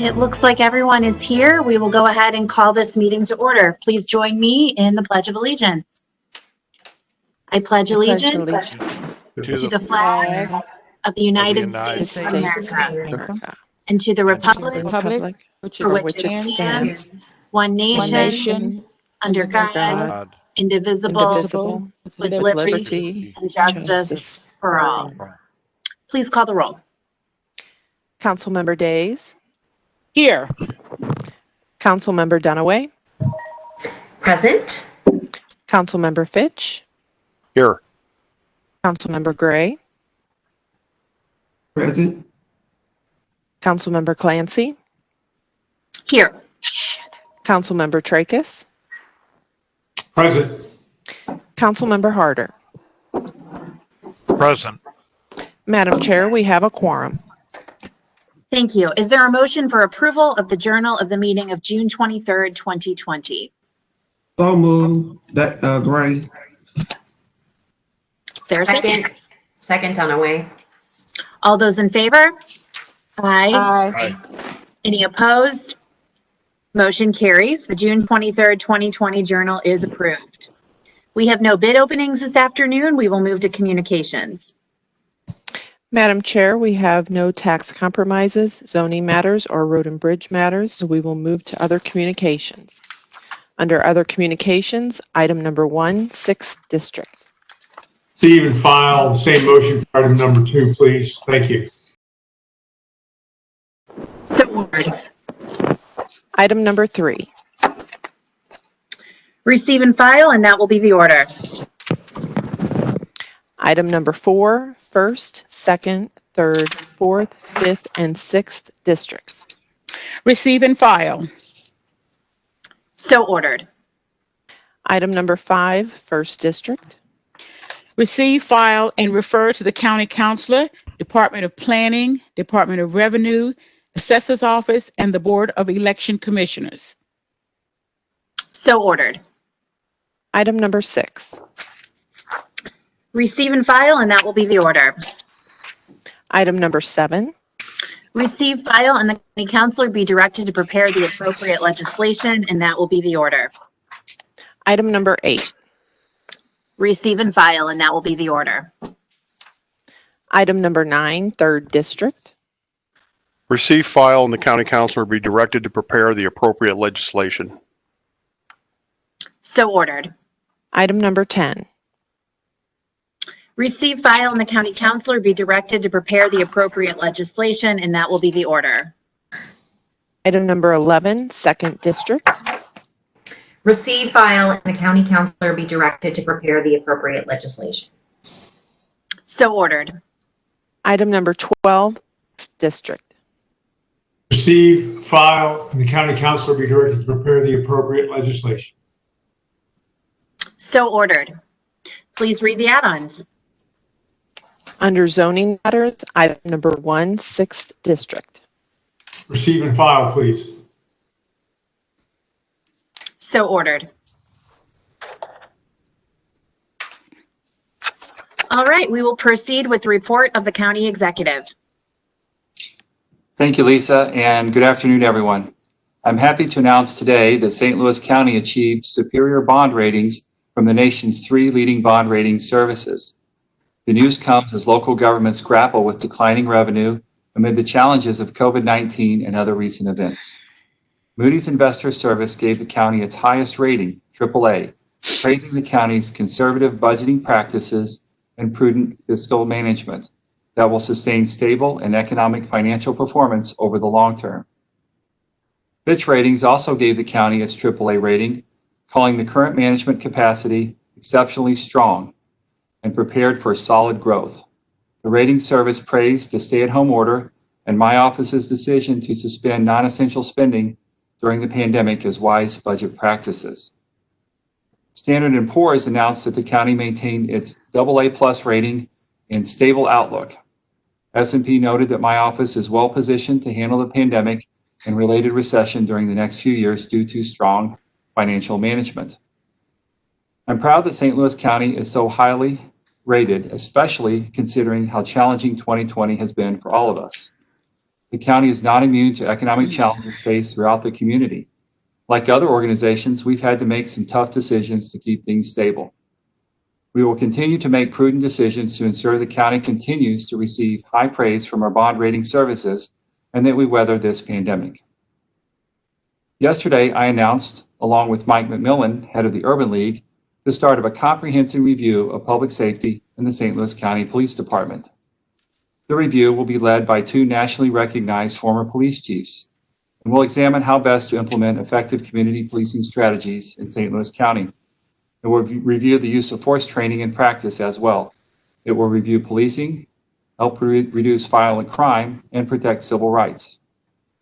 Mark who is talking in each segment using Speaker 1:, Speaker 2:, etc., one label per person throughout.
Speaker 1: It looks like everyone is here. We will go ahead and call this meeting to order. Please join me in the Pledge of Allegiance. I pledge allegiance to the flag of the United States of America and to the republic for which it stands, one nation, under God, indivisible, with liberty and justice for all. Please call the roll.
Speaker 2: Councilmember Days.
Speaker 3: Here.
Speaker 2: Councilmember Dunaway.
Speaker 4: Present.
Speaker 2: Councilmember Fitch.
Speaker 5: Here.
Speaker 2: Councilmember Gray.
Speaker 6: Present.
Speaker 2: Councilmember Clancy.
Speaker 1: Here.
Speaker 2: Councilmember Tracus.
Speaker 6: Present.
Speaker 2: Councilmember Harder.
Speaker 5: Present.
Speaker 2: Madam Chair, we have a quorum.
Speaker 1: Thank you. Is there a motion for approval of the journal of the meeting of June 23rd, 2020?
Speaker 6: So moved. That Gray.
Speaker 1: Is there a second?
Speaker 4: Second Dunaway.
Speaker 1: All those in favor? Aye.
Speaker 3: Aye.
Speaker 1: Any opposed? Motion carries. The June 23rd, 2020 journal is approved. We have no bid openings this afternoon. We will move to communications.
Speaker 2: Madam Chair, we have no tax compromises, zoning matters, or road and bridge matters, so we will move to other communications. Under other communications, item number 1, 6th District.
Speaker 7: Receive and file, same motion for item number 2, please. Thank you.
Speaker 1: So ordered.
Speaker 2: Item number 3.
Speaker 1: Receive and file, and that will be the order.
Speaker 2: Item number 4, 1st, 2nd, 3rd, 4th, 5th, and 6th Districts.
Speaker 3: Receive and file.
Speaker 1: So ordered.
Speaker 2: Item number 5, 1st District.
Speaker 3: Receive, file, and refer to the County Councilor, Department of Planning, Department of Revenue, Assessor's Office, and the Board of Election Commissioners.
Speaker 1: So ordered.
Speaker 2: Item number 6.
Speaker 1: Receive and file, and that will be the order.
Speaker 2: Item number 7.
Speaker 1: Receive, file, and the county councilor be directed to prepare the appropriate legislation, and that will be the order.
Speaker 2: Item number 8.
Speaker 1: Receive and file, and that will be the order.
Speaker 2: Item number 9, 3rd District.
Speaker 5: Receive, file, and the county councilor be directed to prepare the appropriate legislation.
Speaker 1: So ordered.
Speaker 2: Item number 10.
Speaker 1: Receive, file, and the county councilor be directed to prepare the appropriate legislation, and that will be the order.
Speaker 2: Item number 11, 2nd District.
Speaker 4: Receive, file, and the county councilor be directed to prepare the appropriate legislation.
Speaker 1: So ordered.
Speaker 2: Item number 12, 6th District.
Speaker 7: Receive, file, and the county councilor be directed to prepare the appropriate legislation.
Speaker 1: So ordered. Please read the add-ons.
Speaker 2: Under zoning matters, item number 1, 6th District.
Speaker 7: Receive and file, please.
Speaker 1: So ordered. All right, we will proceed with the report of the county executive.
Speaker 8: Thank you, Lisa, and good afternoon, everyone. I'm happy to announce today that St. Louis County achieved superior bond ratings from the nation's 3 leading bond rating services. The news comes as local governments grapple with declining revenue amid the challenges of COVID-19 and other recent events. Moody's Investor Service gave the county its highest rating, AAA, praising the county's conservative budgeting practices and prudent fiscal management that will sustain stable and economic financial performance over the long term. Fitch Ratings also gave the county its AAA rating, calling the current management capacity exceptionally strong and prepared for solid growth. The rating service praised the stay-at-home order and my office's decision to suspend non-essential spending during the pandemic as wise budget practices. Standard & Poor's announced that the county maintained its AA+ rating and stable outlook. S&P noted that my office is well positioned to handle the pandemic and related recession during the next few years due to strong financial management. I'm proud that St. Louis County is so highly rated, especially considering how challenging 2020 has been for all of us. the county is not immune to economic challenges faced throughout the community. Like other organizations, we've had to make some tough decisions to keep things stable. We will continue to make prudent decisions to ensure the county continues to receive high praise from our bond rating services and that we weather this pandemic. Yesterday, I announced, along with Mike McMillan, head of the Urban League, the start of a comprehensive review of public safety in the St. Louis County Police Department. The review will be led by 2 nationally recognized former police chiefs, and will examine how best to implement effective community policing strategies in St. Louis County. It will review the use of force training and practice as well. It will review policing, help reduce violent crime, and protect civil rights.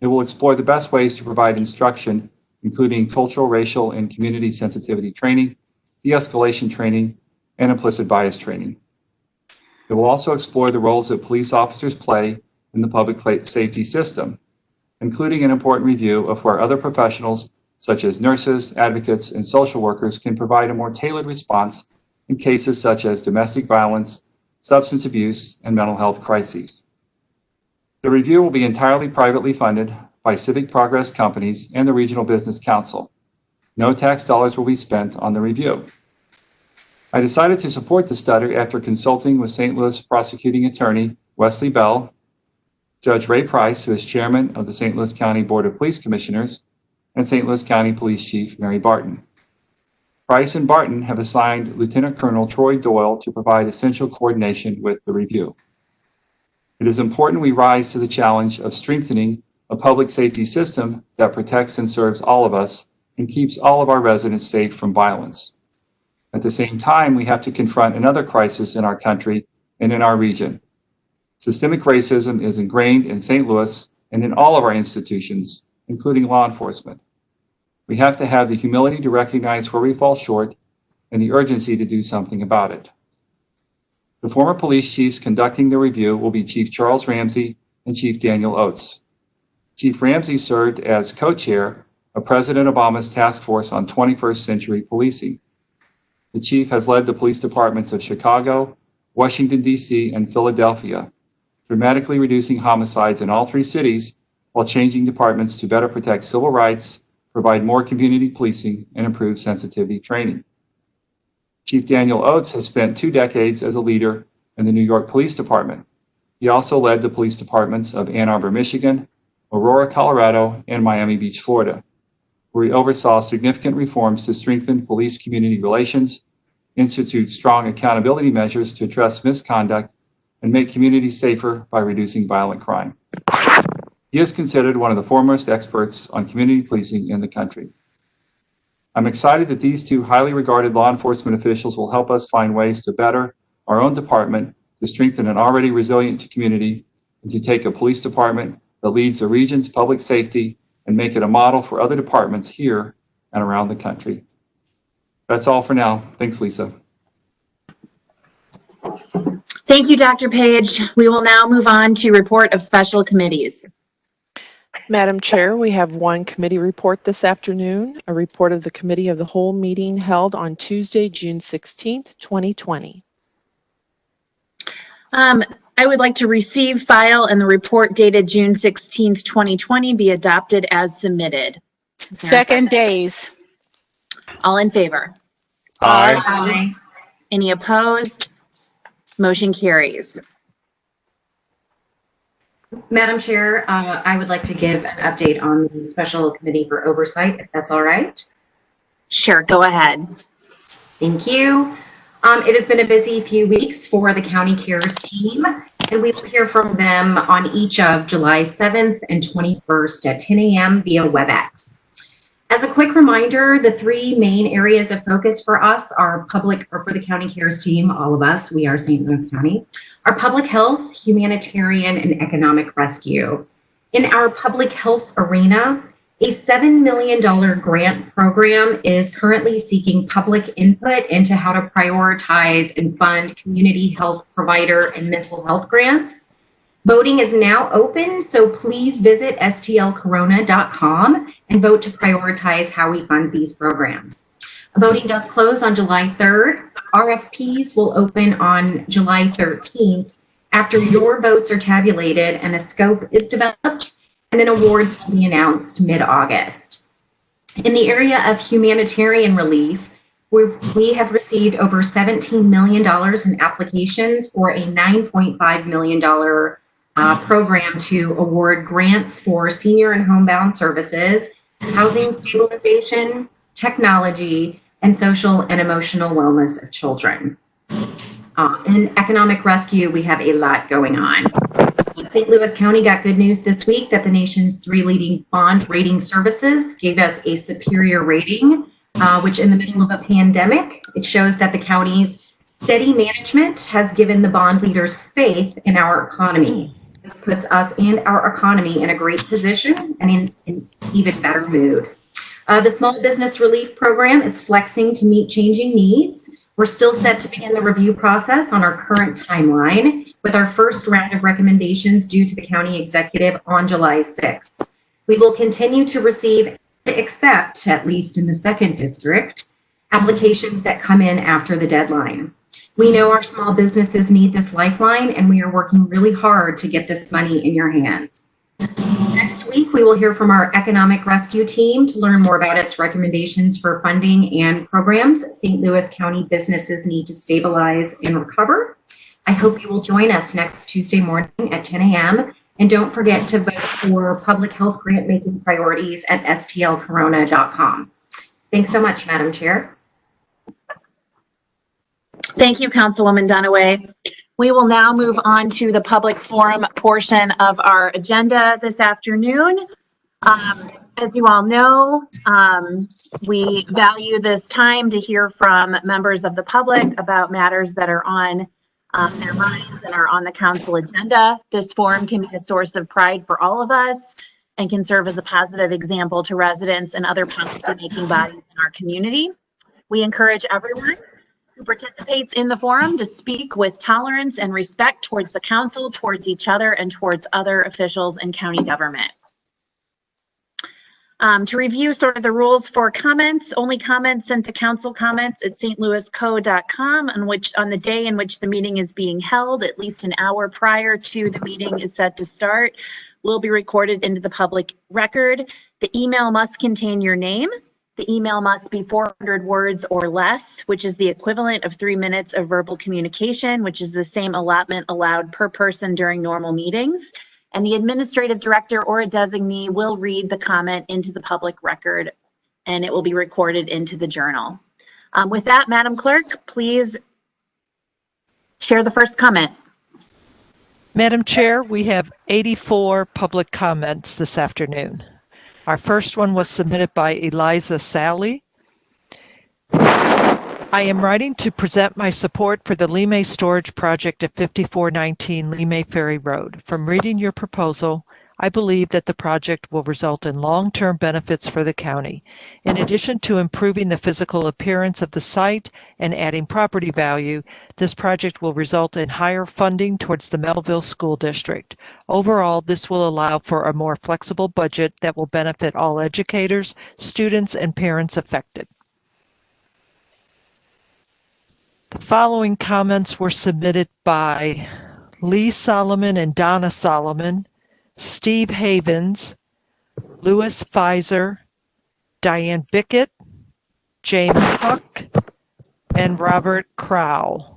Speaker 8: It will explore the best ways to provide instruction, including cultural, racial, and community sensitivity training, de-escalation training, and implicit bias training. It will also explore the roles that police officers play in the public safety system, including an important review of where other professionals, such as nurses, advocates, and social workers, can provide a more tailored response in cases such as domestic violence, substance abuse, and mental health crises. The review will be entirely privately funded by civic progress companies and the Regional Business Council. No tax dollars will be spent on the review. I decided to support the study after consulting with St. Louis prosecuting attorney Wesley Bell, Judge Ray Price, who is chairman of the St. Louis County Board of Police Commissioners, and St. Louis County Police Chief Mary Barton. Price and Barton have assigned Lieutenant Colonel Troy Doyle to provide essential coordination with the review. It is important we rise to the challenge of strengthening a public safety system that protects and serves all of us and keeps all of our residents safe from violence. At the same time, we have to confront another crisis in our country and in our region. Systemic racism is ingrained in St. Louis and in all of our institutions, including law enforcement. We have to have the humility to recognize where we fall short and the urgency to do something about it. The former police chiefs conducting the review will be Chief Charles Ramsey and Chief Daniel Oates. Chief Ramsey served as co-chair of President Obama's task force on 21st century policing. The chief has led the police departments of Chicago, Washington, D.C., and Philadelphia, dramatically reducing homicides in all 3 cities while changing departments to better protect civil rights, provide more community policing, and improve sensitivity training. Chief Daniel Oates has spent 2 decades as a leader in the New York Police Department. He also led the police departments of Ann Arbor, Michigan, Aurora, Colorado, and Miami Beach, Florida, where he oversaw significant reforms to strengthen police-community relations, institute strong accountability measures to address misconduct, and make communities safer by reducing violent crime. He is considered one of the foremost experts on community policing in the country. I'm excited that these 2 highly regarded law enforcement officials will help us find ways to better our own department, to strengthen an already resilient community, and to take a police department that leads the region's public safety and make it a model for other departments here and around the country. That's all for now. Thanks, Lisa.
Speaker 1: Thank you, Dr. Page. We will now move on to report of special committees.
Speaker 2: Madam Chair, we have 1 committee report this afternoon, a report of the Committee of the Whole meeting held on Tuesday, June 16th, 2020.
Speaker 1: I would like to receive, file, and the report dated June 16th, 2020 be adopted as submitted.
Speaker 3: Second days.
Speaker 1: All in favor?
Speaker 5: Aye.
Speaker 4: Aye.
Speaker 1: Any opposed? Motion carries.
Speaker 4: Madam Chair, I would like to give an update on the Special Committee for Oversight, if that's all right.
Speaker 1: Sure, go ahead.
Speaker 4: Thank you. It has been a busy few weeks for the County Cares team, and we will hear from them on each of July 7th and 21st at 10 a.m. via WebEx. As a quick reminder, the 3 main areas of focus for us are public, or for the County Cares team, all of us, we are St. Louis County, are public health, humanitarian, and economic rescue. In our public health arena, a $7 million grant program is currently seeking public input into how to prioritize and fund community health provider and mental health grants. Voting is now open, so please visit stlcorona.com and vote to prioritize how we fund these programs. Voting does close on July 3rd. RFPs will open on July 13th, After your votes are tabulated and a scope is developed, and then awards will be announced mid-August. In the area of humanitarian relief, we have received over $17 million in applications for a $9.5 million program to award grants for senior and homebound services, housing stabilization, technology, and social and emotional wellness of children. In economic rescue, we have a lot going on. St. Louis County got good news this week that the nation's 3 leading bond rating services gave us a superior rating, which in the middle of a pandemic, it shows that the county's steady management has given the bond leaders faith in our economy. This puts us and our economy in a great position and in an even better mood. The Small Business Relief Program is flexing to meet changing needs. We're still set to begin the review process on our current timeline, with our first round of recommendations due to the county executive on July 6th. We will continue to receive and accept, at least in the 2nd district, applications that come in after the deadline. We know our small businesses need this lifeline, and we are working really hard to get this money in your hands. Next week, we will hear from our economic rescue team to learn more about its recommendations for funding and programs St. Louis County businesses need to stabilize and recover. I hope you will join us next Tuesday morning at 10 a.m. And don't forget to vote for public health grant making priorities at stlcorona.com. Thanks so much, Madam Chair.
Speaker 1: Thank you, Councilwoman Dunaway. We will now move on to the public forum portion of our agenda this afternoon. As you all know, we value this time to hear from members of the public about matters that are on their minds and are on the council agenda. This forum can be a source of pride for all of us and can serve as a positive example to residents and other policy-making bodies in our community. We encourage everyone who participates in the forum to speak with tolerance and respect towards the council, towards each other, and towards other officials in county government. To review sort of the rules for comments, only comments sent to council comments at stlouisco.com on the day in which the meeting is being held, at least an hour prior to the meeting is set to start, will be recorded into the public record. The email must contain your name. The email must be 400 words or less, which is the equivalent of 3 minutes of verbal communication, which is the same allotment allowed per person during normal meetings. And the administrative director or a designee will read the comment into the public record, and it will be recorded into the journal. With that, Madam Clerk, please share the first comment.
Speaker 9: Madam Chair, we have 84 public comments this afternoon. Our first one was submitted by Eliza Sally. I am writing to present my support for the Mae Storage Project at 5419 Mae Ferry Road. From reading your proposal, I believe that the project will result in long-term benefits for the county. In addition to improving the physical appearance of the site and adding property value, this project will result in higher funding towards the Melville School District. Overall, this will allow for a more flexible budget that will benefit all educators, students, and parents affected. The following comments were submitted by Lee Solomon and Donna Solomon, Steve Havens, Louis Pfizer, Diane Bickett, James Huck, and Robert Crow.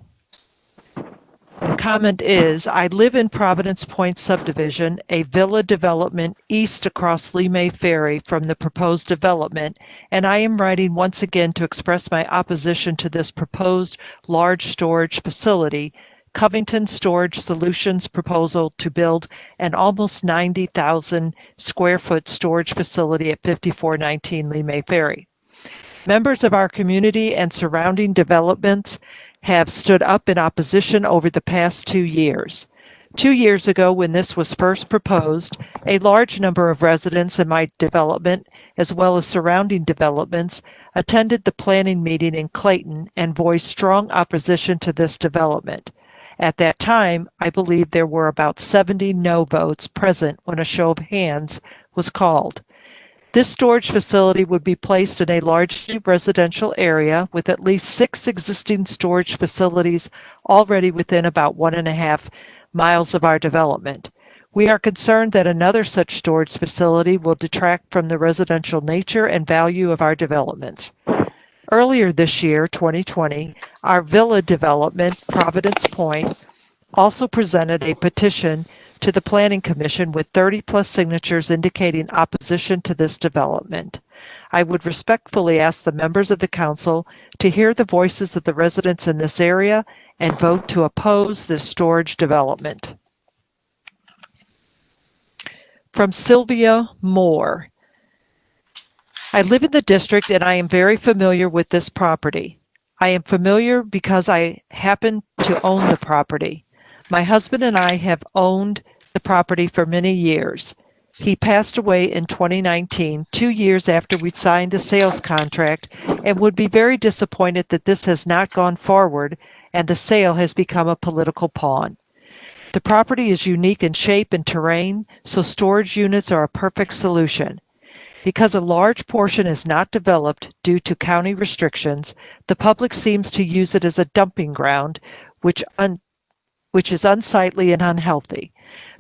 Speaker 9: The comment is, I live in Providence Point subdivision, a villa development east across Mae Ferry from the proposed development, and I am writing once again to express my opposition to this proposed large storage facility, Covington Storage Solutions proposal to build an almost 90,000 square foot storage facility at 5419 Mae Ferry. Members of our community and surrounding developments have stood up in opposition over the past 2 years. 2 years ago, when this was first proposed, a large number of residents in my development, as well as surrounding developments, attended the planning meeting in Clayton and voiced strong opposition to this development. At that time, I believe there were about 70 no votes present when a show of hands was called. This storage facility would be placed in a largely residential area with at least 6 existing storage facilities already within about 1.5 miles of our development. We are concerned that another such storage facility will detract from the residential nature and value of our developments. Earlier this year, 2020, our villa development, Providence Point, also presented a petition to the Planning Commission with 30-plus signatures indicating opposition to this development. I would respectfully ask the members of the council to hear the voices of the residents in this area and vote to oppose this storage development. From Sylvia Moore. I live in the district and I am very familiar with this property. I am familiar because I happen to own the property. My husband and I have owned the property for many years. He passed away in 2019, 2 years after we signed the sales contract, and would be very disappointed that this has not gone forward and the sale has become a political pawn. The property is unique in shape and terrain, so storage units are a perfect solution. Because a large portion is not developed due to county restrictions, the public seems to use it as a dumping ground, which is unsightly and unhealthy.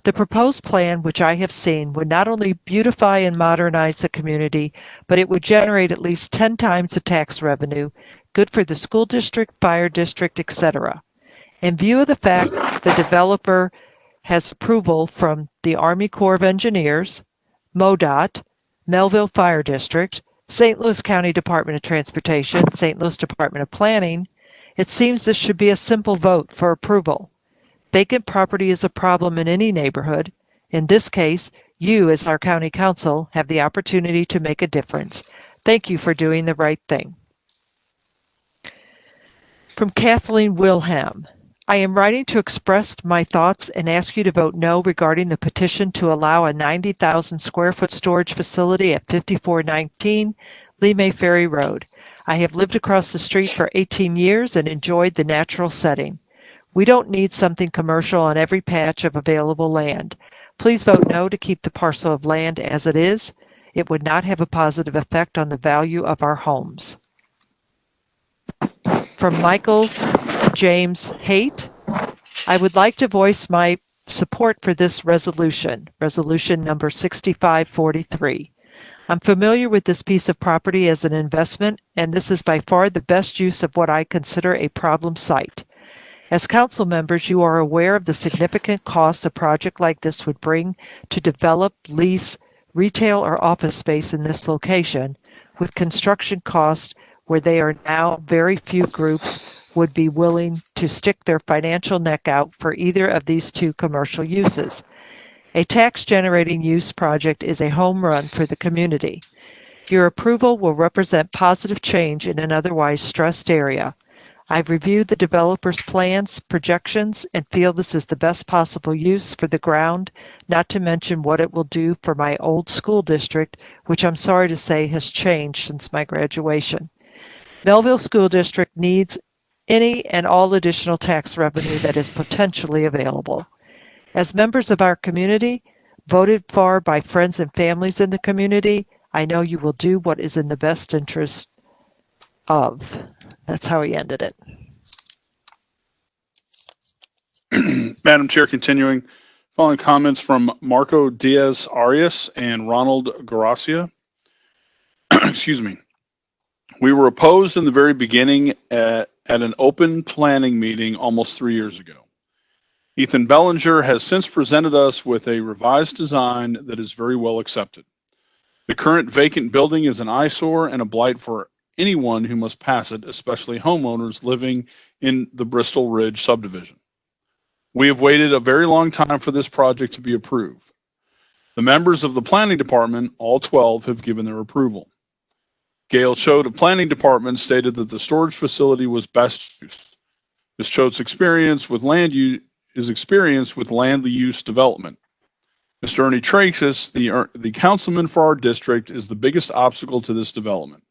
Speaker 9: The proposed plan, which I have seen, would not only beautify and modernize the community, but it would generate at least 10 times the tax revenue, good for the school district, fire district, etc. In view of the fact the developer has approval from the Army Corps of Engineers, MoDOT, Melville Fire District, St. Louis County Department of Transportation, St. Louis Department of Planning, it seems this should be a simple vote for approval. Vacant property is a problem in any neighborhood. In this case, you, as our county council, have the opportunity to make a difference. Thank you for doing the right thing. From Kathleen Wilhelm. I am writing to express my thoughts and ask you to vote no regarding the petition to allow a 90,000 square foot storage facility at 5419 Lee Ferry Road. I have lived across the street for 18 years and enjoyed the natural setting. We don't need something commercial on every patch of available land. Please vote no to keep the parcel of land as it is. It would not have a positive effect on the value of our homes. From Michael James Haight, I would like to voice my support for this resolution, resolution number 6543. I'm familiar with this piece of property as an investment, and this is by far the best use of what I consider a problem site. As council members, you are aware of the significant costs a project like this would bring to develop, lease, retail, or office space in this location, with construction costs where they are now very few groups would be willing to stick their financial neck out for either of these two commercial uses. A tax-generating use project is a home run for the community. Your approval will represent positive change in an otherwise stressed area. I've reviewed the developer's plans, projections, and feel this is the best possible use for the ground, not to mention what it will do for my old school district, which I'm sorry to say has changed since my graduation. Melville School District needs any and all additional tax revenue that is potentially available. As members of our community, voted for by friends and families in the community, I know you will do what is in the best interest of. That's how he ended it.
Speaker 10: Madam Chair, continuing, following comments from Marco Diaz Arias and Ronald Gracia. Excuse me. We were opposed in the very beginning at an open planning meeting almost 3 years ago. Ethan Bellinger has since presented us with a revised design that is very well accepted. The current vacant building is an eyesore and a blight for anyone who must pass it, especially homeowners living in the Bristol Ridge subdivision. We have waited a very long time for this project to be approved. The members of the planning department, all 12, have given their approval. Gail Choate of Planning Department stated that the storage facility was best used. Ms. Choate's experience with land use is experienced with land use development. Mr. Ernie Traxis, the councilman for our district, is the biggest obstacle to this development.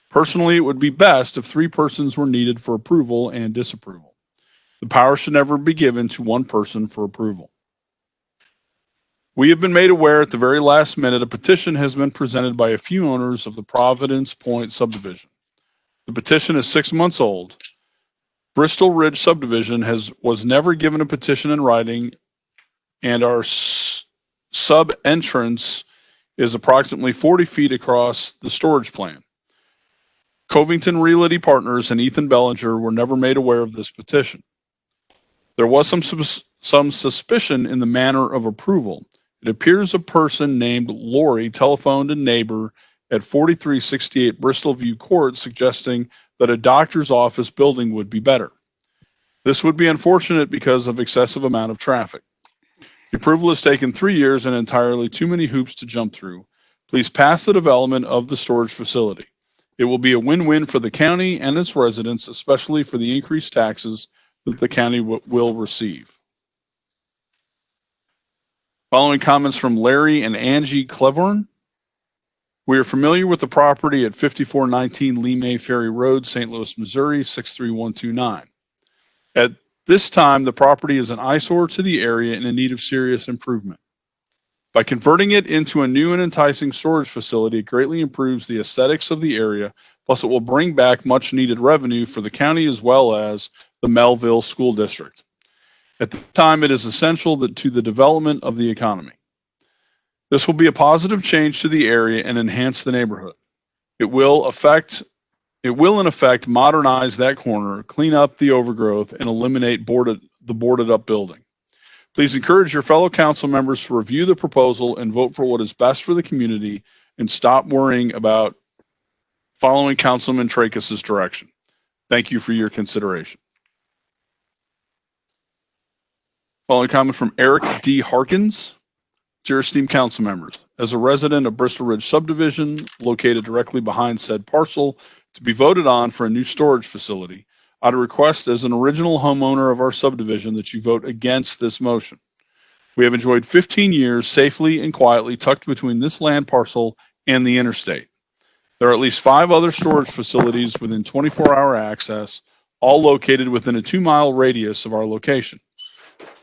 Speaker 10: Personally, it would be best if 3 persons were needed for approval and disapproval. The power should never be given to one person for approval. We have been made aware at the very last minute a petition has been presented by a few owners of the Providence Point subdivision. The petition is 6 months old. Bristol Ridge subdivision was never given a petition in writing, and our sub entrance is approximately 40 feet across the storage plan. Covington Realty Partners and Ethan Bellinger were never made aware of this petition. There was some suspicion in the manner of approval. It appears a person named Lori telephoned a neighbor at 4368 Bristol View Court suggesting that a doctor's office building would be better. This would be unfortunate because of excessive amount of traffic. The approval has taken 3 years and entirely too many hoops to jump through. Please pass the development of the storage facility. It will be a win-win for the county and its residents, especially for the increased taxes that the county will receive. Following comments from Larry and Angie Clevorn. We are familiar with the property at 5419 Lee May Ferry Road, St. Louis, Missouri, 63129. At this time, the property is an eyesore to the area and in need of serious improvement. By converting it into a new and enticing storage facility, it greatly improves the aesthetics of the area, plus it will bring back much needed revenue for the county as well as the Melville School District. At the time, it is essential to the development of the economy. This will be a positive change to the area and enhance the neighborhood. It will in effect modernize that corner, clean up the overgrowth, and eliminate the boarded up building. Please encourage your fellow council members to review the proposal and vote for what is best for the community and stop worrying about following Councilman Tracus's direction. Thank you for your consideration. Following comment from Eric D. Harkins. Dear esteemed council members, as a resident of Bristol Ridge subdivision located directly behind said parcel to be voted on for a new storage facility, I'd request as an original homeowner of our subdivision that you vote against this motion. We have enjoyed 15 years safely and quietly tucked between this land parcel and the interstate. There are at least 5 other storage facilities within 24-hour access, all located within a 2-mile radius of our location,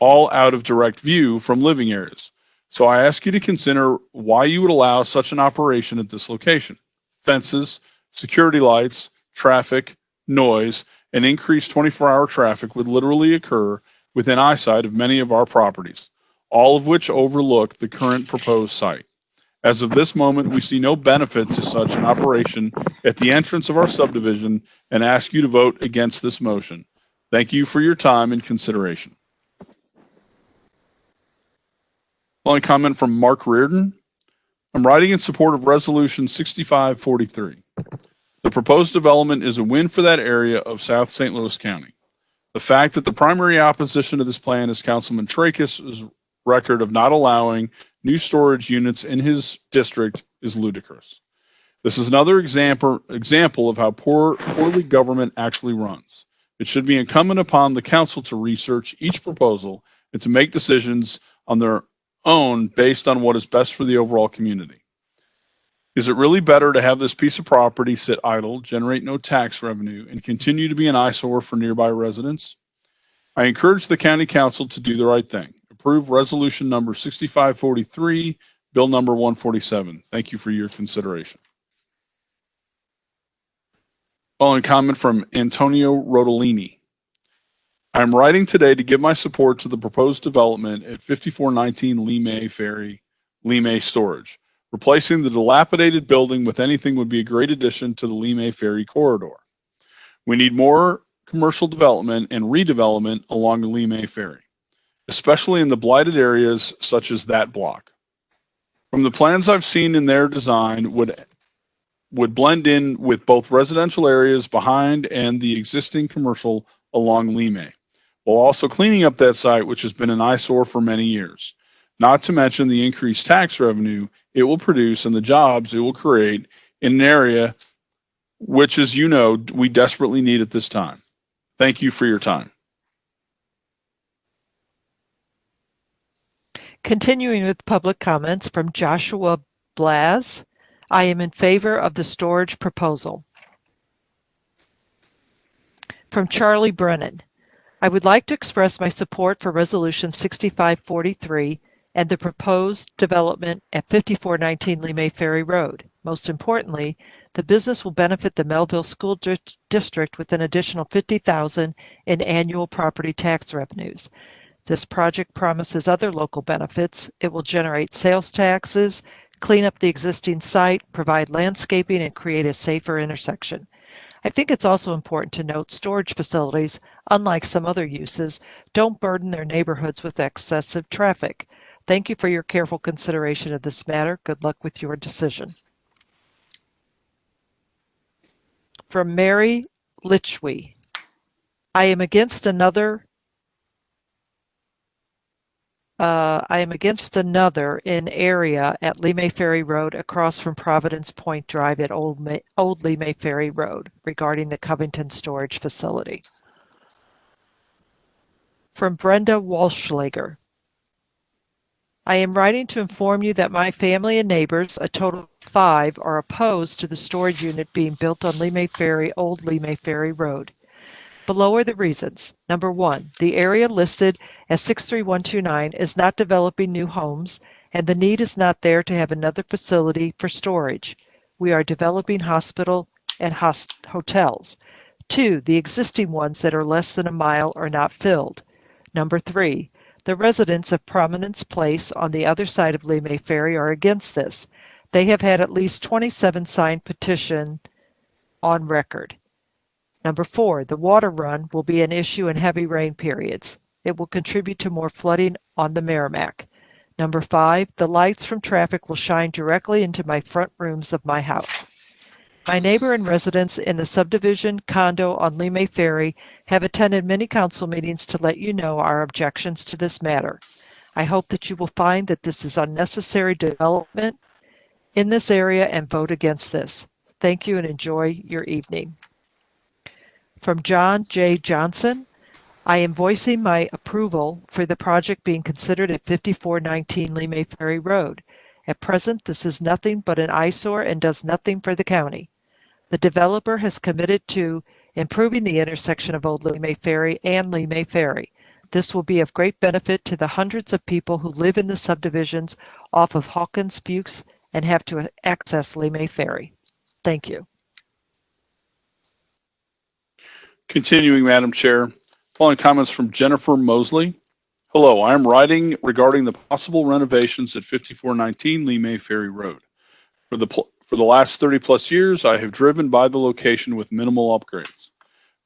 Speaker 10: all out of direct view from living areas. So I ask you to consider why you would allow such an operation at this location. Fences, security lights, traffic, noise, and increased 24-hour traffic would literally occur within eyesight of many of our properties, all of which overlook the current proposed site. As of this moment, we see no benefit to such an operation at the entrance of our subdivision and ask you to vote against this motion. Thank you for your time and consideration. Following comment from Mark Reardon. I'm writing in support of Resolution 6543. The proposed development is a win for that area of South St. Louis County. The fact that the primary opposition to this plan is Councilman Tracus's record of not allowing new storage units in his district is ludicrous. This is another example of how poorly government actually runs. It should be incumbent upon the council to research each proposal and to make decisions on their own based on what is best for the overall community. Is it really better to have this piece of property sit idle, generate no tax revenue, and continue to be an eyesore for nearby residents? I encourage the county council to do the right thing. Approve resolution number 6543, bill number 147. Thank you for your consideration. Following comment from Antonio Rodolini. I'm writing today to give my support to the proposed development at 5419 Lee May Ferry, Lee May Storage. Replacing the dilapidated building with anything would be a great addition to the Lee May Ferry corridor. We need more commercial development and redevelopment along the Lee May Ferry, especially in the blighted areas such as that block. From the plans I've seen in their design would blend in with both residential areas behind and the existing commercial along Lee May, while also cleaning up that site, which has been an eyesore for many years. Not to mention the increased tax revenue it will produce and the jobs it will create in an area which, as you know, we desperately need at this time. Thank you for your time.
Speaker 9: Continuing with public comments from Joshua Blaz. I am in favor of the storage proposal. From Charlie Brennan. I would like to express my support for Resolution 6543 and the proposed development at 5419 Lee Ferry Road. Most importantly, the business will benefit the Melville School District with an additional $50,000 in annual property tax revenues. This project promises other local benefits. It will generate sales taxes, clean up the existing site, provide landscaping, and create a safer intersection. I think it's also important to note storage facilities, unlike some other uses, don't burden their neighborhoods with excessive traffic. Thank you for your careful consideration of this matter. Good luck with your decision. From Mary Litchwe. I am against another in area at Lee Ferry Road across from Providence Point Drive at Old Lee Ferry Road regarding the Covington storage facility. From Brenda Walschlager. I am writing to inform you that my family and neighbors, a total of 5, are opposed to the storage unit being built on Old Lee Ferry Road. Below are the reasons. Number 1, the area listed as 63129 is not developing new homes, and the need is not there to have another facility for storage. We are developing hospital and hotels. 2, the existing ones that are less than a mile are not filled. Number 3, the residents of Prominence Place on the other side of Lee Ferry are against this. They have had at least 27 signed petition on record. Number 4, the water run will be an issue in heavy rain periods. It will contribute to more flooding on the Merrimack. Number 5, the lights from traffic will shine directly into my front rooms of my house. My neighbor and residents in the subdivision condo on Lee Ferry have attended many council meetings to let you know our objections to this matter. I hope that you will find that this is unnecessary development in this area and vote against this. Thank you and enjoy your evening. From John J. Johnson, I am voicing my approval for the project being considered at 5419 Lee Ferry Road. At present, this is nothing but an eyesore and does nothing for the county. The developer has committed to improving the intersection of Old Lee Ferry and Lee Ferry. This will be of great benefit to the hundreds of people who live in the subdivisions off of Hawkins Fuchs and have to access Lee Ferry. Thank you.
Speaker 10: Continuing, Madam Chair, following comments from Jennifer Mosley. Hello, I am writing regarding the possible renovations at 5419 Lee Ferry Road. For the last 30 plus years, I have driven by the location with minimal upgrades.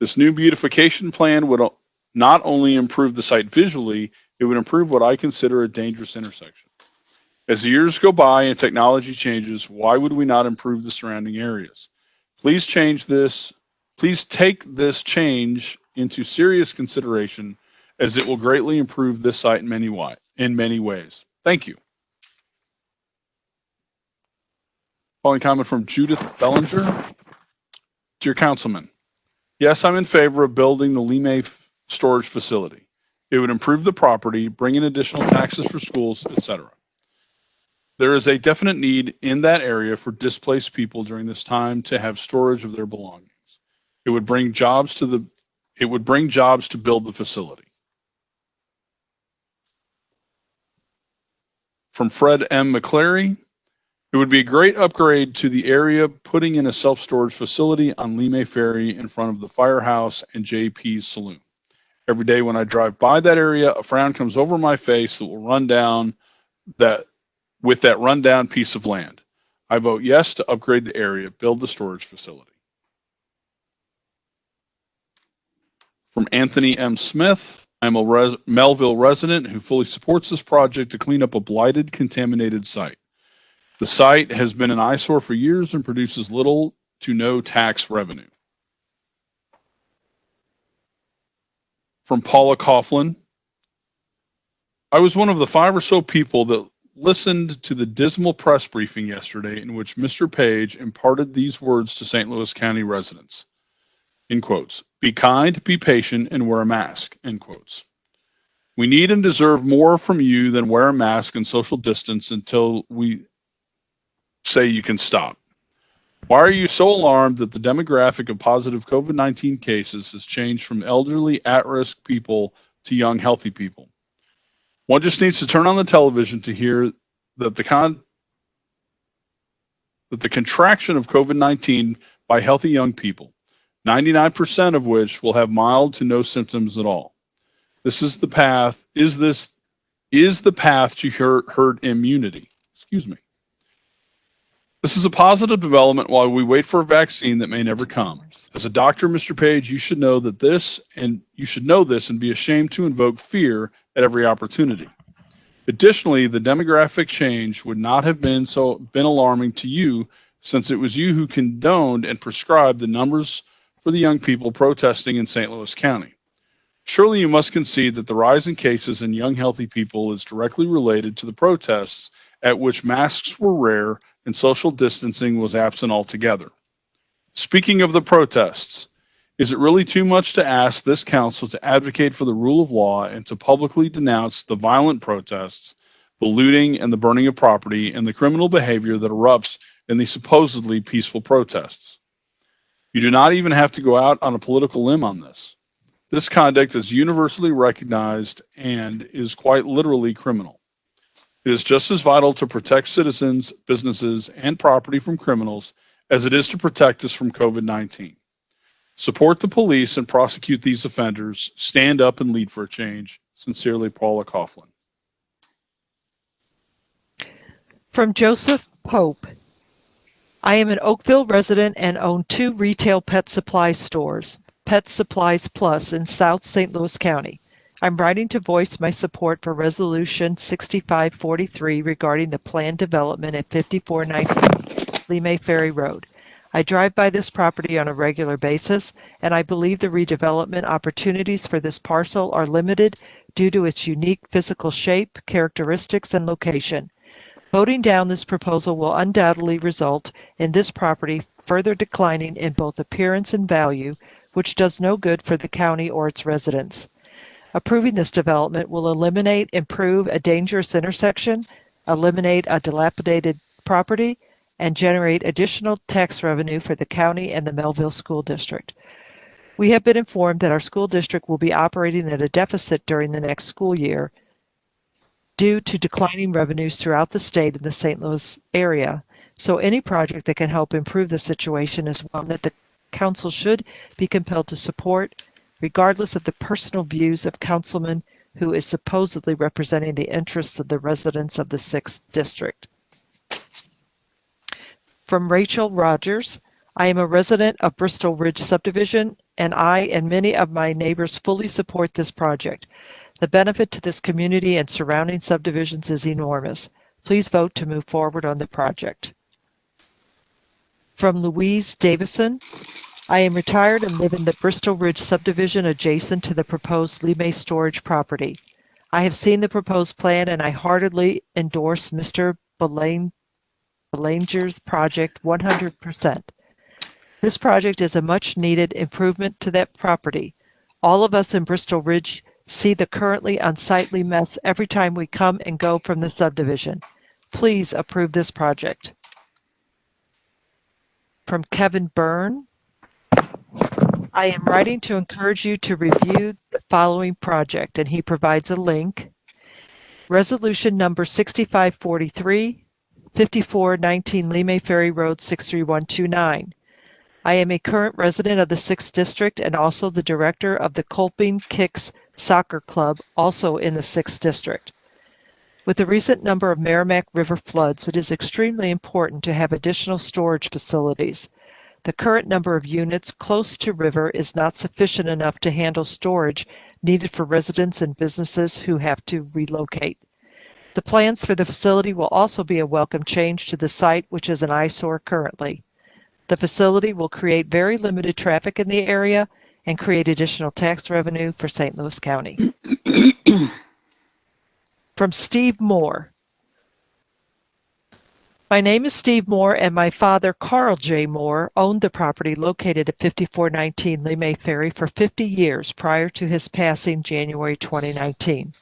Speaker 10: This new beautification plan would not only improve the site visually, it would improve what I consider a dangerous intersection. As the years go by and technology changes, why would we not improve the surrounding areas? Please take this change into serious consideration, as it will greatly improve this site in many ways. Thank you. Following comment from Judith Bellinger. Dear Councilman, yes, I'm in favor of building the Lee storage facility. It would improve the property, bring in additional taxes for schools, etc. There is a definite need in that area for displaced people during this time to have storage of their belongings. It would bring jobs to build the facility. From Fred M. McClary, it would be a great upgrade to the area, putting in a self-storage facility on Lee Ferry in front of the firehouse and JP's Saloon. Every day when I drive by that area, a frown comes over my face that will run down with that rundown piece of land. I vote yes to upgrade the area, build the storage facility. From Anthony M. Smith, I'm a Melville resident who fully supports this project to clean up a blighted, contaminated site. The site has been an eyesore for years and produces little to no tax revenue. From Paula Coughlin, I was one of the 5 or so people that listened to the dismal press briefing yesterday in which Mr. Page imparted these words to St. Louis County residents, in quotes, "Be kind, be patient, and wear a mask," end quotes. We need and deserve more from you than wear a mask and social distance until we say you can stop. Why are you so alarmed that the demographic of positive COVID-19 cases has changed from elderly at-risk people to young healthy people? One just needs to turn on the television to hear that the contraction of COVID-19 by healthy young people, 99% of which will have mild to no symptoms at all. This is the path. Is the path to herd immunity? Excuse me. This is a positive development while we wait for a vaccine that may never come. As a doctor, Mr. Page, you should know this and be ashamed to invoke fear at every opportunity. Additionally, the demographic change would not have been alarming to you, since it was you who condoned and prescribed the numbers for the young people protesting in St. Louis County. Surely you must concede that the rise in cases in young healthy people is directly related to the protests at which masks were rare and social distancing was absent altogether. Speaking of the protests, is it really too much to ask this council to advocate for the rule of law and to publicly denounce the violent protests, the looting and the burning of property, and the criminal behavior that erupts in these supposedly peaceful protests? You do not even have to go out on a political limb on this. This conduct is universally recognized and is quite literally criminal. It is just as vital to protect citizens, businesses, and property from criminals as it is to protect us from COVID-19. Support the police and prosecute these offenders. Stand up and lead for a change. Sincerely, Paula Coughlin.
Speaker 9: From Joseph Pope. I am an Oakville resident and own 2 retail pet supply stores, Pet Supplies Plus, in South St. Louis County. I'm writing to voice my support for Resolution 6543 regarding the planned development at 5419 Lee Ferry Road. I drive by this property on a regular basis, and I believe the redevelopment opportunities for this parcel are limited due to its unique physical shape, characteristics, and location. Voting down this proposal will undoubtedly result in this property further declining in both appearance and value, which does no good for the county or its residents. Approving this development will improve a dangerous intersection, eliminate a dilapidated property, and generate additional tax revenue for the county and the Melville School District. We have been informed that our school district will be operating at a deficit during the next school year due to declining revenues throughout the state and the St. Louis area. So any project that can help improve the situation is one that the council should be compelled to support, regardless of the personal views of councilman who is supposedly representing the interests of the residents of the 6th District. From Rachel Rogers, I am a resident of Bristol Ridge Subdivision, and I and many of my neighbors fully support this project. The benefit to this community and surrounding subdivisions is enormous. Please vote to move forward on the project. From Louise Davison, I am retired and live in the Bristol Ridge subdivision adjacent to the proposed Mae Storage property. I have seen the proposed plan and I heartily endorse Mr. Belanger's project 100%. This project is a much needed improvement to that property. All of us in Bristol Ridge see the currently unsightly mess every time we come and go from the subdivision. Please approve this project. From Kevin Byrne, I am writing to encourage you to review the following project, and he provides a link. Resolution number 6543, 5419 Lee Ferry Road, 63129. I am a current resident of the 6th District and also the director of the Colping Kicks Soccer Club, also in the 6th District. With the recent number of Merrimack River floods, it is extremely important to have additional storage facilities. The current number of units close to river is not sufficient enough to handle storage needed for residents and businesses who have to relocate. The plans for the facility will also be a welcome change to the site, which is an eyesore currently. The facility will create very limited traffic in the area and create additional tax revenue for St. Louis County. From Steve Moore. My name is Steve Moore, and my father, Carl J. Moore, owned the property located at 5419 Lee Ferry for 50 years prior to his passing January 2019.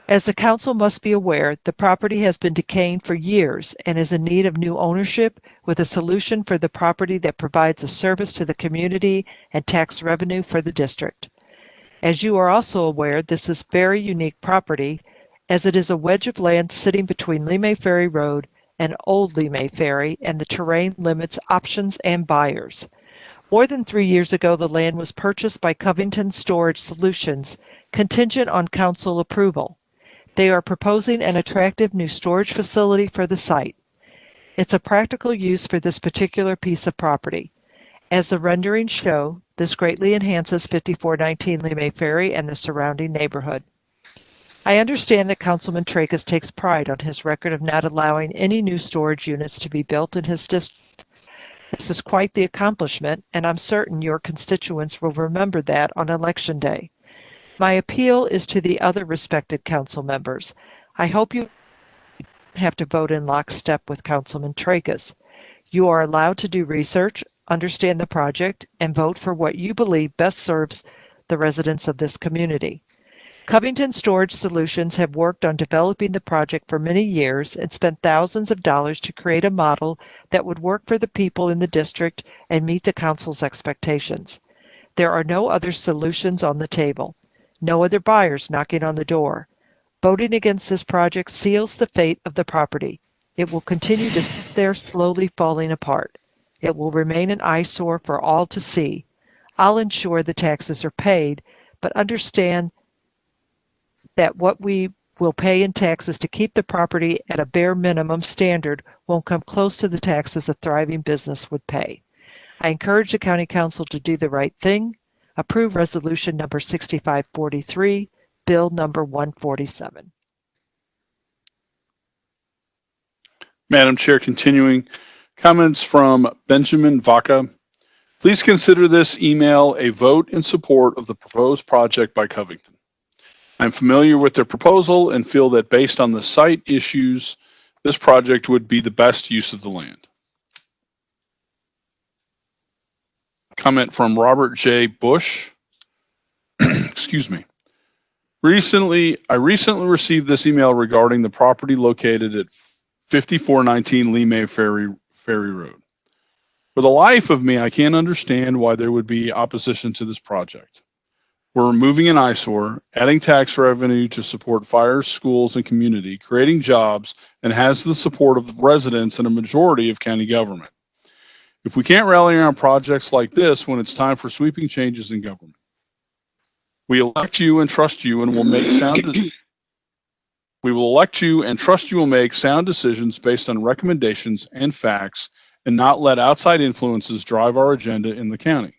Speaker 9: As the council must be aware, the property has been decaying for years and is in need of new ownership with a solution for the property that provides a service to the community and tax revenue for the district. As you are also aware, this is very unique property as it is a wedge of land sitting between Lemay Ferry Road and Old Lemay Ferry, and the terrain limits options and buyers. More than 3 years ago, the land was purchased by Covington Storage Solutions, contingent on council approval. They are proposing an attractive new storage facility for the site. It's a practical use for this particular piece of property. As the renderings show, this greatly enhances 5419 Lemay Ferry and the surrounding neighborhood. I understand that Councilman Tracus takes pride on his record of not allowing any new storage units to be built in his district. This is quite the accomplishment, and I'm certain your constituents will remember that on Election Day. My appeal is to the other respected council members. I hope you have to vote in lockstep with Councilman Tracus. You are allowed to do research, understand the project, and vote for what you believe best serves the residents of this community. Covington Storage Solutions have worked on developing the project for many years and spent thousands of dollars to create a model that would work for the people in the district and meet the council's expectations. There are no other solutions on the table, no other buyers knocking on the door. Voting against this project seals the fate of the property. It will continue to sit there slowly falling apart. It will remain an eyesore for all to see. I'll ensure the taxes are paid, but understand that what we will pay in taxes to keep the property at a bare minimum standard won't come close to the taxes a thriving business would pay. I encourage the County Council to do the right thing. Approve Resolution number 6543, Bill number 147.
Speaker 10: Madam Chair, continuing, comments from Benjamin Vaca. Please consider this email a vote in support of the proposed project by Covington. I'm familiar with their proposal and feel that based on the site issues, this project would be the best use of the land. Comment from Robert J. Bush. Excuse me. I recently received this email regarding the property located at 5419 Lemay Ferry Road. For the life of me, I can't understand why there would be opposition to this project. We're removing an eyesore, adding tax revenue to support fires, schools, and community, creating jobs, and has the support of residents and a majority of county government. If we can't rally around projects like this when it's time for sweeping changes in government, we elect you and trust you and will make sound decisions based on recommendations and facts and not let outside influences drive our agenda in the county.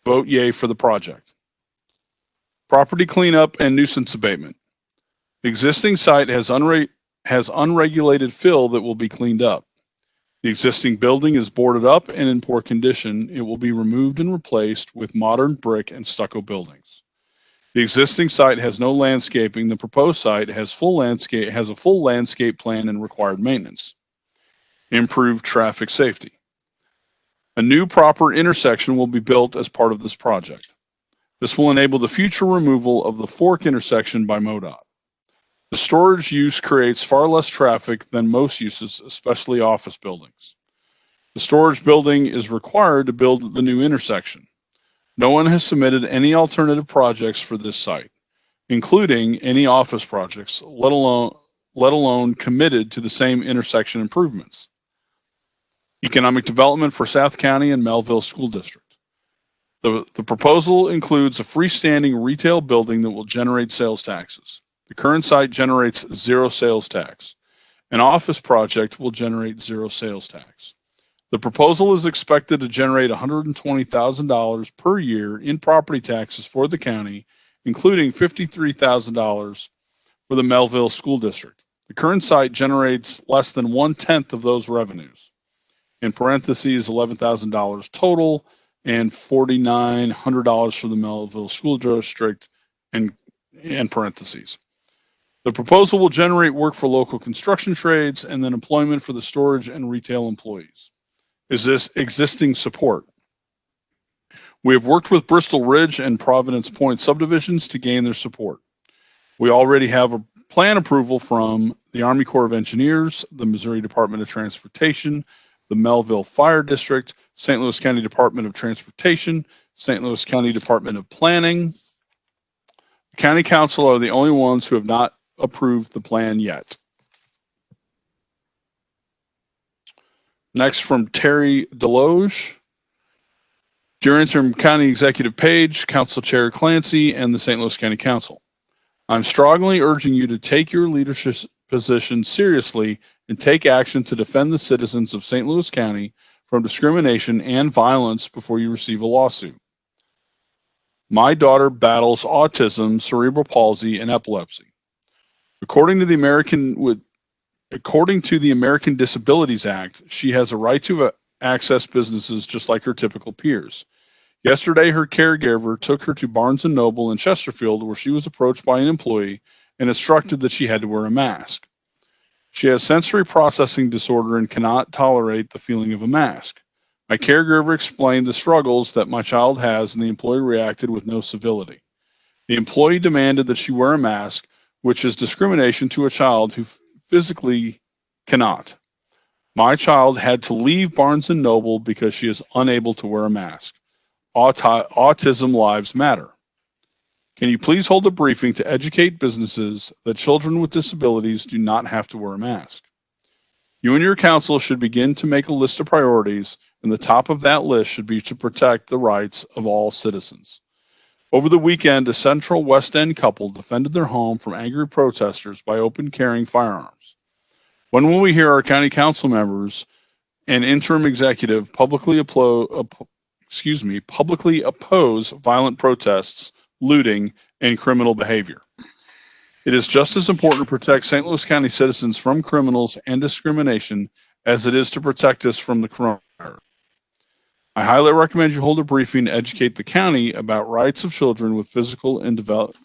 Speaker 10: Vote yay for the project. Property cleanup and nuisance abatement. The existing site has unregulated fill that will be cleaned up. The existing building is boarded up and in poor condition. It will be removed and replaced with modern brick and stucco buildings. The existing site has no landscaping. The proposed site has a full landscape plan and required maintenance. Improved traffic safety. A new proper intersection will be built as part of this project. This will enable the future removal of the fork intersection by MoDOT. The storage use creates far less traffic than most uses, especially office buildings. The storage building is required to build the new intersection. No one has submitted any alternative projects for this site, including any office projects, let alone committed to the same intersection improvements. Economic development for South County and Melville School District. The proposal includes a freestanding retail building that will generate sales taxes. The current site generates zero sales tax. An office project will generate zero sales tax. The proposal is expected to generate $120,000 per year in property taxes for the county, including $53,000 for the Melville School District. The current site generates less than 1/10 of those revenues. In parentheses, $11,000 total, and $4,900 for the Melville School District, and parentheses. The proposal will generate work for local construction trades and then employment for the storage and retail employees. Is this existing support? We have worked with Bristol Ridge and Providence Point subdivisions to gain their support. We already have a plan approval from the Army Corps of Engineers, the Missouri Department of Transportation, the Melville Fire District, St. Louis County Department of Transportation, St. Louis County Department of Planning. The County Council are the only ones who have not approved the plan yet. Next from Terry Deloge. Dear Interim County Executive Page, Council Chair Clancy, and the St. Louis County Council. I'm strongly urging you to take your leadership position seriously and take action to defend the citizens of St. Louis County from discrimination and violence before you receive a lawsuit. My daughter battles autism, cerebral palsy, and epilepsy. According to the American Disabilities Act, she has a right to access businesses just like her typical peers. Yesterday, her caregiver took her to Barnes & Noble in Chesterfield, where she was approached by an employee and instructed that she had to wear a mask. She has sensory processing disorder and cannot tolerate the feeling of a mask. My caregiver explained the struggles that my child has, and the employee reacted with no civility. The employee demanded that she wear a mask, which is discrimination to a child who physically cannot. My child had to leave Barnes & Noble because she is unable to wear a mask. Autism lives matter. Can you please hold a briefing to educate businesses that children with disabilities do not have to wear a mask? You and your council should begin to make a list of priorities, and the top of that list should be to protect the rights of all citizens. Over the weekend, a Central West End couple defended their home from angry protesters by open carrying firearms. When will we hear our county council members and interim executive publicly oppose violent protests, looting, and criminal behavior? It is just as important to protect St. Louis County citizens from criminals and discrimination as it is to protect us from the coronavirus. I highly recommend you hold a briefing to educate the county about rights of children with physical and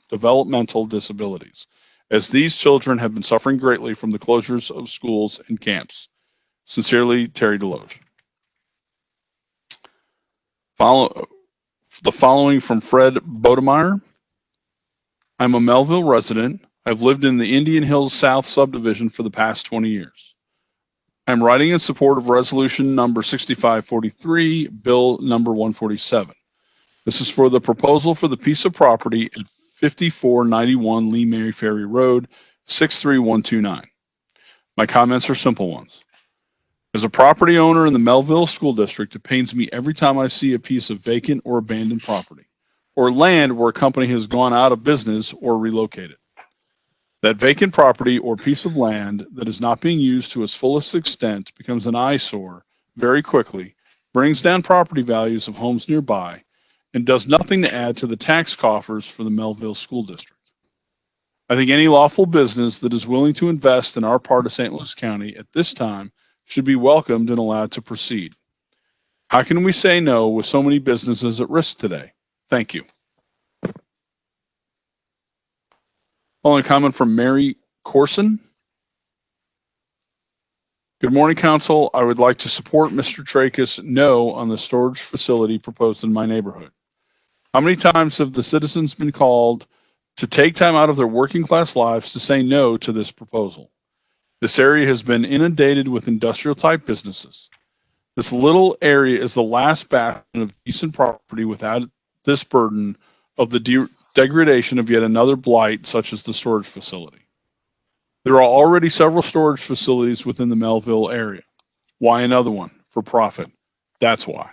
Speaker 10: developmental disabilities, as these children have been suffering greatly from the closures of schools and camps. Sincerely, Terry Deloge. The following from Fred Bodemeyer. I'm a Melville resident. I've lived in the Indian Hills South subdivision for the past 20 years. I'm writing in support of resolution number 6543, bill number 147. This is for the proposal for the piece of property at 5491 Lee Mary Ferry Road, 63129. My comments are simple ones. As a property owner in the Melville School District, it pains me every time I see a piece of vacant or abandoned property, or land where a company has gone out of business or relocated. That vacant property or piece of land that is not being used to its fullest extent becomes an eyesore very quickly, brings down property values of homes nearby, and does nothing to add to the tax coffers for the Melville School District. I think any lawful business that is willing to invest in our part of St. Louis County at this time should be welcomed and allowed to proceed. How can we say no with so many businesses at risk today? Thank you. Following comment from Mary Corson. Good morning, Council. I would like to support Mr. Trachis' no on the storage facility proposed in my neighborhood. How many times have the citizens been called to take time out of their working class lives to say no to this proposal? This area has been inundated with industrial type businesses. This little area is the last bastion of decent property without this burden of the degradation of yet another blight such as the storage facility. There are already several storage facilities within the Melville area. Why another one? For profit. That's why.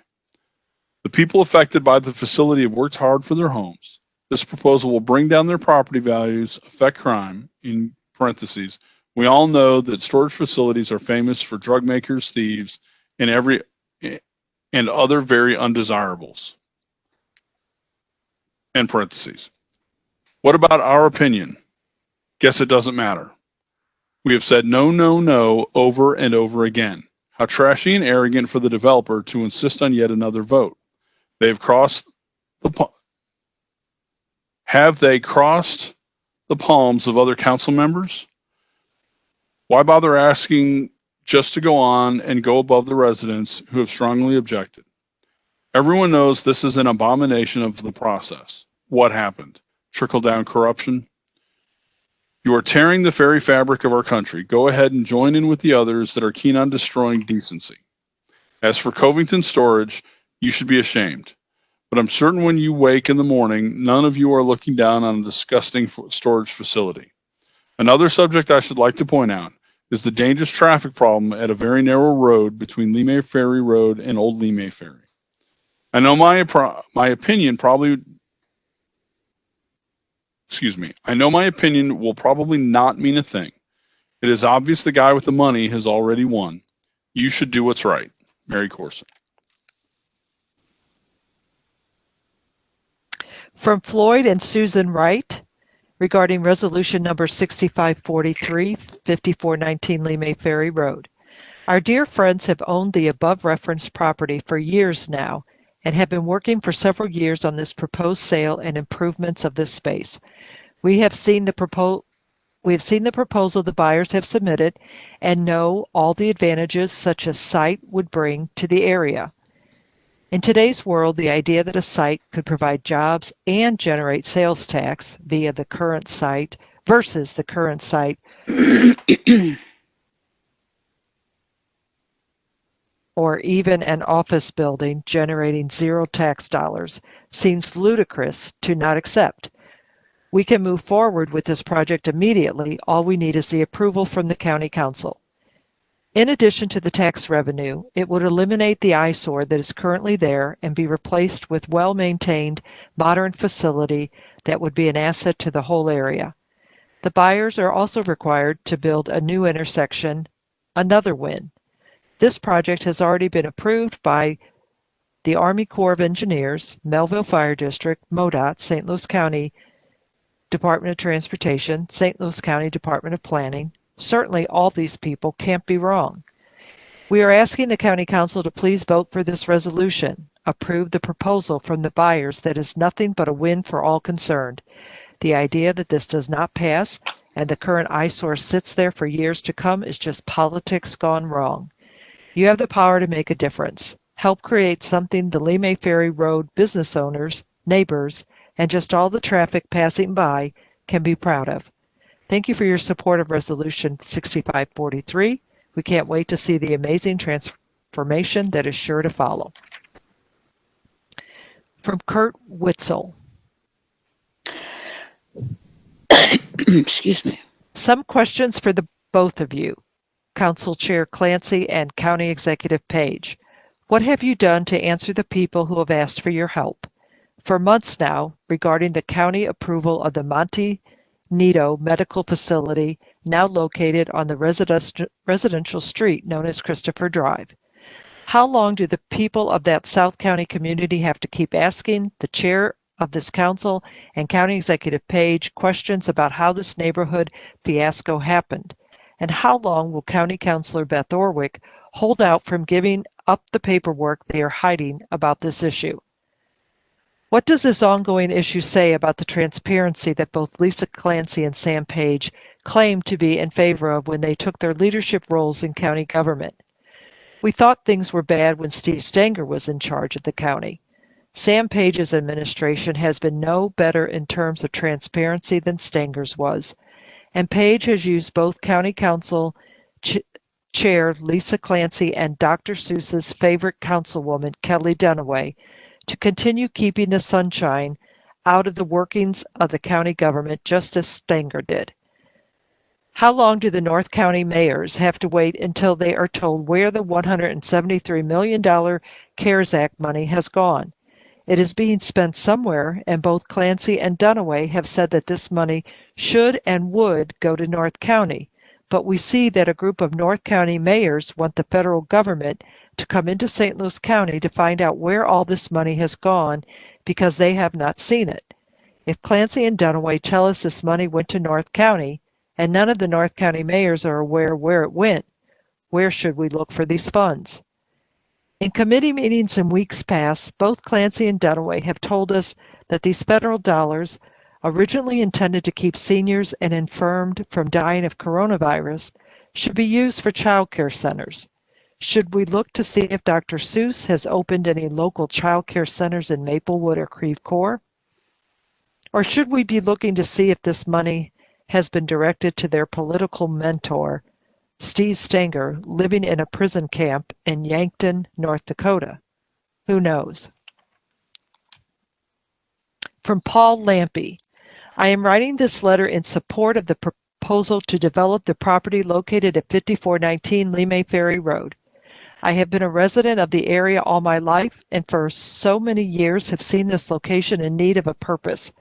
Speaker 10: The people affected by the facility have worked hard for their homes. This proposal will bring down their property values, affect crime, in parentheses. We all know that storage facilities are famous for drug makers, thieves, and other very undesirables. End parentheses. What about our opinion? Guess it doesn't matter. We have said no, no, no over and over again. How trashy and arrogant for the developer to insist on yet another vote. Have they crossed the palms of other council members? Why bother asking just to go on and go above the residents who have strongly objected? Everyone knows this is an abomination of the process. What happened? Trickle-down corruption? You are tearing the very fabric of our country. Go ahead and join in with the others that are keen on destroying decency. As for Covington storage, you should be ashamed. But I'm certain when you wake in the morning, none of you are looking down on a disgusting storage facility. Another subject I should like to point out is the dangerous traffic problem at a very narrow road between Lee Ferry Road and Old Lee Ferry. I know my opinion will probably not mean a thing. It is obvious the guy with the money has already won. You should do what's right. Mary Corson.
Speaker 9: From Floyd and Susan Wright regarding resolution number 6543, 5419 Lee Ferry Road. Our dear friends have owned the above referenced property for years now and have been working for several years on this proposed sale and improvements of this space. We have seen the proposal the buyers have submitted and know all the advantages such a site would bring to the area. In today's world, the idea that a site could provide jobs and generate sales tax via the current site versus the current site or even an office building generating zero tax dollars seems ludicrous to not accept. We can move forward with this project immediately. All we need is the approval from the County Council. In addition to the tax revenue, it would eliminate the eyesore that is currently there and be replaced with well-maintained, modern facility that would be an asset to the whole area. The buyers are also required to build a new intersection, another win. This project has already been approved by the Army Corps of Engineers, Melville Fire District, MoDOT, St. Louis County Department of Transportation, St. Louis County Department of Planning. Certainly all these people can't be wrong. We are asking the County Council to please vote for this resolution. Approve the proposal from the buyers that is nothing but a win for all concerned. The idea that this does not pass and the current eyesore sits there for years to come is just politics gone wrong. You have the power to make a difference. Help create something the Lee Ferry Road business owners, neighbors, and just all the traffic passing by can be proud of. Thank you for your support of Resolution 6543. We can't wait to see the amazing transformation that is sure to follow. From Kurt Witzel.
Speaker 3: Excuse me.
Speaker 9: Some questions for the both of you, Council Chair Clancy and County Executive Page. What have you done to answer the people who have asked for your help? For months now, regarding the county approval of the Monte Nido Medical Facility, now located on the residential street known as Christopher Drive. How long do the people of that South County community have to keep asking the chair of this council and County Executive Page questions about how this neighborhood fiasco happened? And how long will County Councilor Beth Orwick hold out from giving up the paperwork they are hiding about this issue? What does this ongoing issue say about the transparency that both Lisa Clancy and Sam Page claimed to be in favor of when they took their leadership roles in county government? We thought things were bad when Steve Stenger was in charge of the county. Sam Page's administration has been no better in terms of transparency than Stenger's was, and Page has used both County Council Chair Lisa Clancy and Dr. Seuss's favorite councilwoman, Kelly Dunaway, to continue keeping the sunshine out of the workings of the county government just as Stenger did. How long do the North County mayors have to wait until they are told where the $173 million CARES Act money has gone? It is being spent somewhere, and both Clancy and Dunaway have said that this money should and would go to North County, but we see that a group of North County mayors want the federal government to come into St. Louis County to find out where all this money has gone because they have not seen it. If Clancy and Dunaway tell us this money went to North County and none of the North County mayors are aware where it went, where should we look for these funds? In committee meetings in weeks past, both Clancy and Dunaway have told us that these federal dollars, originally intended to keep seniors and infirmed from dying of coronavirus, should be used for child care centers. Should we look to see if Dr. Seuss has opened any local child care centers in Maplewood or Creve Coeur? Or should we be looking to see if this money has been directed to their political mentor, Steve Stenger, living in a prison camp in Yankton, North Dakota? Who knows? From Paul Lampy. I am writing this letter in support of the proposal to develop the property located at 5419 Lee Ferry Road. I have been a resident of the area all my life and for so many years have seen this location in need of a purpose.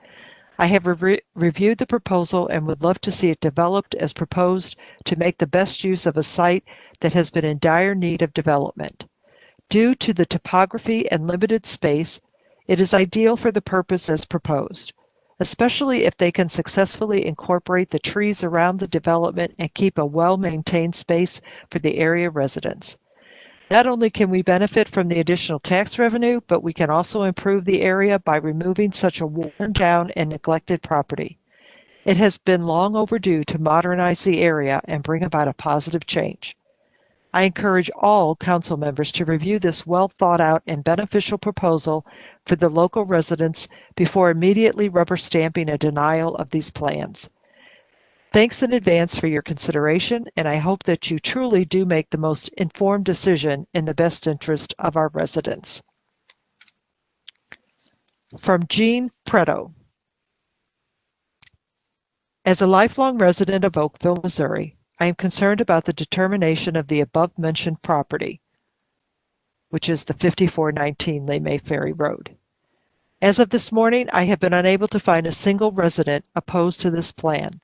Speaker 9: I have reviewed the proposal and would love to see it developed as proposed to make the best use of a site that has been in dire need of development. Due to the topography and limited space, it is ideal for the purpose as proposed, especially if they can successfully incorporate the trees around the development and keep a well-maintained space for the area residents. Not only can we benefit from the additional tax revenue, but we can also improve the area by removing such a worn down and neglected property. It has been long overdue to modernize the area and bring about a positive change. I encourage all council members to review this well thought out and beneficial proposal for the local residents before immediately rubber stamping a denial of these plans. Thanks in advance for your consideration, and I hope that you truly do make the most informed decision in the best interest of our residents. From Jean Preto. As a lifelong resident of Oakville, Missouri, I am concerned about the determination of the above-mentioned property, which is the 5419 Lee Ferry Road. As of this morning, I have been unable to find a single resident opposed to this plan.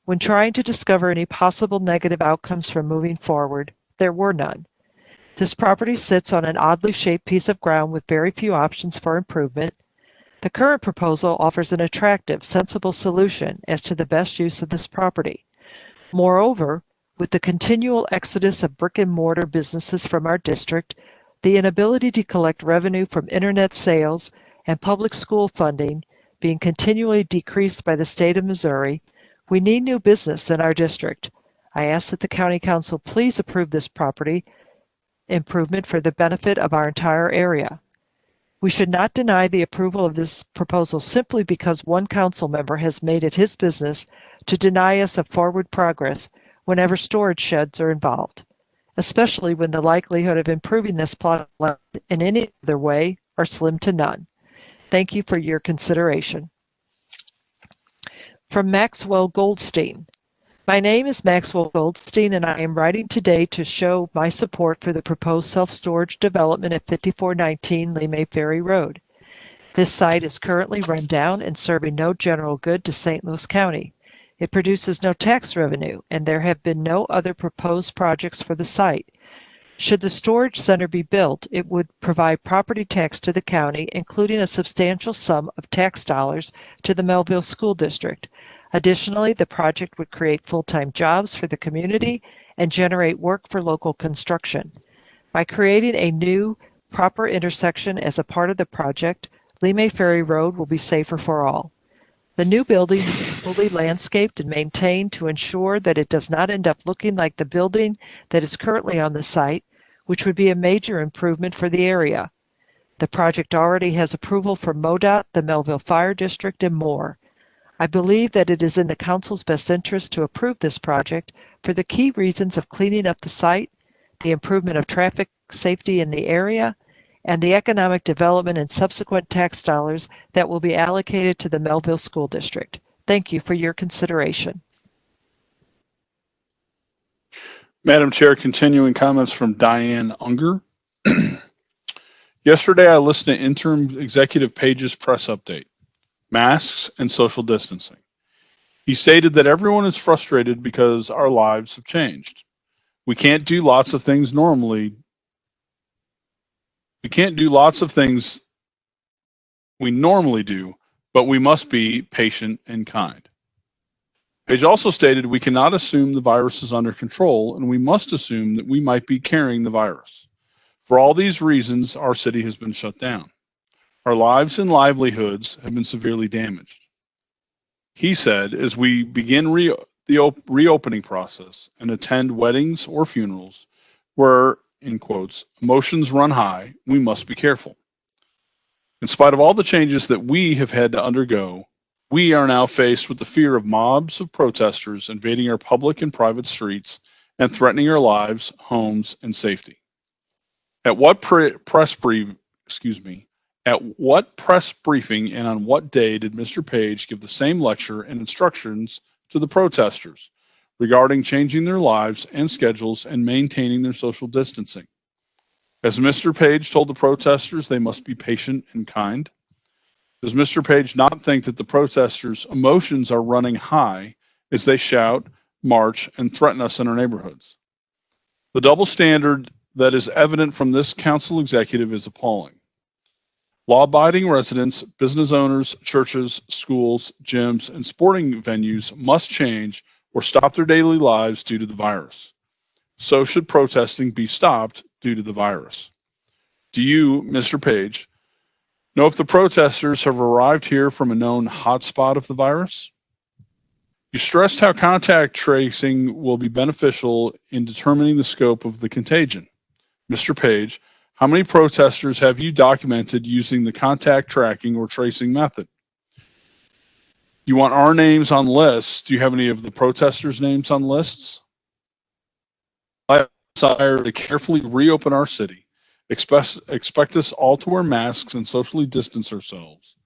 Speaker 9: When trying to discover any possible negative outcomes from moving forward, there were none. This property sits on an oddly shaped piece of ground with very few options for improvement. The current proposal offers an attractive, sensible solution as to the best use of this property. Moreover, with the continual exodus of brick-and-mortar businesses from our district, the inability to collect revenue from internet sales, and public school funding being continually decreased by the state of Missouri, we need new business in our district. I ask that the County Council please approve this property improvement for the benefit of our entire area. We should not deny the approval of this proposal simply because one council member has made it his business to deny us of forward progress whenever storage sheds are involved, especially when the likelihood of improving this plot in any other way are slim to none. Thank you for your consideration. From Maxwell Goldstein. My name is Maxwell Goldstein, and I am writing today to show my support for the proposed self-storage development at 5419 Lee Ferry Road. This site is currently run down and serving no general good to St. Louis County. It produces no tax revenue, and there have been no other proposed projects for the site. Should the storage center be built, it would provide property tax to the county, including a substantial sum of tax dollars to the Melville School District. Additionally, the project would create full-time jobs for the community and generate work for local construction. By creating a new, proper intersection as a part of the project, Lee Ferry Road will be safer for all. The new building will be fully landscaped and maintained to ensure that it does not end up looking like the building that is currently on the site, which would be a major improvement for the area. The project already has approval from MoDOT, the Melville Fire District, and more. I believe that it is in the Council's best interest to approve this project for the key reasons of cleaning up the site, the improvement of traffic safety in the area, and the economic development and subsequent tax dollars that will be allocated to the Melville School District. Thank you for your consideration.
Speaker 10: Madam Chair, continuing comments from Diane Unger. Yesterday, I listened to Interim Executive Page's press update, masks and social distancing. He stated that everyone is frustrated because our lives have changed. We can't do lots of things normally. We can't do lots of things we normally do, but we must be patient and kind. Page also stated we cannot assume the virus is under control, and we must assume that we might be carrying the virus. For all these reasons, our city has been shut down. Our lives and livelihoods have been severely damaged. He said, as we begin the reopening process and attend weddings or funerals where, in quotes, emotions run high, we must be careful. In spite of all the changes that we have had to undergo, we are now faced with the fear of mobs of protesters invading our public and private streets and threatening our lives, homes, and safety. At what press briefing and on what day did Mr. Page give the same lecture and instructions to the protesters regarding changing their lives and schedules and maintaining their social distancing. As Mr. Page told the protesters, they must be patient and kind. Does Mr. Page not think that the protesters' emotions are running high as they shout, march, and threaten us in our neighborhoods? The double standard that is evident from this council executive is appalling. Law-abiding residents, business owners, churches, schools, gyms, and sporting venues must change or stop their daily lives due to the virus. So should protesting be stopped due to the virus. Do you, Mr. Page, know if the protesters have arrived here from a known hotspot of the virus? You stressed how contact tracing will be beneficial in determining the scope of the contagion. Mr. Page, how many protesters have you documented using the contact tracking or tracing method? You want our names on lists. Do you have any of the protesters' names on lists? I desire to carefully reopen our city. Expect us all to wear masks and socially distance ourselves.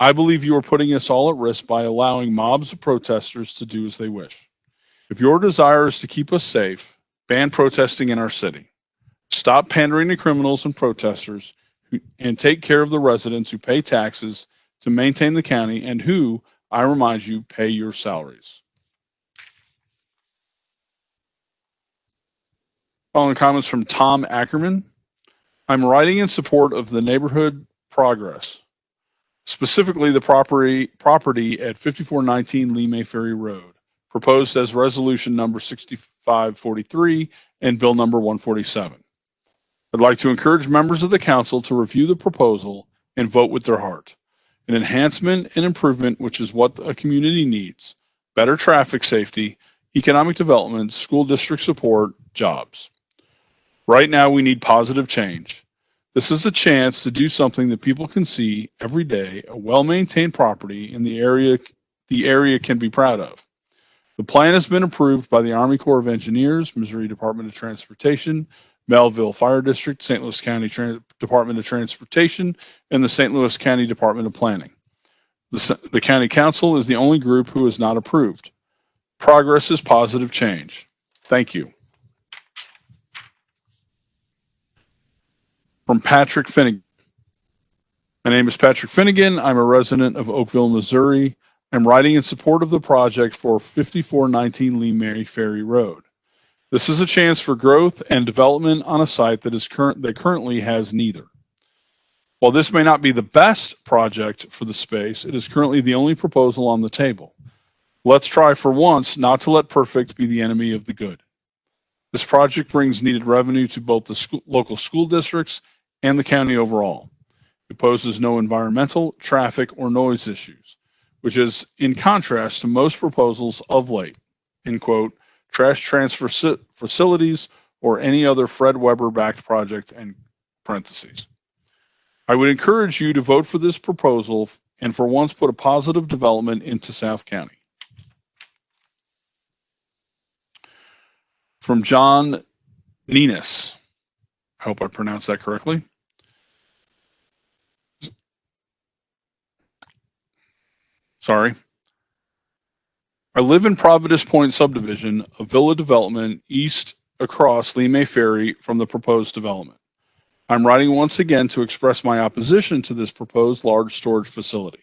Speaker 10: I believe you are putting us all at risk by allowing mobs of protesters to do as they wish. If your desire is to keep us safe, ban protesting in our city. Stop pandering to criminals and protesters and take care of the residents who pay taxes to maintain the county and who, I remind you, pay your salaries. Following comments from Tom Ackerman. I'm writing in support of the neighborhood progress, specifically the property at 5419 Lee May Ferry Road, proposed as resolution number 6543 and bill number 147. I'd like to encourage members of the council to review the proposal and vote with their heart. An enhancement and improvement, which is what a community needs. Better traffic safety, economic development, school district support, jobs. Right now, we need positive change. This is a chance to do something that people can see every day, a well-maintained property in the area can be proud of. The plan has been approved by the Army Corps of Engineers, Missouri Department of Transportation, Melville Fire District, St. Louis County Department of Transportation, and the St. Louis County Department of Planning. The County Council is the only group who is not approved. Progress is positive change. Thank you. From Patrick Finnegan. My name is Patrick Finnegan. I'm a resident of Oakville, Missouri. I'm writing in support of the project for 5419 Lee May Ferry Road. This is a chance for growth and development on a site that currently has neither. While this may not be the best project for the space, it is currently the only proposal on the table. Let's try for once not to let perfect be the enemy of the good. This project brings needed revenue to both the local school districts and the county overall. It poses no environmental, traffic, or noise issues, which is in contrast to most proposals of late, in quote, trash transfer facilities or any other Fred Weber-backed project, end parentheses. I would encourage you to vote for this proposal and for once put a positive development into South County. From John Nenis. I hope I pronounced that correctly. Sorry. I live in Providence Point subdivision, a villa development east across Lee May Ferry from the proposed development. I'm writing once again to express my opposition to this proposed large storage facility.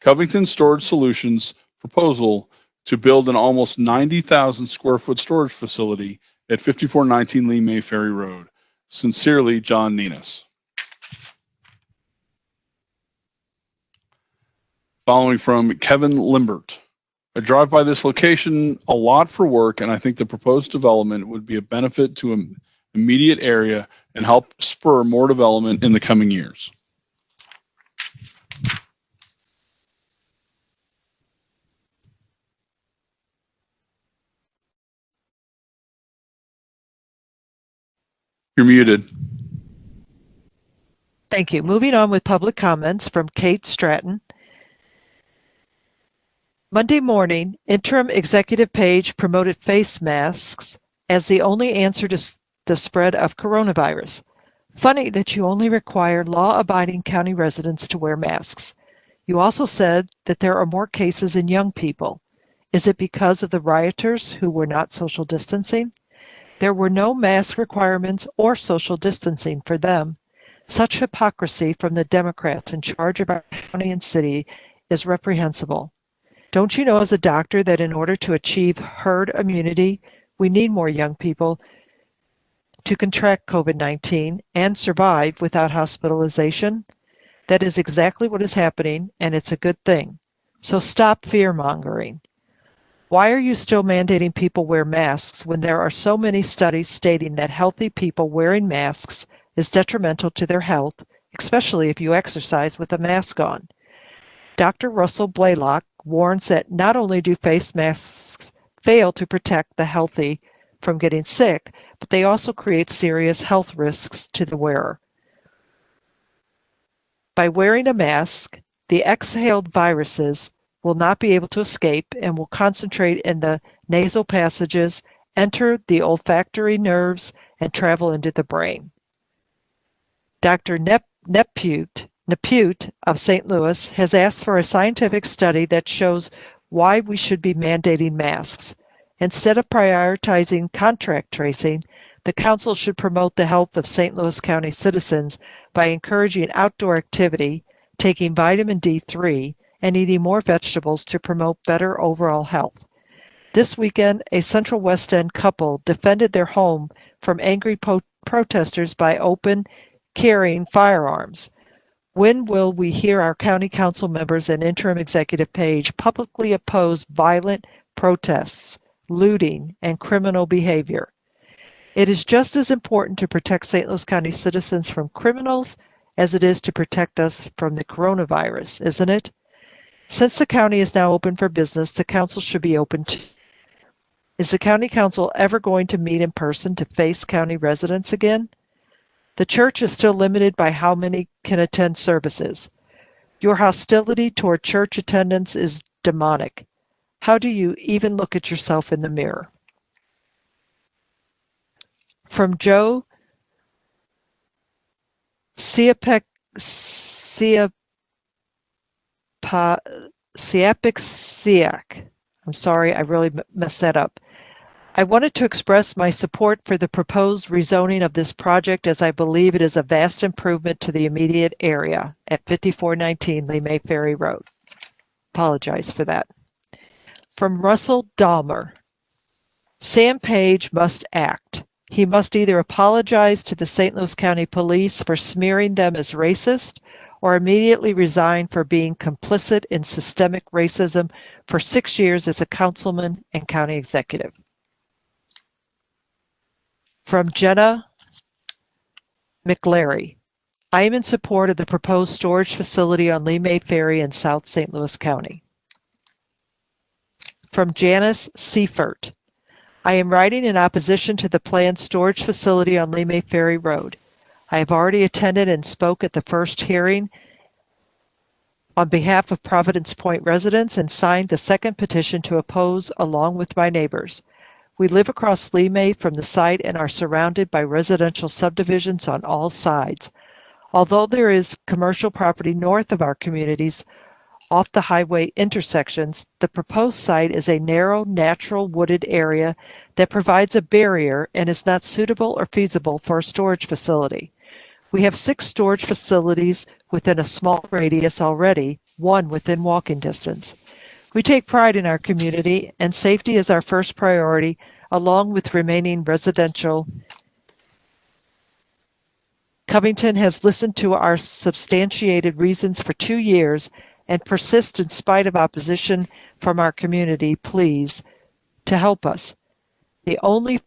Speaker 10: Covington Storage Solutions proposal to build an almost 90,000 square foot storage facility at 5419 Lee May Ferry Road. Sincerely, John Nenis. Following from Kevin Limbert. I drive by this location a lot for work, and I think the proposed development would be a benefit to an immediate area and help spur more development in the coming years. You're muted.
Speaker 9: Thank you. Moving on with public comments from Kate Stratton. Monday morning, interim executive Page promoted face masks as the only answer to the spread of coronavirus. Funny that you only require law-abiding county residents to wear masks. You also said that there are more cases in young people. Is it because of the rioters who were not social distancing? There were no mask requirements or social distancing for them. Such hypocrisy from the Democrats in charge of our county and city is reprehensible. Don't you know as a doctor that in order to achieve herd immunity, we need more young people to contract COVID-19 and survive without hospitalization? That is exactly what is happening, and it's a good thing. So stop fear-mongering. Why are you still mandating people wear masks when there are so many studies stating that healthy people wearing masks is detrimental to their health, especially if you exercise with a mask on? Dr. Russell Blaylock warns that not only do face masks fail to protect the healthy from getting sick, but they also create serious health risks to the wearer. By wearing a mask, the exhaled viruses will not be able to escape and will concentrate in the nasal passages, enter the olfactory nerves, and travel into the brain. Dr. Nepute of St. Louis has asked for a scientific study that shows why we should be mandating masks. Instead of prioritizing contract tracing, the council should promote the health of St. Louis County citizens by encouraging outdoor activity, taking vitamin D3, and eating more vegetables to promote better overall health. This weekend, a Central West End couple defended their home from angry protesters by carrying firearms. When will we hear our county council members and interim executive page publicly oppose violent protests, looting, and criminal behavior? It is just as important to protect St. Louis County citizens from criminals as it is to protect us from the coronavirus, isn't it? Since the county is now open for business, the council should be open too. Is the county council ever going to meet in person to face county residents again? The church is still limited by how many can attend services. Your hostility toward church attendance is demonic. How do you even look at yourself in the mirror? From Joe Siapik Siak. I'm sorry, I really messed that up. I wanted to express my support for the proposed rezoning of this project as I believe it is a vast improvement to the immediate area at 5419 Lee May Ferry Road. Apologize for that. From Russell Dahmer. Sam Page must act. He must either apologize to the St. Louis County Police for smearing them as racist or immediately resign for being complicit in systemic racism for 6 years as a councilman and county executive. From Jenna McLary. I am in support of the proposed storage facility on Lee May Ferry in South St. Louis County. From Janice Seifert. I am writing in opposition to the planned storage facility on Lee May Ferry Road. I have already attended and spoke at the first hearing on behalf of Providence Point residents and signed the second petition to oppose along with my neighbors. We live across Lee May from the site and are surrounded by residential subdivisions on all sides. Although there is commercial property north of our communities off the highway intersections, the proposed site is a narrow, natural wooded area that provides a barrier and is not suitable or feasible for a storage facility. We have 6 storage facilities within a small radius already, 1 within walking distance. We take pride in our community, and safety is our first priority, along with remaining residential. Covington has listened to our substantiated reasons for 2 years and persists in spite of opposition from our community, please, to help us. This only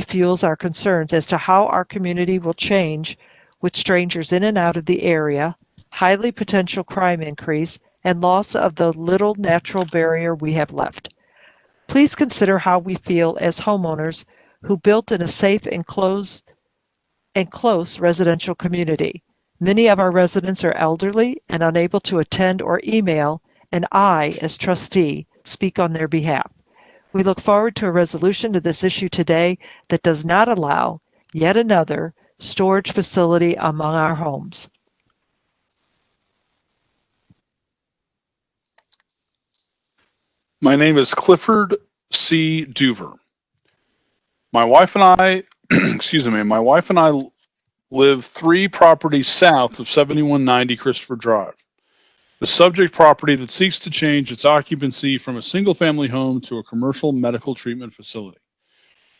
Speaker 9: fuels our concerns as to how our community will change with strangers in and out of the area, highly potential crime increase, and loss of the little natural barrier we have left. Please consider how we feel as homeowners who built in a safe and close residential community. Many of our residents are elderly and unable to attend or email, and I, as trustee, speak on their behalf. We look forward to a resolution to this issue today that does not allow yet another storage facility among our homes.
Speaker 10: My name is Clifford C. Duver. My wife and I, my wife and I live 3 properties south of 7190 Christopher Drive. The subject property that seeks to change its occupancy from a single-family home to a commercial medical treatment facility.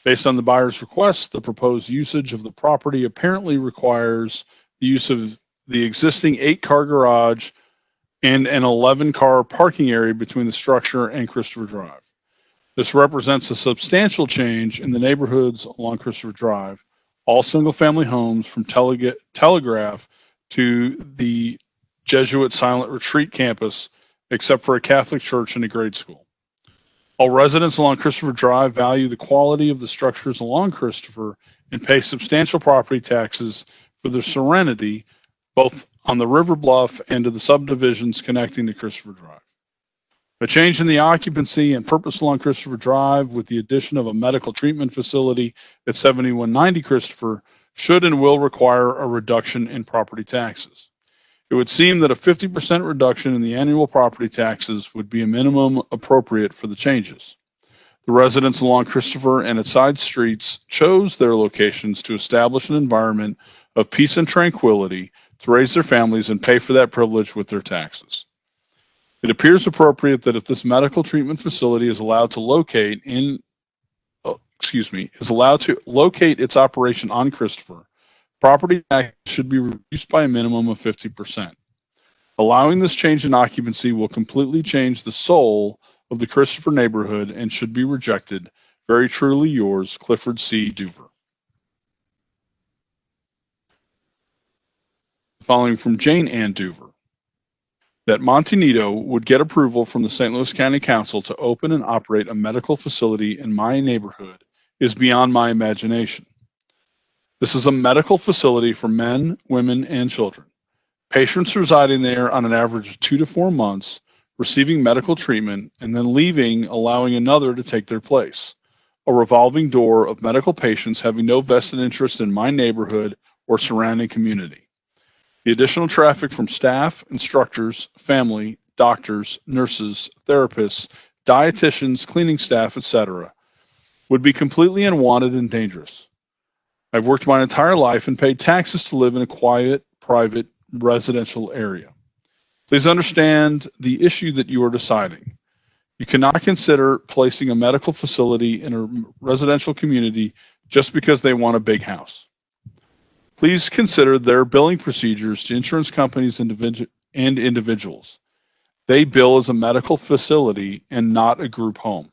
Speaker 10: Based on the buyer's request, the proposed usage of the property apparently requires the use of the existing 8-car garage and an 11-car parking area between the structure and Christopher Drive. This represents a substantial change in the neighborhoods along Christopher Drive, all single-family homes from Telegraph to the Jesuit Silent Retreat campus, except for a Catholic church and a grade school. All residents along Christopher Drive value the quality of the structures along Christopher and pay substantial property taxes for their serenity, both on the river bluff and to the subdivisions connecting to Christopher Drive. A change in the occupancy and purpose along Christopher Drive with the addition of a medical treatment facility at 7190 Christopher should and will require a reduction in property taxes. It would seem that a 50% reduction in the annual property taxes would be a minimum appropriate for the changes. The residents along Christopher and its side streets chose their locations to establish an environment of peace and tranquility to raise their families and pay for that privilege with their taxes. It appears appropriate that if this medical treatment facility is allowed to locate its operation on Christopher, property tax should be reduced by a minimum of 50%. Allowing this change in occupancy will completely change the soul of the Christopher neighborhood and should be rejected. Very truly yours, Clifford C. Duver. Following from Jane Ann Duver. That Montanito would get approval from the St. Louis County Council to open and operate a medical facility in my neighborhood is beyond my imagination. This is a medical facility for men, women, and children. Patients residing there on an average of 2 to 4 months, receiving medical treatment, and then leaving, allowing another to take their place. A revolving door of medical patients having no vested interest in my neighborhood or surrounding community. The additional traffic from staff, instructors, family, doctors, nurses, therapists, dietitians, cleaning staff, etc., would be completely unwanted and dangerous. I've worked my entire life and paid taxes to live in a quiet, private, residential area. Please understand the issue that you are deciding. You cannot consider placing a medical facility in a residential community just because they want a big house. Please consider their billing procedures to insurance companies and individuals. They bill as a medical facility and not a group home.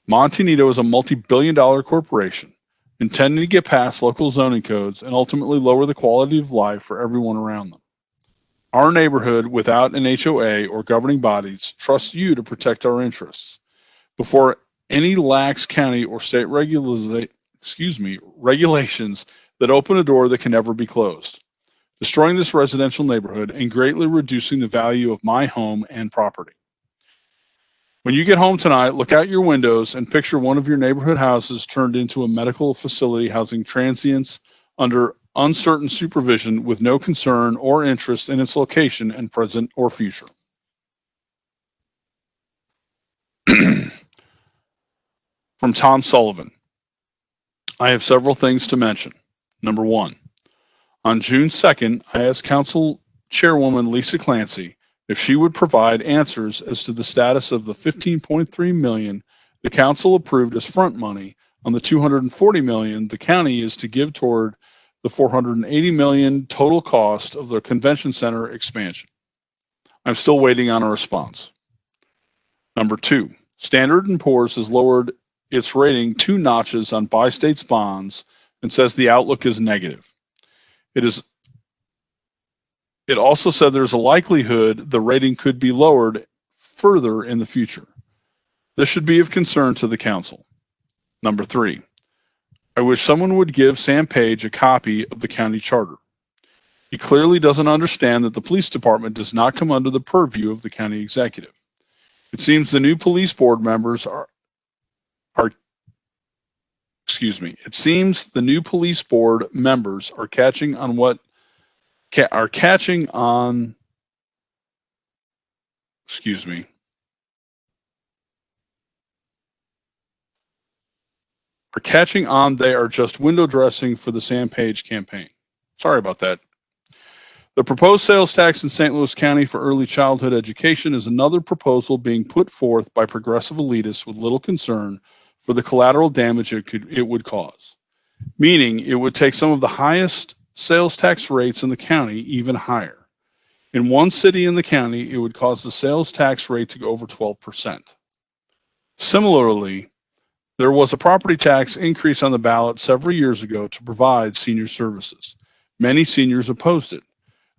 Speaker 10: Montanito is a multi-billion-dollar corporation intending to get past local zoning codes and ultimately lower the quality of life for everyone around them. Our neighborhood, without an HOA or governing bodies, trusts you to protect our interests. Before any lax county or state regulations that open a door that can never be closed, destroying this residential neighborhood and greatly reducing the value of my home and property. When you get home tonight, look out your windows and picture one of your neighborhood houses turned into a medical facility housing transients under uncertain supervision with no concern or interest in its location and present or future. From Tom Sullivan. I have several things to mention. Number 1, on June 2nd, I asked Council Chairwoman Lisa Clancy if she would provide answers as to the status of the $15.3 million the council approved as front money on the $240 million the county is to give toward the $480 million total cost of the convention center expansion. I'm still waiting on a response. Number 2, Standard & Poor's has lowered its rating 2 notches on bi-states bonds and says the outlook is negative. It also said there's a likelihood the rating could be lowered further in the future. This should be of concern to the council. Number 3, I wish someone would give Sam Page a copy of the county charter. He clearly doesn't understand that the police department does not come under the purview of the county executive. It seems the new police board members are catching on are catching on they are just window dressing for the Sam Page campaign. Sorry about that. The proposed sales tax in St. Louis County for early childhood education is another proposal being put forth by progressive elitists with little concern for the collateral damage it would cause, meaning it would take some of the highest sales tax rates in the county even higher. In one city in the county, it would cause the sales tax rate to go over 12%. Similarly, there was a property tax increase on the ballot several years ago to provide senior services. Many seniors opposed it.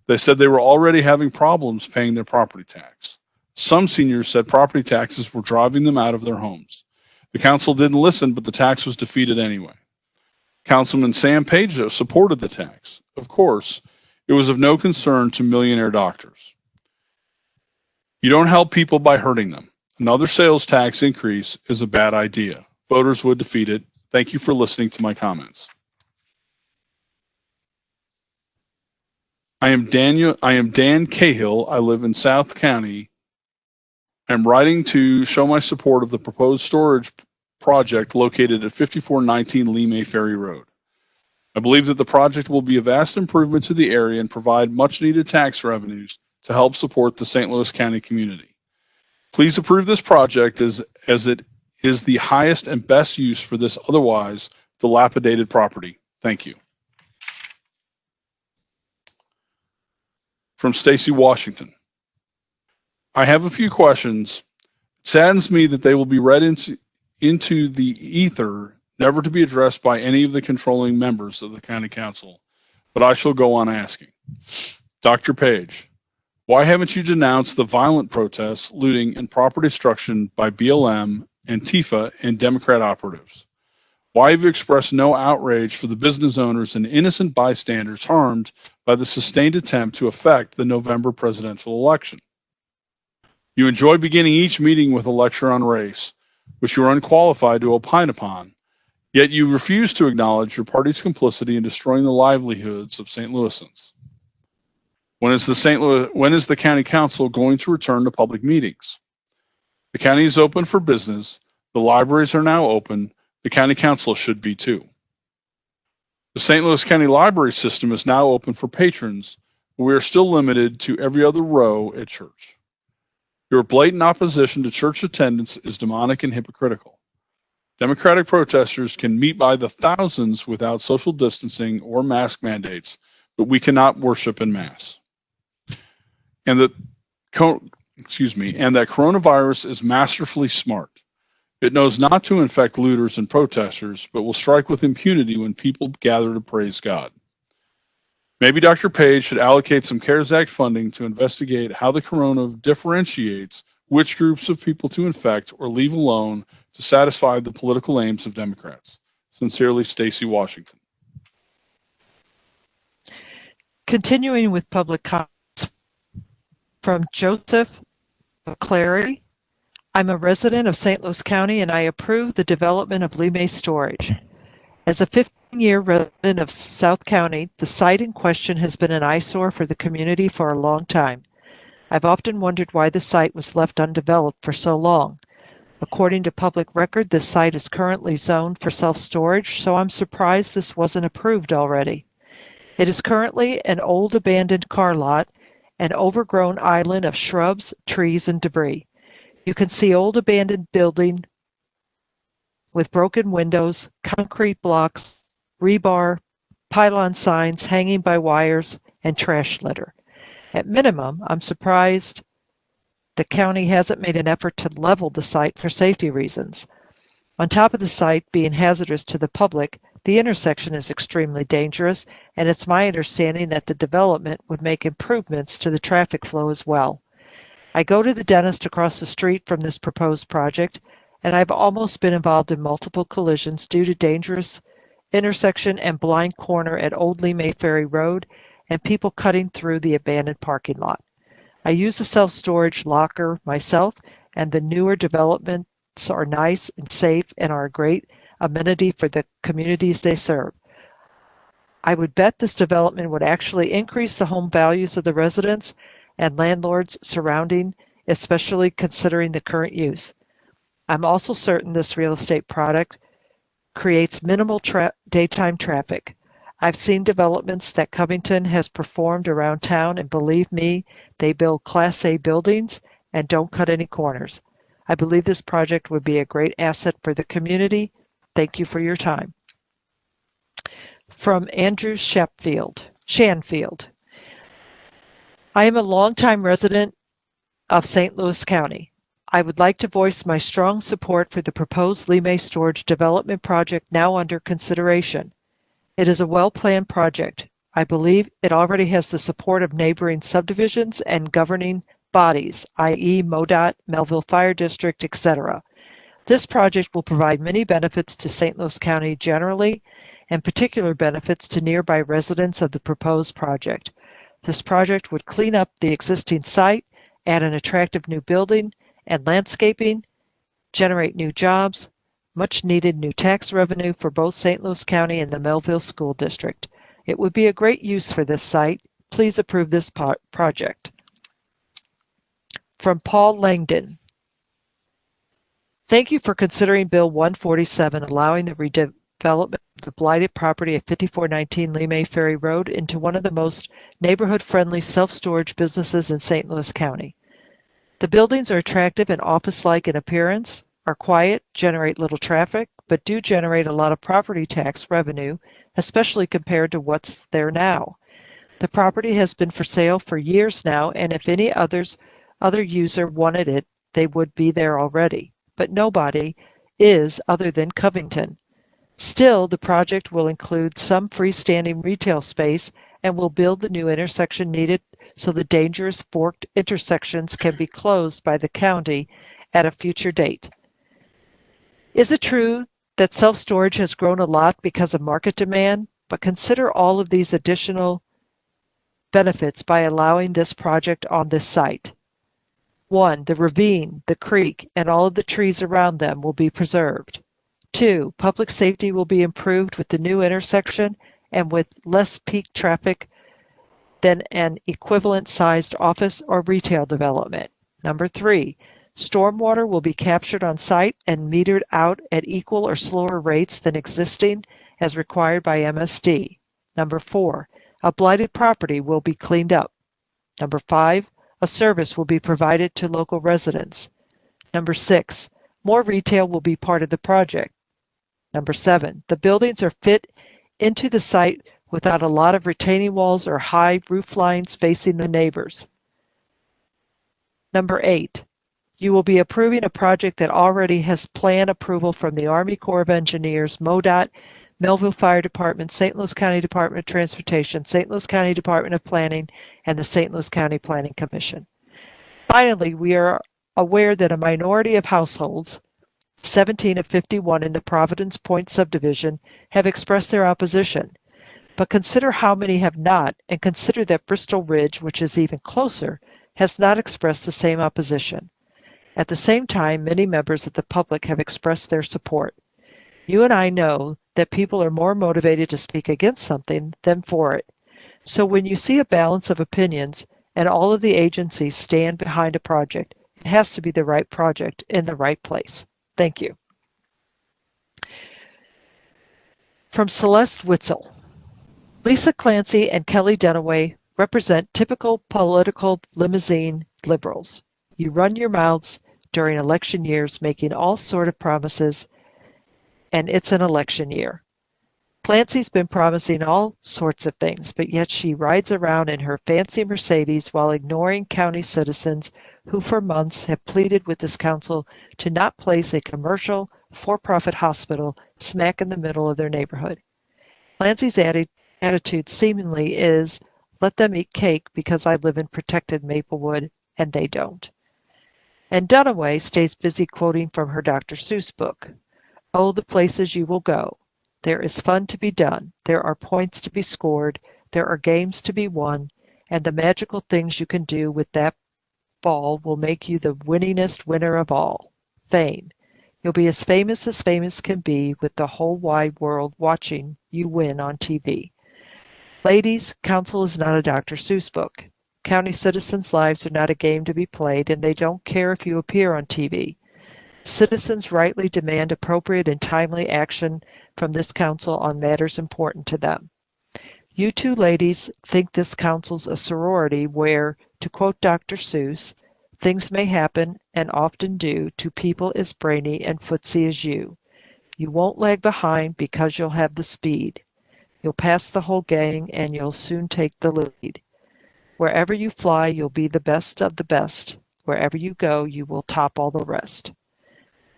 Speaker 10: They said they were already having problems paying their property tax. Some seniors said property taxes were driving them out of their homes. The council didn't listen, but the tax was defeated anyway. Councilman Sam Page, though, supported the tax. Of course, it was of no concern to millionaire doctors. You don't help people by hurting them. Another sales tax increase is a bad idea. Voters would defeat it. Thank you for listening to my comments. I am Dan Cahill. I live in South County. I'm writing to show my support of the proposed storage project located at 5419 Lee May Ferry Road. I believe that the project will be a vast improvement to the area and provide much needed tax revenues to help support the St. Louis County community. Please approve this project as it is the highest and best use for this otherwise dilapidated property. Thank you. From Stacy Washington. I have a few questions. It saddens me that they will be read into the ether, never to be addressed by any of the controlling members of the county council, but I shall go on asking. Dr. Page, why haven't you denounced the violent protests, looting, and property destruction by BLM, Antifa, and Democrat operatives? Why have you expressed no outrage for the business owners and innocent bystanders harmed by the sustained attempt to affect the November presidential election? You enjoy beginning each meeting with a lecture on race, which you are unqualified to opine upon, yet you refuse to acknowledge your party's complicity in destroying the livelihoods of St. Louisans. When is the county council going to return to public meetings? The county is open for business. The libraries are now open. The county council should be too. The St. Louis County Library System is now open for patrons, but we are still limited to every other row at church. Your blatant opposition to church attendance is demonic and hypocritical. Democratic protesters can meet by the thousands without social distancing or mask mandates, but we cannot worship in mass. And that coronavirus is masterfully smart. It knows not to infect looters and protesters, but will strike with impunity when people gather to praise God. Maybe Dr. Page should allocate some CARES Act funding to investigate how the corona differentiates which groups of people to infect or leave alone to satisfy the political aims of Democrats. Sincerely, Stacy Washington.
Speaker 9: Continuing with public comments from Joseph McClary. I'm a resident of St. Louis County and I approve the development of Lee May Storage. As a 15-year resident of South County, the site in question has been an eyesore for the community for a long time. I've often wondered why the site was left undeveloped for so long. According to public record, this site is currently zoned for self-storage, so I'm surprised this wasn't approved already. It is currently an old abandoned car lot, an overgrown island of shrubs, trees, and debris. You can see old abandoned building with broken windows, concrete blocks, rebar, pylon signs hanging by wires, and trash litter. At minimum, I'm surprised the county hasn't made an effort to level the site for safety reasons. On top of the site being hazardous to the public, the intersection is extremely dangerous, and it's my understanding that the development would make improvements to the traffic flow as well. I go to the dentist across the street from this proposed project, and I've almost been involved in multiple collisions due to dangerous intersection and blind corner at Old Lee May Ferry Road and people cutting through the abandoned parking lot. I use a self-storage locker myself, and the newer developments are nice and safe and are a great amenity for the communities they serve. I would bet this development would actually increase the home values of the residents and landlords surrounding, especially considering the current use. I'm also certain this real estate product creates minimal daytime traffic. I've seen developments that Covington has performed around town, and believe me, they build Class A buildings and don't cut any corners. I believe this project would be a great asset for the community. Thank you for your time. From Andrew Shanfield. I am a longtime resident of St. Louis County. I would like to voice my strong support for the proposed Mae Storage Development project now under consideration. It is a well-planned project. I believe it already has the support of neighboring subdivisions and governing bodies, i.e. MoDOT, Melville Fire District, etc. This project will provide many benefits to St. Louis County generally, and particular benefits to nearby residents of the proposed project. This project would clean up the existing site, add an attractive new building and landscaping, generate new jobs, much needed new tax revenue for both St. Louis County and the Melville School District. It would be a great use for this site. Please approve this project. From Paul Langdon. Thank you for considering Bill 147, allowing the redevelopment of the blighted property at 5419 Lee Ferry Road into one of the most neighborhood-friendly self-storage businesses in St. Louis County. The buildings are attractive and office-like in appearance, are quiet, generate little traffic, but do generate a lot of property tax revenue, especially compared to what's there now. The property has been for sale for years now, and if any other user wanted it, they would be there already. But nobody is other than Covington. Still, the project will include some freestanding retail space and will build the new intersection needed so the dangerous forked intersections can be closed by the county at a future date. Is it true that self-storage has grown a lot because of market demand? But consider all of these additional benefits by allowing this project on this site. 1. The ravine, the creek, and all of the trees around them will be preserved. 2. Public safety will be improved with the new intersection and with less peak traffic than an equivalent-sized office or retail development. 3. Stormwater will be captured on site and metered out at equal or slower rates than existing as required by MSD. 4. A blighted property will be cleaned up. 5. A service will be provided to local residents. 6. More retail will be part of the project. 7. The buildings are fit into the site without a lot of retaining walls or high roof lines facing the neighbors. 8. You will be approving a project that already has plan approval from the Army Corps of Engineers, MoDOT, Melville Fire Department, St. Louis County Department of Transportation, St. Louis County Department of Planning, and the St. Louis County Planning Commission. Finally, we are aware that a minority of households, 17 of 51 in the Providence Point subdivision, have expressed their opposition. But consider how many have not, and consider that Bristol Ridge, which is even closer, has not expressed the same opposition. At the same time, many members of the public have expressed their support. You and I know that people are more motivated to speak against something than for it. So when you see a balance of opinions and all of the agencies stand behind a project, it has to be the right project in the right place. Thank you. From Celeste Witzel. Lisa Clancy and Kelly Dunaway represent typical political limousine liberals. You run your mouths during election years making all sort of promises, and it's an election year. Clancy's been promising all sorts of things, but yet she rides around in her fancy Mercedes while ignoring county citizens who for months have pleaded with this council to not place a commercial, for-profit hospital smack in the middle of their neighborhood. Clancy's attitude seemingly is, let them eat cake because I live in protected Maplewood and they don't. And Dunaway stays busy quoting from her Dr. Seuss book. Oh, the places you will go. There is fun to be done. There are points to be scored. There are games to be won. And the magical things you can do with that ball will make you the winningest winner of all. Fame. You'll be as famous can be with the whole wide world watching you win on TV. Ladies, council is not a Dr. Seuss book. County citizens' lives are not a game to be played, and they don't care if you appear on TV. Citizens rightly demand appropriate and timely action from this council on matters important to them. You two ladies think this council's a sorority where, to quote Dr. Seuss, things may happen, and often do, to people as brainy and footsie as you. You won't lag behind because you'll have the speed. You'll pass the whole gang and you'll soon take the lead. Wherever you fly, you'll be the best of the best. Wherever you go, you will top all the rest.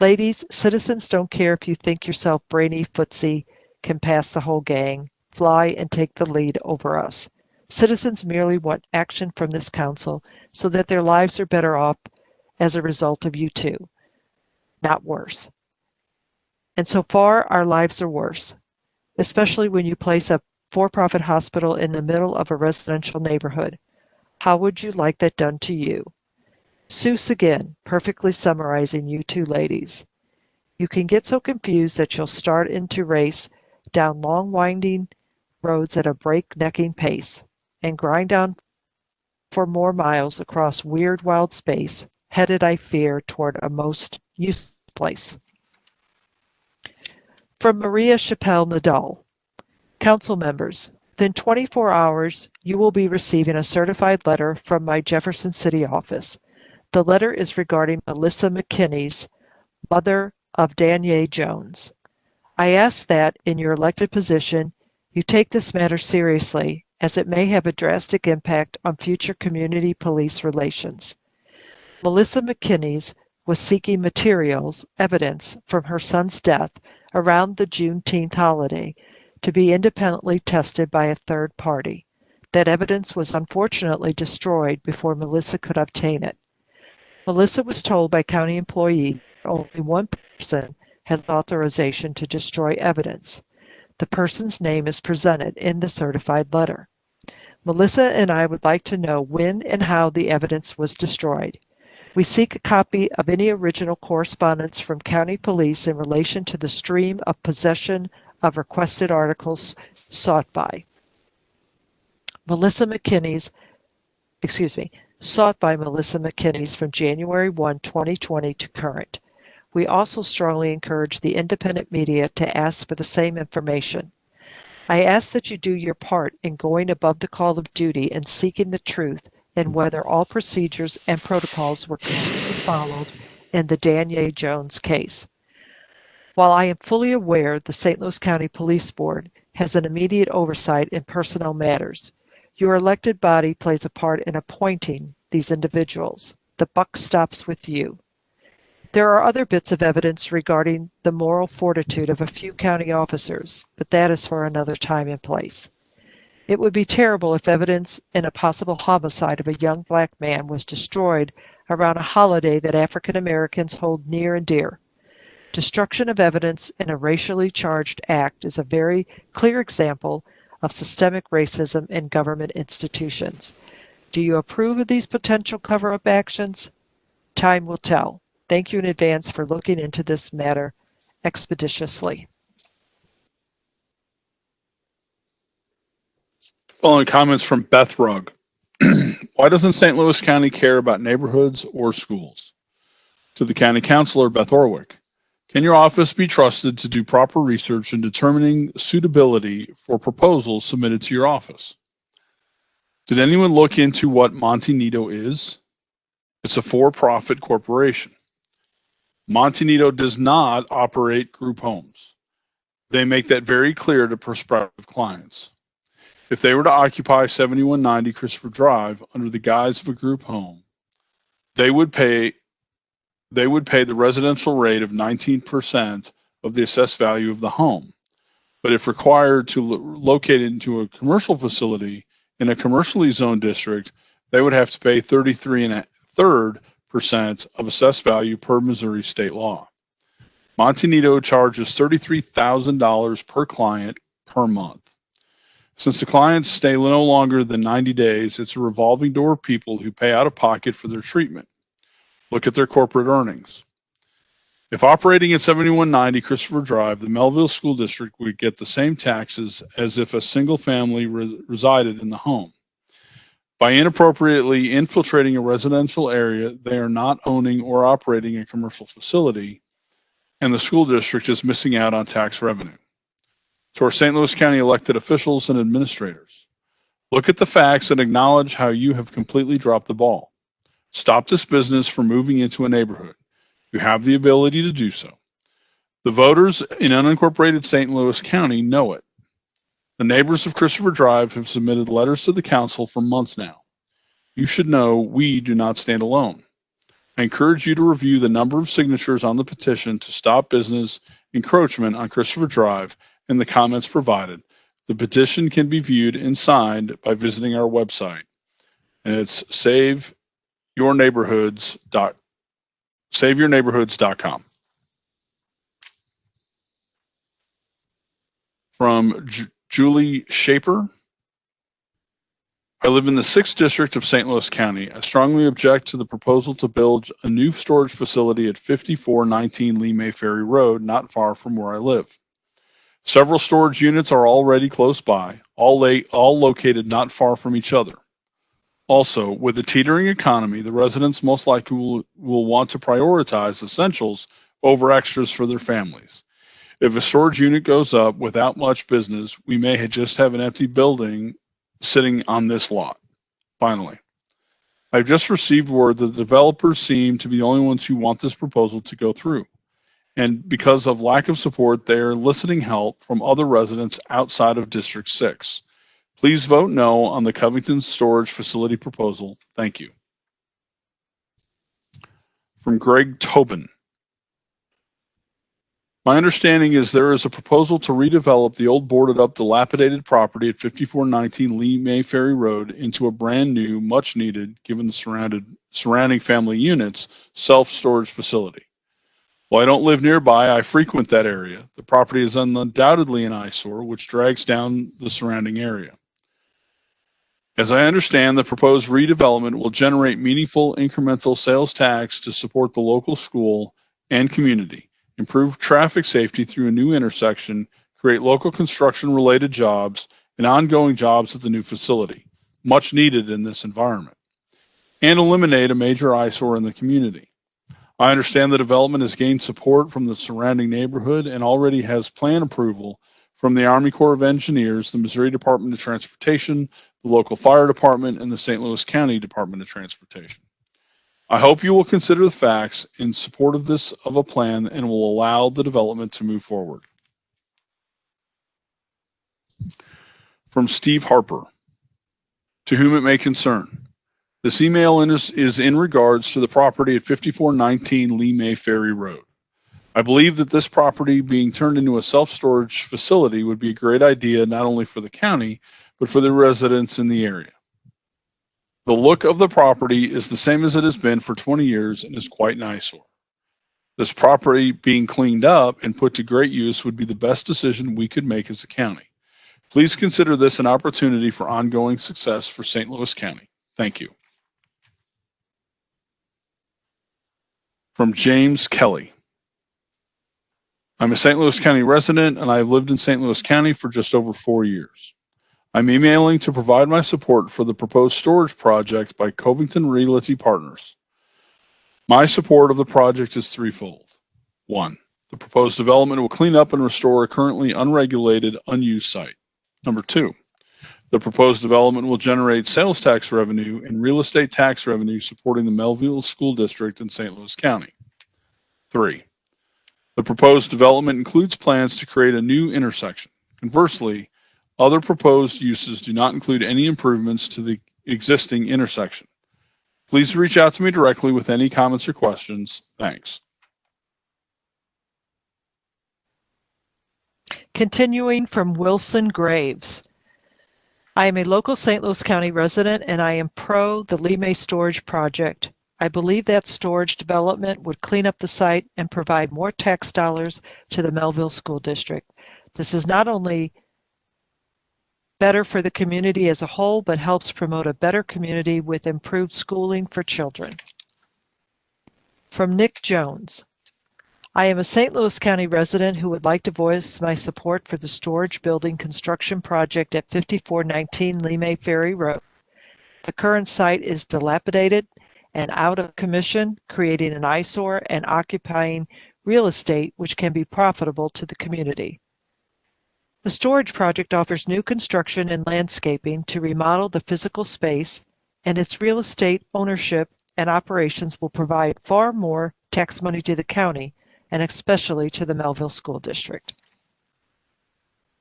Speaker 9: Ladies, citizens don't care if you think yourself brainy, footsie, can pass the whole gang, fly and take the lead over us. Citizens merely want action from this council so that their lives are better off as a result of you two, not worse. And so far, our lives are worse, especially when you place a for-profit hospital in the middle of a residential neighborhood. How would you like that done to you? Seuss again, perfectly summarizing you two ladies. You can get so confused that you'll start into race down long winding roads at a breaknecking pace and grind on for more miles across weird wild space, headed, I fear, toward a most useless place. From Maria Chappelle Nadal. Council members, within 24 hours, you will be receiving a certified letter from my Jefferson City office. The letter is regarding Melissa McKinney's, mother of Danye Jones. I ask that, in your elected position, you take this matter seriously, as it may have a drastic impact on future community police relations. Melissa McKinney's was seeking materials, evidence from her son's death around the Juneteenth holiday to be independently tested by a third party. That evidence was unfortunately destroyed before Melissa could obtain it. Melissa was told by county employee that only one person has authorization to destroy evidence. The person's name is presented in the certified letter. Melissa and I would like to know when and how the evidence was destroyed. We seek a copy of any original correspondence from county police in relation to the stream of possession of requested articles sought by Melissa McKinney's from January 1, 2020 to current. We also strongly encourage the independent media to ask for the same information. I ask that you do your part in going above the call of duty and seeking the truth and whether all procedures and protocols were completely followed in the Danye Jones case. While I am fully aware the St. Louis County Police Board has an immediate oversight in personnel matters, your elected body plays a part in appointing these individuals. The buck stops with you. There are other bits of evidence regarding the moral fortitude of a few county officers, but that is for another time and place. It would be terrible if evidence in a possible homicide of a young black man was destroyed around a holiday that African Americans hold near and dear. Destruction of evidence in a racially charged act is a very clear example of systemic racism in government institutions. Do you approve of these potential cover-up actions? Time will tell. Thank you in advance for looking into this matter expeditiously.
Speaker 10: Following comments from Beth Rugg. Why doesn't St. Louis County care about neighborhoods or schools? To the County Councilor, Beth Orwick. Can your office be trusted to do proper research in determining suitability for proposals submitted to your office? Did anyone look into what Monte Nido is? It's a for-profit corporation. Monte Nido does not operate group homes. They make that very clear to prospective clients. If they were to occupy 7190 Christopher Drive under the guise of a group home, they would pay the residential rate of 19% of the assessed value of the home. But if required to locate it into a commercial facility in a commercially zoned district, they would have to pay 33.33% of assessed value per Missouri state law. Monte Nido charges $33,000 per client per month. Since the clients stay no longer than 90 days, it's a revolving door of people who pay out of pocket for their treatment. Look at their corporate earnings. If operating at 7190 Christopher Drive, the Melville School District would get the same taxes as if a single family resided in the home. By inappropriately infiltrating a residential area, they are not owning or operating a commercial facility, and the school district is missing out on tax revenue. To our St. Louis County elected officials and administrators, look at the facts and acknowledge how you have completely dropped the ball. Stop this business from moving into a neighborhood. You have the ability to do so. The voters in unincorporated St. Louis County know it. The neighbors of Christopher Drive have submitted letters to the council for months now. You should know we do not stand alone. I encourage you to review the number of signatures on the petition to stop business encroachment on Christopher Drive and the comments provided. The petition can be viewed and signed by visiting our website. And it's saveyourneighborhoods.com. From Julie Shaper. I live in the 6th District of St. Louis County. I strongly object to the proposal to build a new storage facility at 5419 Lee May Ferry Road, not far from where I live. Several storage units are already close by, all located not far from each other. Also, with the teetering economy, the residents most likely will want to prioritize essentials over extras for their families. If a storage unit goes up without much business, we may just have an empty building sitting on this lot. Finally, I've just received word that the developers seem to be the only ones who want this proposal to go through. And because of lack of support, they are eliciting help from other residents outside of District 6. Please vote no on the Covington storage facility proposal. Thank you. From Greg Tobin. My understanding is there is a proposal to redevelop the old boarded up dilapidated property at 5419 Lee May Ferry Road into a brand new, much needed, given the surrounding family units, self-storage facility. While I don't live nearby, I frequent that area. The property is undoubtedly an eyesore, which drags down the surrounding area. As I understand, the proposed redevelopment will generate meaningful incremental sales tax to support the local school and community, improve traffic safety through a new intersection, create local construction-related jobs, and ongoing jobs at the new facility, much needed in this environment, and eliminate a major eyesore in the community. I understand the development has gained support from the surrounding neighborhood and already has plan approval from the Army Corps of Engineers, the Missouri Department of Transportation, the local fire department, and the St. Louis County Department of Transportation. I hope you will consider the facts in support of a plan and will allow the development to move forward. From Steve Harper, to whom it may concern. This email is in regards to the property at 5419 Lee May Ferry Road. I believe that this property being turned into a self-storage facility would be a great idea not only for the county, but for the residents in the area. The look of the property is the same as it has been for 20 years and is quite an eyesore. This property being cleaned up and put to great use would be the best decision we could make as a county. Please consider this an opportunity for ongoing success for St. Louis County. Thank you. From James Kelly. I'm a St. Louis County resident and I have lived in St. Louis County for just over 4 years. I'm emailing to provide my support for the proposed storage project by Covington Realty Partners. My support of the project is threefold. 1, the proposed development will clean up and restore a currently unregulated, unused site. 2, the proposed development will generate sales tax revenue and real estate tax revenue supporting the Melville School District in St. Louis County. 3, the proposed development includes plans to create a new intersection. Conversely, other proposed uses do not include any improvements to the existing intersection. Please reach out to me directly with any comments or questions. Thanks.
Speaker 9: Continuing from Wilson Graves. I am a local St. Louis County resident and I am pro the Lee May Storage Project. I believe that storage development would clean up the site and provide more tax dollars to the Melville School District. This is not only better for the community as a whole, but helps promote a better community with improved schooling for children. From Nick Jones. I am a St. Louis County resident who would like to voice my support for the storage building construction project at 5419 Lee May Ferry Road. The current site is dilapidated and out of commission, creating an eyesore and occupying real estate which can be profitable to the community. The storage project offers new construction and landscaping to remodel the physical space, and its real estate ownership and operations will provide far more tax money to the county and especially to the Melville School District.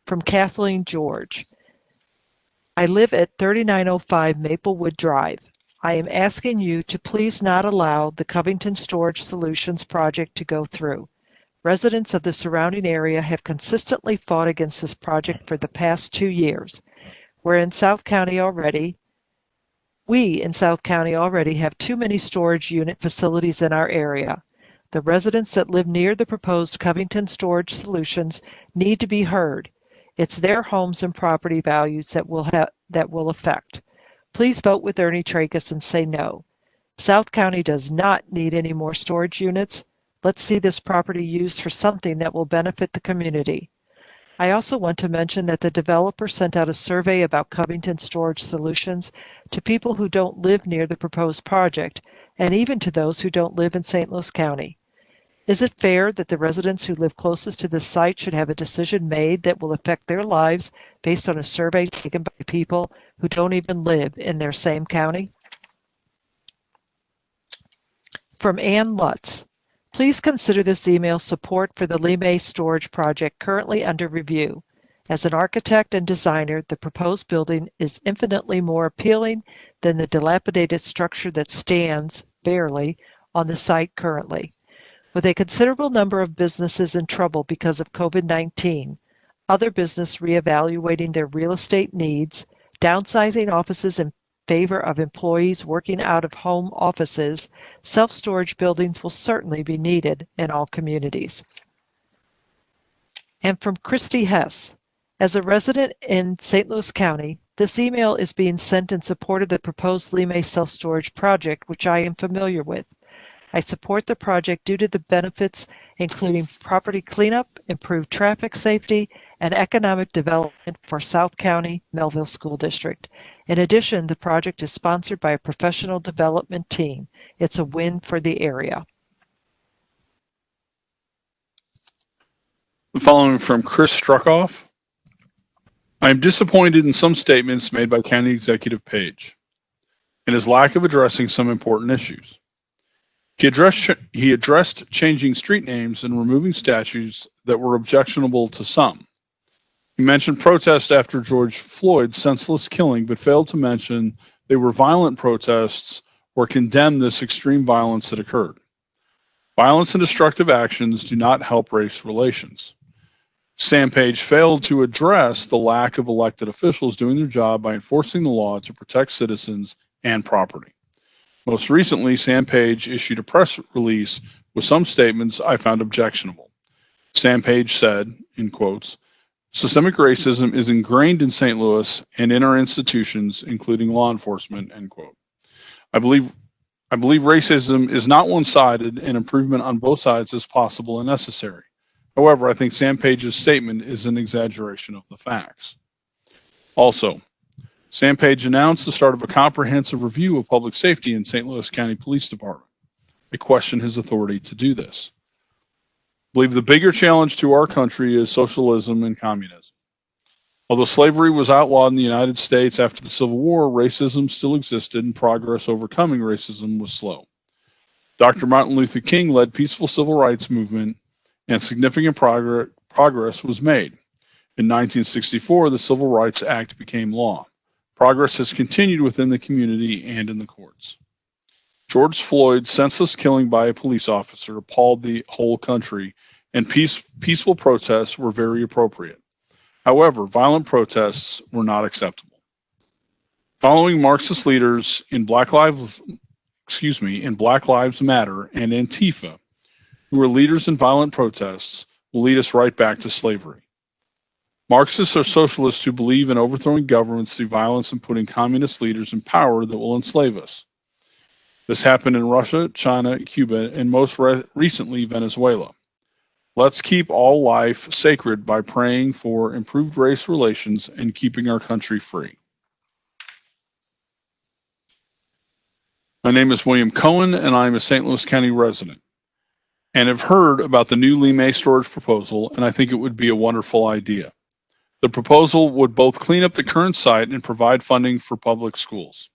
Speaker 9: From Kathleen George. I live at 3905 Maplewood Drive. I am asking you to please not allow the Covington Storage Solutions project to go through. Residents of the surrounding area have consistently fought against this project for the past 2 years. We in South County already have too many storage unit facilities in our area. The residents that live near the proposed Covington Storage Solutions need to be heard. It's their homes and property values that will affect. Please vote with Ernie Tracus and say no. South County does not need any more storage units. Let's see this property used for something that will benefit the community. I also want to mention that the developer sent out a survey about Covington Storage Solutions to people who don't live near the proposed project, and even to those who don't live in St. Louis County. Is it fair that the residents who live closest to this site should have a decision made that will affect their lives based on a survey taken by people who don't even live in their same county? From Ann Lutz. Please consider this email support for the Mae Storage project currently under review. As an architect and designer, the proposed building is infinitely more appealing than the dilapidated structure that stands, barely, on the site currently. With a considerable number of businesses in trouble because of COVID-19, other business reevaluating their real estate needs, downsizing offices in favor of employees working out of home offices, self-storage buildings will certainly be needed in all communities. And from Christy Hess. As a resident in St. Louis County, this email is being sent in support of the proposed Mae self-storage project, which I am familiar with. I support the project due to the benefits including property cleanup, improved traffic safety, and economic development for South County Melville School District. In addition, the project is sponsored by a professional development team. It's a win for the area.
Speaker 10: The following from Chris Struckoff. I am disappointed in some statements made by County Executive Page and his lack of addressing some important issues. He addressed changing street names and removing statues that were objectionable to some. He mentioned protests after George Floyd's senseless killing, but failed to mention they were violent protests or condemn this extreme violence that occurred. Violence and destructive actions do not help race relations. Sam Page failed to address the lack of elected officials doing their job by enforcing the law to protect citizens and property. Most recently, Sam Page issued a press release with some statements I found objectionable. Sam Page said, in quotes, "Systemic racism is ingrained in St. Louis and in our institutions, including law enforcement," end quote. I believe racism is not one-sided and improvement on both sides is possible and necessary. However, I think Sam Page's statement is an exaggeration of the facts. Also, Sam Page announced the start of a comprehensive review of public safety in St. Louis County Police Department. I question his authority to do this. I believe the bigger challenge to our country is socialism and communism. Although slavery was outlawed in the United States after the Civil War, racism still existed and progress overcoming racism was slow. Dr. Martin Luther King led peaceful civil rights movement and significant progress was made. In 1964, the Civil Rights Act became law. Progress has continued within the community and in the courts. George Floyd's senseless killing by a police officer appalled the whole country, and peaceful protests were very appropriate. However, violent protests were not acceptable. Following Marxist leaders in Black Lives Matter and Antifa, who were leaders in violent protests, will lead us right back to slavery. Marxists are socialists who believe in overthrowing governments through violence and putting communist leaders in power that will enslave us. This happened in Russia, China, Cuba, and most recently Venezuela. Let's keep all life sacred by praying for improved race relations and keeping our country free. My name is William Cohen, and I am a St. Louis County resident, and have heard about the new Mae Storage Proposal, and I think it would be a wonderful idea. The proposal would both clean up the current site and provide funding for public schools.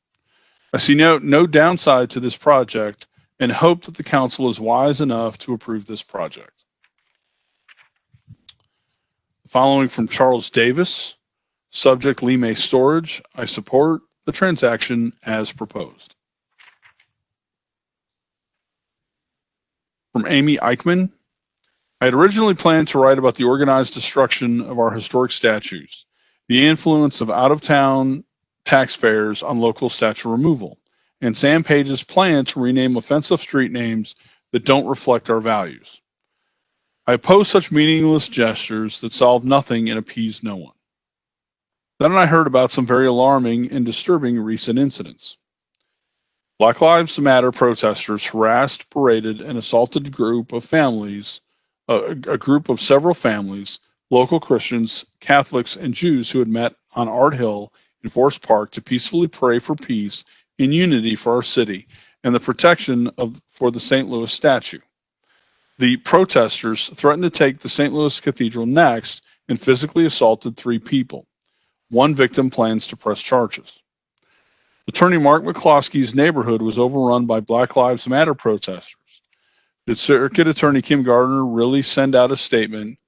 Speaker 10: I see no downside to this project and hope that the council is wise enough to approve this project. Following from Charles Davis, subject Mae Storage, I support the transaction as proposed. From Amy Eichmann, I had originally planned to write about the organized destruction of our historic statues, the influence of out-of-town taxpayers on local statue removal, and Sam Page's plan to rename offensive street names that don't reflect our values. I oppose such meaningless gestures that solve nothing and appease no one. Then I heard about some very alarming and disturbing recent incidents. Black Lives Matter protesters harassed, berated, and assaulted a group of several families, local Christians, Catholics, and Jews who had met on Art Hill in Forest Park to peacefully pray for peace and unity for our city and the protection for the St. Louis statue. The protesters threatened to take the St. Louis Cathedral next and physically assaulted 3 people. One victim plans to press charges. Attorney Mark McCloskey's neighborhood was overrun by Black Lives Matter protesters. Did Circuit Attorney Kim Gardner really send out a statement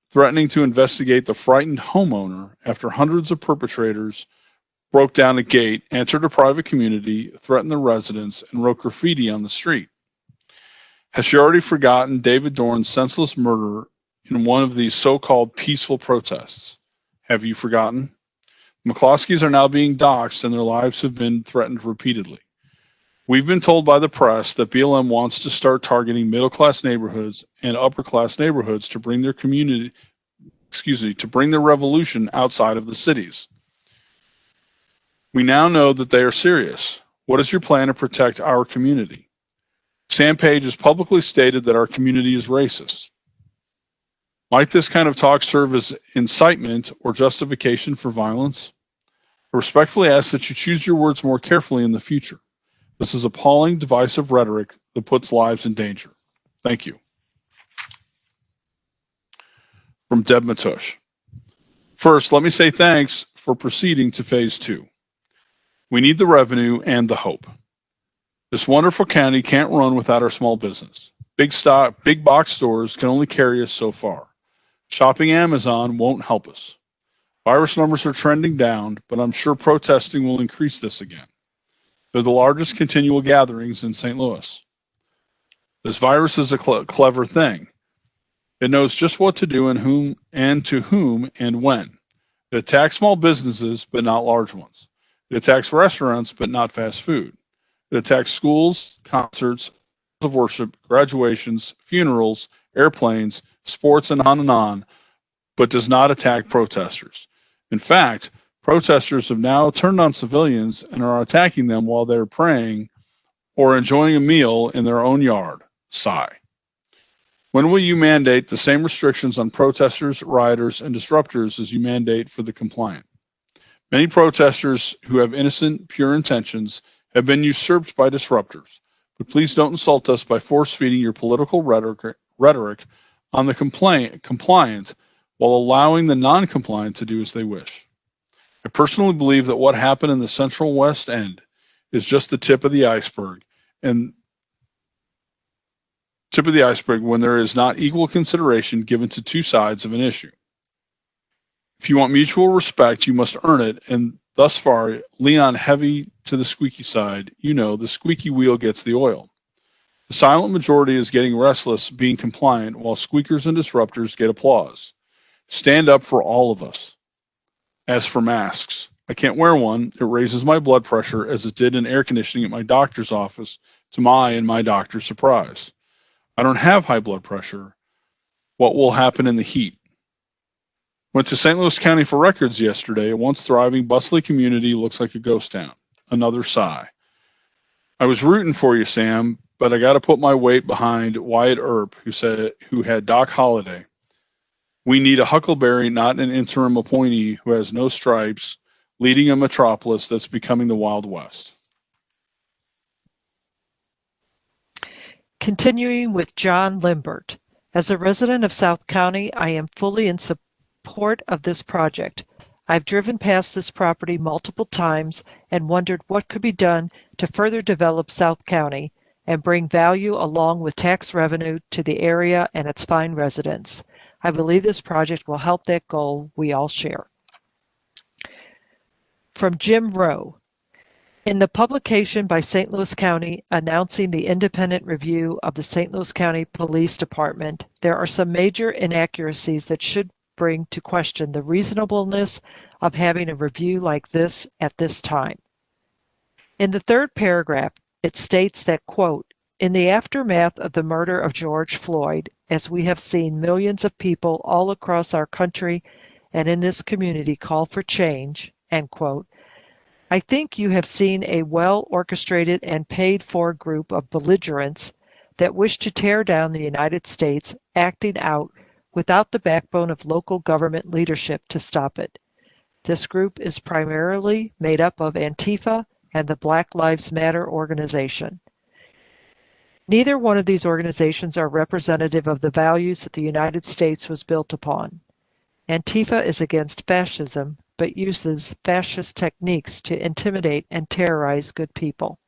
Speaker 10: threatening to investigate the frightened homeowner after hundreds of perpetrators broke down a gate, entered a private community, threatened the residents, and wrote graffiti on the street? Has she already forgotten David Dorn's senseless murder in one of these so-called peaceful protests? Have you forgotten? McCloskeys are now being doxxed and their lives have been threatened repeatedly. We've been told by the press that BLM wants to start targeting middle-class neighborhoods and upper-class neighborhoods to bring their revolution outside of the cities. We now know that they are serious. What is your plan to protect our community? Sam Page has publicly stated that our community is racist. Might this kind of talk serve as incitement or justification for violence? I respectfully ask that you choose your words more carefully in the future. This is appalling, divisive rhetoric that puts lives in danger. Thank you. From Deb Matush. First, let me say thanks for proceeding to phase 2. We need the revenue and the hope. This wonderful county can't run without our small business. Big box stores can only carry us so far. Shopping Amazon won't help us. Virus numbers are trending down, but I'm sure protesting will increase this again. They're the largest continual gatherings in St. Louis. This virus is a clever thing. It knows just what to do and whom and to whom and when. It attacks small businesses, but not large ones. It attacks restaurants, but not fast food. It attacks schools, concerts of worship, graduations, funerals, airplanes, sports, and on, but does not attack protesters. In fact, protesters have now turned on civilians and are attacking them while they're praying or enjoying a meal in their own yard. Sigh. When will you mandate the same restrictions on protesters, rioters, and disruptors as you mandate for the compliant? Many protesters who have innocent, pure intentions have been usurped by disruptors, but please don't insult us by force-feeding your political rhetoric on the compliant while allowing the non-compliant to do as they wish. I personally believe that what happened in the Central West End is just the tip of the iceberg, when there is not equal consideration given to two sides of an issue. If you want mutual respect, you must earn it, and thus far, Leon heavy to the squeaky side, the squeaky wheel gets the oil. The silent majority is getting restless being compliant, while squeakers and disruptors get applause. Stand up for all of us. As for masks, I can't wear one. It raises my blood pressure as it did in air conditioning at my doctor's office, to my and my doctor's surprise. I don't have high blood pressure. What will happen in the heat? Went to St. Louis County for records yesterday. A once thriving, bustling community looks like a ghost town. Another sigh. I was rooting for you, Sam, but I got to put my weight behind Wyatt Earp, who had Doc Holliday. We need a huckleberry, not an interim appointee who has no stripes, leading a metropolis that's becoming the Wild West.
Speaker 9: Continuing with John Limbert. As a resident of South County, I am fully in support of this project. I've driven past this property multiple times and wondered what could be done to further develop South County and bring value along with tax revenue to the area and its fine residents. I believe this project will help that goal we all share. From Jim Rowe. In the publication by St. Louis County announcing the independent review of the St. Louis County Police Department, there are some major inaccuracies that should bring to question the reasonableness of having a review like this at this time. In the third paragraph, it states that, quote, in the aftermath of the murder of George Floyd, as we have seen millions of people all across our country and in this community call for change, end quote, I think you have seen a well-orchestrated and paid-for group of belligerents that wish to tear down the United States, acting out without the backbone of local government leadership to stop it. This group is primarily made up of Antifa and the Black Lives Matter organization. Neither one of these organizations are representative of the values that the United States was built upon. Antifa is against fascism, but uses fascist techniques to intimidate and terrorize good people.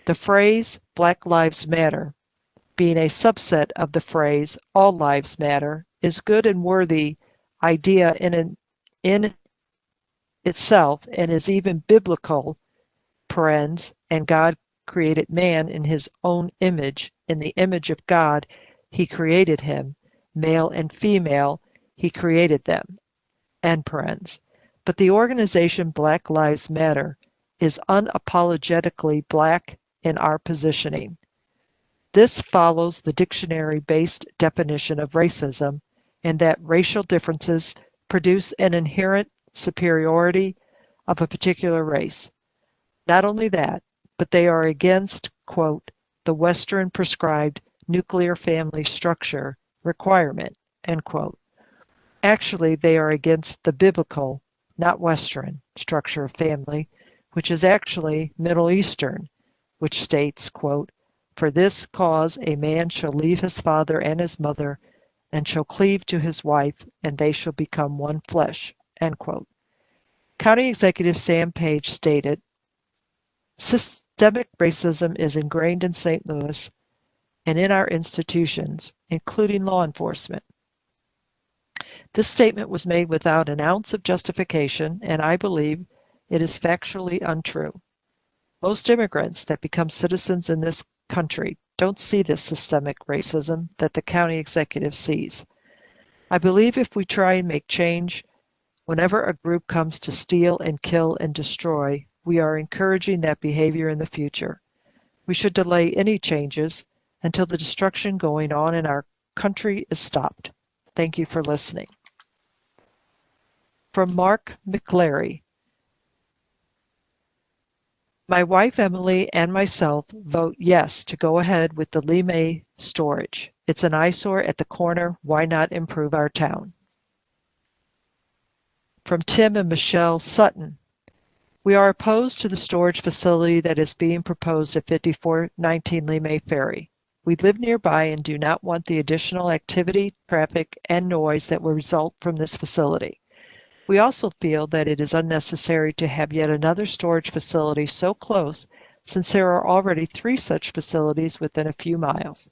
Speaker 9: The phrase Black Lives Matter, being a subset of the phrase All Lives Matter, is good and worthy idea in itself and is even biblical, parens, and God created man in his own image. In the image of God, he created him. Male and female, he created them, end parens. But the organization Black Lives Matter is unapologetically black in our positioning. This follows the dictionary-based definition of racism in that racial differences produce an inherent superiority of a particular race. Not only that, but they are against, quote, the Western prescribed nuclear family structure requirement, end quote. Actually, they are against the biblical, not Western, structure of family, which is actually Middle Eastern, which states, quote, for this cause a man shall leave his father and his mother and shall cleave to his wife, and they shall become one flesh, end quote. County Executive Sam Page stated, systemic racism is ingrained in St. Louis and in our institutions, including law enforcement. This statement was made without an ounce of justification, and I believe it is factually untrue. Most immigrants that become citizens in this country don't see this systemic racism that the county executive sees. I believe if we try and make change, whenever a group comes to steal and kill and destroy, we are encouraging that behavior in the future. We should delay any changes until the destruction going on in our country is stopped. Thank you for listening. From Mark McLary. My wife Emily and myself vote yes to go ahead with the Mae Storage. It's an eyesore at the corner. Why not improve our town? From Tim and Michelle Sutton. We are opposed to the storage facility that is being proposed at 5419 Mae Ferry. We live nearby and do not want the additional activity, traffic, and noise that will result from this facility. We also feel that it is unnecessary to have yet another storage facility so close, since there are already 3 such facilities within a few miles.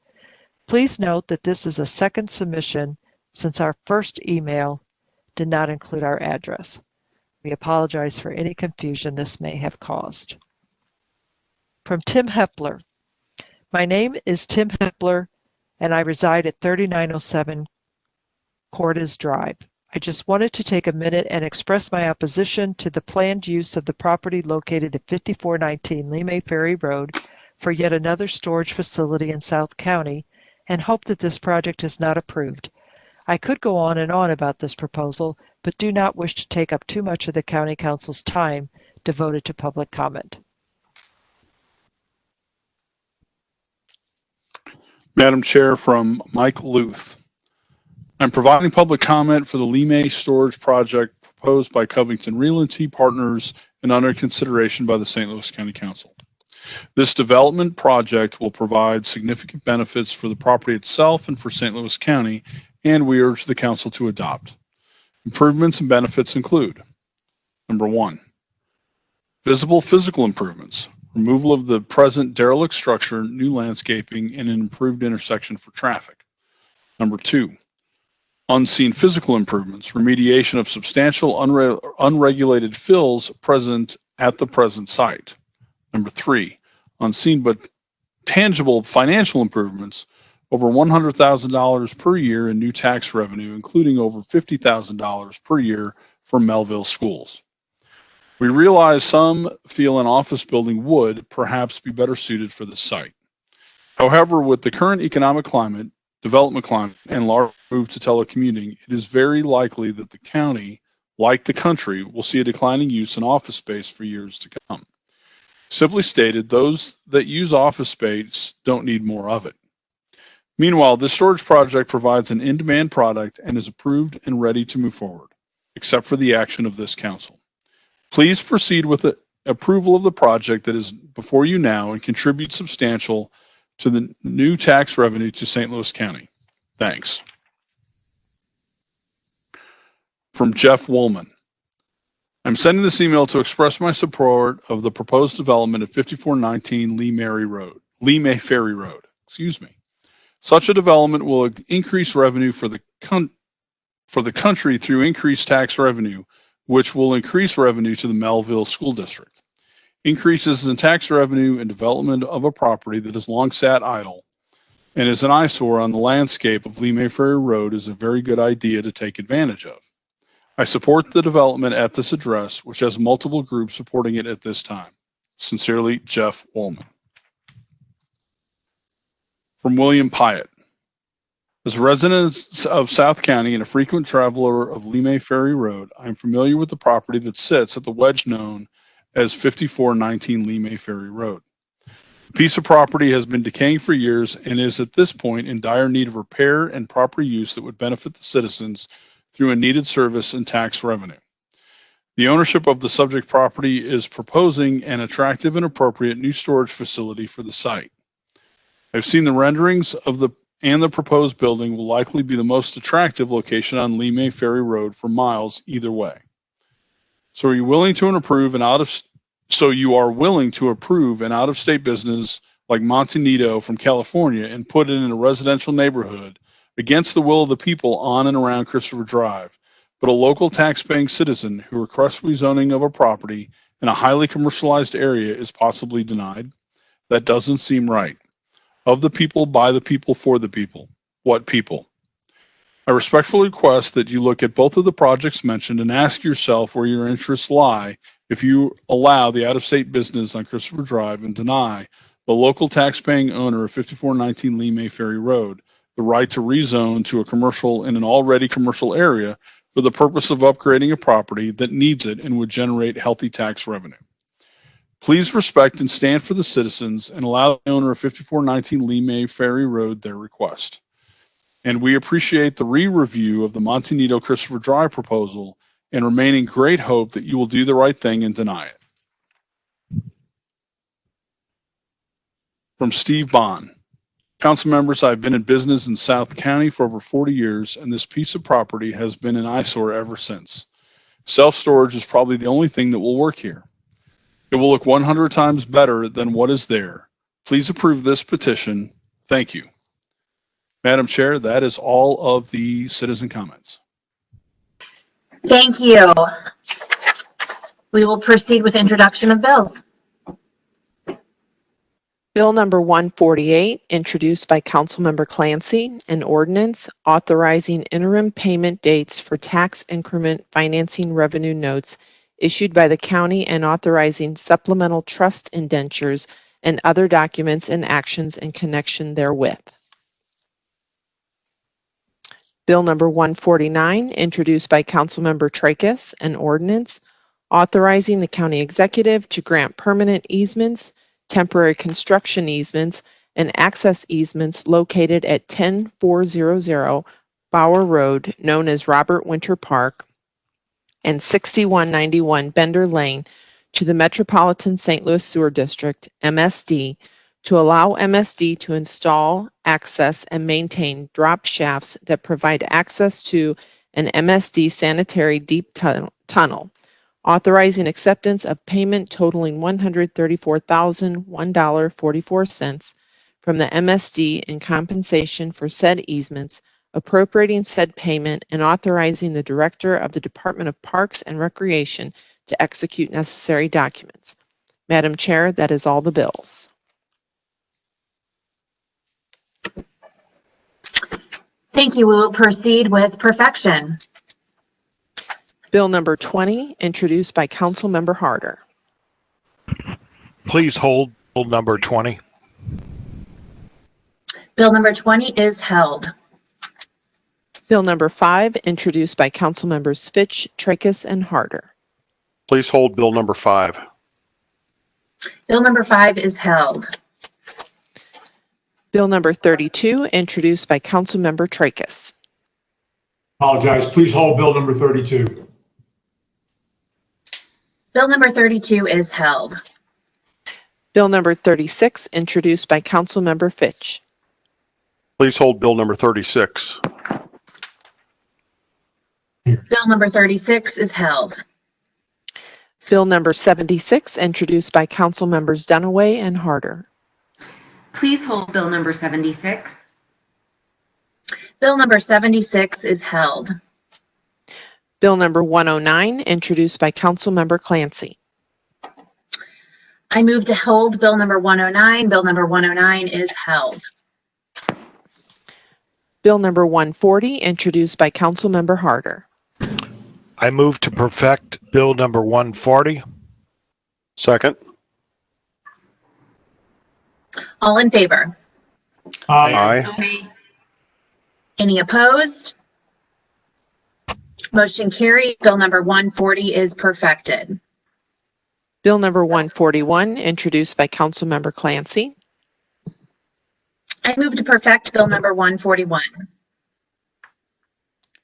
Speaker 9: Please note that this is a second submission since our first email did not include our address. We apologize for any confusion this may have caused. From Tim Hepler. My name is Tim Hepler, and I reside at 3907 Cordes Drive. I just wanted to take a minute and express my opposition to the planned use of the property located at 5419 Mae Ferry Road for yet another storage facility in South County, and hope that this project is not approved. I could go on and on about this proposal, but do not wish to take up too much of the County Council's time devoted to public comment.
Speaker 10: Madam Chair, from Mike Luth. I'm providing public comment for the Mae Storage Project proposed by Covington Realty Partners and under consideration by the St. Louis County Council. This development project will provide significant benefits for the property itself and for St. Louis County, and we urge the council to adopt. Improvements and benefits include: number 1, visible physical improvements, removal of the present derelict structure, new landscaping, and an improved intersection for traffic. Number 2, unseen physical improvements, remediation of substantial unregulated fills present at the present site. Number 3, unseen but tangible financial improvements, over $100,000 per year in new tax revenue, including over $50,000 per year for Melville schools. We realize some feel an office building would perhaps be better suited for this site. However, with the current economic climate, development climate, and large move to telecommuting, it is very likely that the county, like the country, will see a declining use in office space for years to come. Simply stated, those that use office space don't need more of it. Meanwhile, this storage project provides an in-demand product and is approved and ready to move forward, except for the action of this council. Please proceed with the approval of the project that is before you now and contribute substantial to the new tax revenue to St. Louis County. Thanks. From Jeff Woolman. I'm sending this email to express my support of the proposed development at 5419 Lee May Ferry Road. Such a development will increase revenue for the country through increased tax revenue, which will increase revenue to the Melville School District. Increases in tax revenue and development of a property that has long sat idle and is an eyesore on the landscape of Lee May Ferry Road is a very good idea to take advantage of. I support the development at this address, which has multiple groups supporting it at this time. Sincerely, Jeff Woolman. From William Pyatt. As a resident of South County and a frequent traveler of Lee May Ferry Road, I am familiar with the property that sits at the wedge known as 5419 Lee May Ferry Road. The piece of property has been decaying for years and is at this point in dire need of repair and proper use that would benefit the citizens through a needed service and tax revenue. The ownership of the subject property is proposing an attractive and appropriate new storage facility for the site. I've seen the renderings of the proposed building will likely be the most attractive location on Lee May Ferry Road for miles either way. So you are willing to approve an out-of-state business like Montanito from California and put it in a residential neighborhood against the will of the people on and around Christopher Drive, but a local tax-paying citizen who requests rezoning of a property in a highly commercialized area is possibly denied? That doesn't seem right. Of the people, by the people, for the people. What people? I respectfully request that you look at both of the projects mentioned and ask yourself where your interests lie if you allow the out-of-state business on Christopher Drive and deny the local tax-paying owner of 5419 Lee May Ferry Road the right to rezone to a commercial in an already commercial area for the purpose of upgrading a property that needs it and would generate healthy tax revenue. Please respect and stand for the citizens and allow the owner of 5419 Lee May Ferry Road their request. And we appreciate the re-review of the Montanito Christopher Drive proposal and remain in great hope that you will do the right thing and deny it. From Steve Bond. Council members, I've been in business in South County for over 40 years, and this piece of property has been an eyesore ever since. Self-storage is probably the only thing that will work here. It will look 100 times better than what is there. Please approve this petition. Thank you. Madam Chair, that is all of the citizen comments.
Speaker 1: Thank you. We will proceed with introduction of bills.
Speaker 2: Bill number 148, introduced by Councilmember Clancy, an ordinance authorizing interim payment dates for tax increment financing revenue notes issued by the county and authorizing supplemental trust indentures and other documents and actions in connection therewith. Bill number 149, introduced by Councilmember Tracus, an ordinance authorizing the county executive to grant permanent easements, temporary construction easements, and access easements located at 10400 Bauer Road, known as Robert Winter Park, and 6191 Bender Lane to the Metropolitan St. Louis Sewer District, MSD, to allow MSD to install, access, and maintain drop shafts that provide access to an MSD sanitary deep tunnel, authorizing acceptance of payment totaling $134,001.44 from the MSD in compensation for said easements, appropriating said payment, and authorizing the Director of the Department of Parks and Recreation to execute necessary documents. Madam Chair, that is all the bills.
Speaker 1: Thank you. We will proceed with perfection.
Speaker 2: Bill number 20, introduced by Councilmember Harder.
Speaker 11: Please hold Bill number 20.
Speaker 1: Bill number 20 is held.
Speaker 2: Bill number 5, introduced by Councilmembers Fitch, Tracus, and Harder.
Speaker 5: Please hold Bill number 5.
Speaker 1: Bill number 5 is held.
Speaker 2: Bill number 32, introduced by Councilmember Tracus.
Speaker 7: Apologize. Please hold Bill number 32.
Speaker 1: Bill number 32 is held.
Speaker 2: Bill number 36, introduced by Councilmember Fitch.
Speaker 5: Please hold Bill number 36.
Speaker 1: Bill number 36 is held.
Speaker 2: Bill number 76, introduced by Councilmembers Dunaway and Harder.
Speaker 4: Please hold Bill number 76.
Speaker 1: Bill number 76 is held.
Speaker 2: Bill number 109, introduced by Councilmember Clancy.
Speaker 1: I move to hold Bill number 109. Bill number 109 is held.
Speaker 2: Bill number 140, introduced by Councilmember Harder.
Speaker 11: I move to perfect Bill number 140.
Speaker 5: Second.
Speaker 1: All in favor?
Speaker 5: Aye.
Speaker 4: Aye.
Speaker 1: Any opposed? Motion carried. Bill number 140 is perfected.
Speaker 2: Bill number 141, introduced by Councilmember Clancy.
Speaker 1: I move to perfect Bill number 141.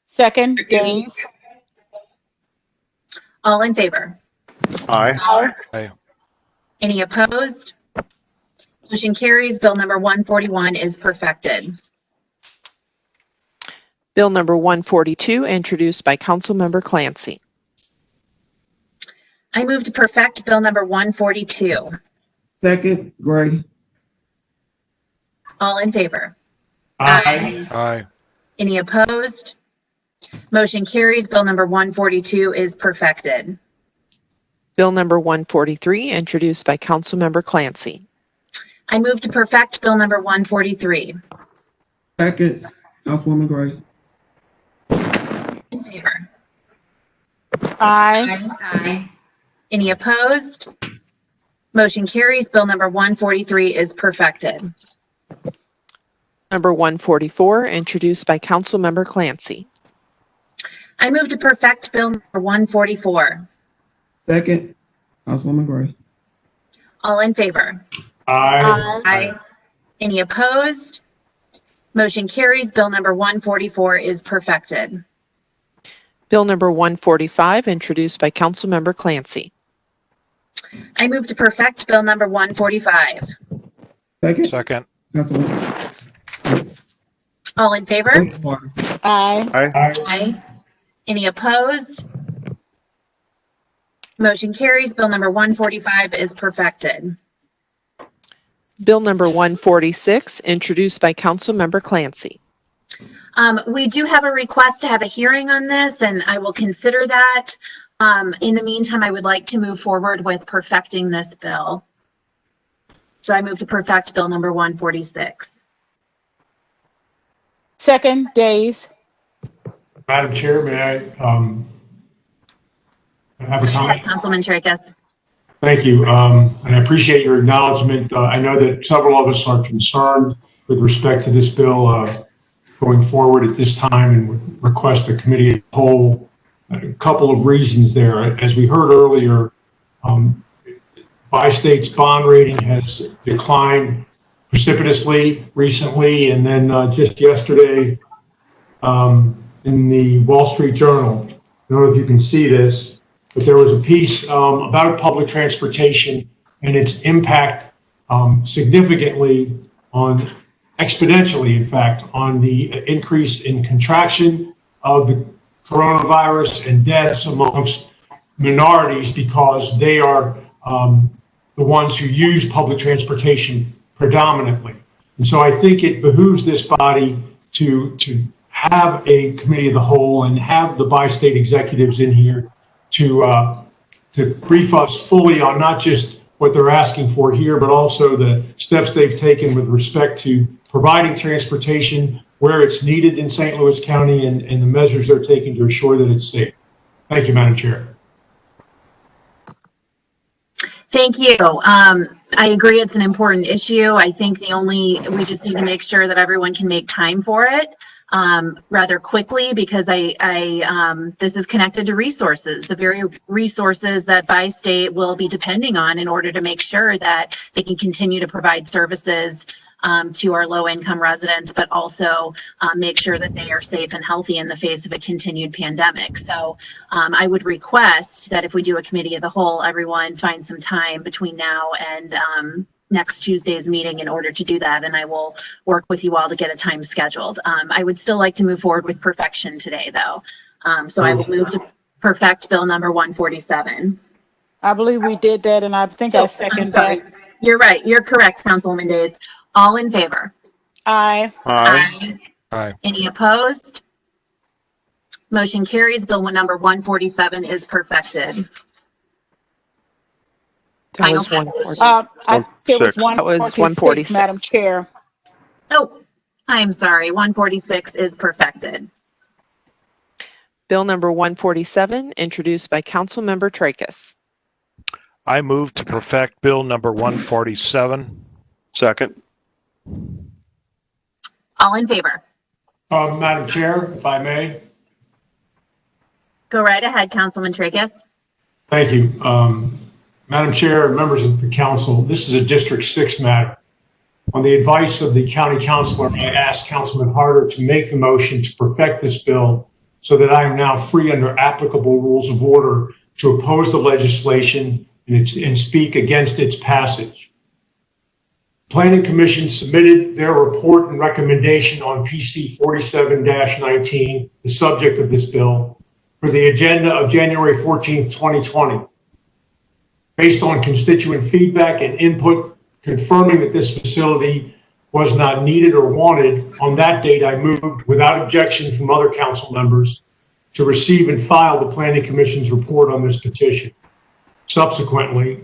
Speaker 3: Second, Days.
Speaker 1: All in favor?
Speaker 5: Aye.
Speaker 11: Aye.
Speaker 1: Any opposed? Motion carries. Bill number 141 is perfected.
Speaker 2: Bill number 142, introduced by Councilmember Clancy.
Speaker 1: I move to perfect Bill number 142.
Speaker 6: Second, Gray.
Speaker 1: All in favor?
Speaker 7: Aye.
Speaker 11: Aye.
Speaker 1: Any opposed? Motion carries. Bill number 142 is perfected.
Speaker 2: Bill number 143, introduced by Councilmember Clancy.
Speaker 1: I move to perfect Bill number 143.
Speaker 6: Second, Councilwoman Gray.
Speaker 1: In favor?
Speaker 3: Aye.
Speaker 4: Aye.
Speaker 1: Any opposed? Motion carries. Bill number 143 is perfected.
Speaker 2: Number 144, introduced by Councilmember Clancy.
Speaker 1: I move to perfect Bill number 144.
Speaker 6: Second, Councilwoman Gray.
Speaker 1: All in favor?
Speaker 7: Aye.
Speaker 1: Aye. Any opposed? Motion carries. Bill number 144 is perfected.
Speaker 2: Bill number 145, introduced by Councilmember Clancy.
Speaker 1: I move to perfect Bill number 145.
Speaker 6: Second,
Speaker 11: Second.
Speaker 6: Councilwoman.
Speaker 1: All in favor?
Speaker 3: Aye.
Speaker 7: Aye.
Speaker 1: Aye. Any opposed? Motion carries. Bill number 145 is perfected.
Speaker 2: Bill number 146, introduced by Councilmember Clancy.
Speaker 1: We do have a request to have a hearing on this, and I will consider that. In the meantime, I would like to move forward with perfecting this bill. So I move to perfect Bill number 146.
Speaker 3: Second, Days.
Speaker 7: Madam Chair, may I have a comment?
Speaker 1: Councilman Tracus.
Speaker 7: Thank you. And I appreciate your acknowledgement. I know that several of us are concerned with respect to this bill going forward at this time and would request a committee as a whole. A couple of reasons there. As we heard earlier, Bi-State's bond rating has declined precipitously recently, and then just yesterday in the Wall Street Journal, I don't know if you can see this, but there was a piece about public transportation and its impact significantly on, exponentially, in fact, on the increase in contraction of the coronavirus and deaths amongst minorities because they are the ones who use public transportation predominantly. And so I think it behooves this body to have a committee of the whole and have the bi-state executives in here to brief us fully on not just what they're asking for here, but also the steps they've taken with respect to providing transportation where it's needed in St. Louis County and the measures they're taking to ensure that it's safe. Thank you, Madam Chair.
Speaker 1: Thank you. I agree it's an important issue. I think we just need to make sure that everyone can make time for it rather quickly, because this is connected to resources, the very resources that bi-state will be depending on in order to make sure that they can continue to provide services to our low-income residents, but also make sure that they are safe and healthy in the face of a continued pandemic. So I would request that if we do a committee of the whole, everyone find some time between now and next Tuesday's meeting in order to do that, and I will work with you all to get a time scheduled. I would still like to move forward with perfection today, though. So I will move to perfect Bill number 147.
Speaker 3: I believe we did that, and I think I second that.
Speaker 1: You're right. You're correct, Councilwoman Days. All in favor?
Speaker 3: Aye.
Speaker 5: Aye.
Speaker 11: Aye.
Speaker 1: Any opposed? Motion carries. Bill number 147 is perfected.
Speaker 2: That was
Speaker 1: Final
Speaker 2: 140.
Speaker 3: I think it was
Speaker 2: That was
Speaker 3: 146, Madam Chair.
Speaker 1: Oh, I'm sorry. 146 is perfected.
Speaker 2: Bill number 147, introduced by Councilmember Tracus.
Speaker 11: I move to perfect Bill number 147.
Speaker 5: Second.
Speaker 1: All in favor?
Speaker 7: Madam Chair, if I may.
Speaker 1: Go right ahead, Councilman Tracus.
Speaker 7: Thank you. Madam Chair, members of the council, this is a District 6 matter. On the advice of the county councilor, I asked Councilman Harder to make the motion to perfect this bill so that I am now free under applicable rules of order to oppose the legislation and speak against its passage. Planning Commission submitted their report and recommendation on PC 47-19, the subject of this bill, for the agenda of January 14th, 2020. Based on constituent feedback and input confirming that this facility was not needed or wanted, on that date I moved, without objection from other council members, to receive and file the Planning Commission's report on this petition. Subsequently,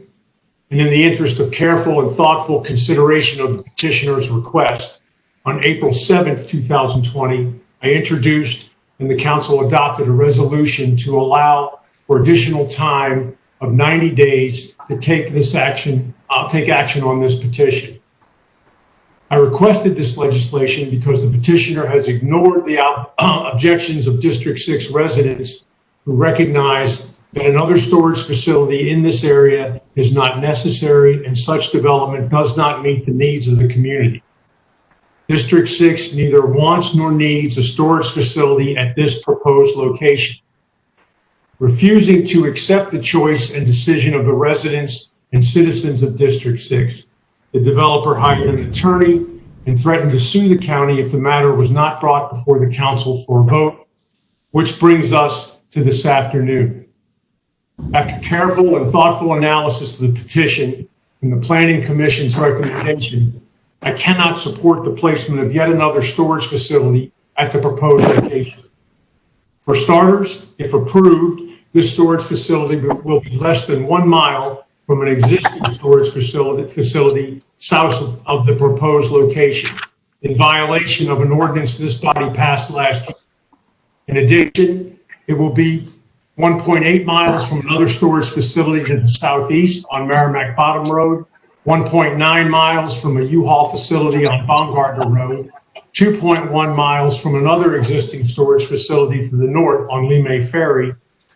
Speaker 7: and in the interest of careful and thoughtful consideration of the petitioner's request, on April 7th, 2020, I introduced and the council adopted a resolution to allow for additional time of 90 days to take action on this petition. I requested this legislation because the petitioner has ignored the objections of District 6 residents who recognize that another storage facility in this area is not necessary and such development does not meet the needs of the community. District 6 neither wants nor needs a storage facility at this proposed location. Refusing to accept the choice and decision of the residents and citizens of District 6, the developer hired an attorney and threatened to sue the county if the matter was not brought before the council for a vote, which brings us to this afternoon. After careful and thoughtful analysis of the petition and the Planning Commission's recommendation, I cannot support the placement of yet another storage facility at the proposed location. For starters, if approved, this storage facility will be less than 1 mile from an existing storage facility south of the proposed location, in violation of an ordinance this body passed last year. In addition, it will be 1.8 miles from another storage facility to the southeast on Merrimack Bottom Road, 1.9 miles from a U-Haul facility on Baumgartner Road, 2.1 miles from another existing storage facility to the north on Lee Ferry,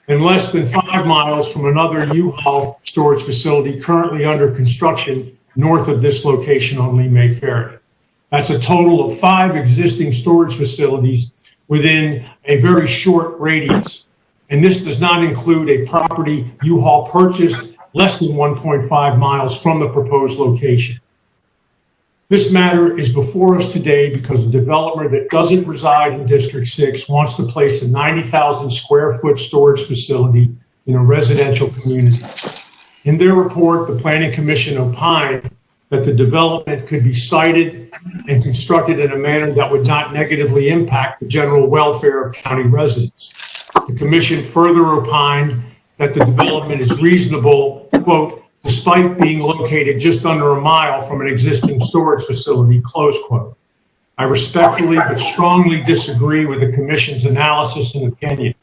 Speaker 7: and less than 5 miles from another U-Haul storage facility currently under construction north of this location on Lee Ferry. That's a total of 5 existing storage facilities within a very short radius. and this does not include a property U-Haul purchased less than 1.5 miles from the proposed location. This matter is before us today because a developer that doesn't reside in District 6 wants to place a 90,000 square foot storage facility in a residential community. In their report, the Planning Commission opined that the development could be sited and constructed in a manner that would not negatively impact the general welfare of county residents. The commission further opined that the development is reasonable, quote, despite being located just under a mile from an existing storage facility, close quote. I respectfully but strongly disagree with the commission's analysis and opinion.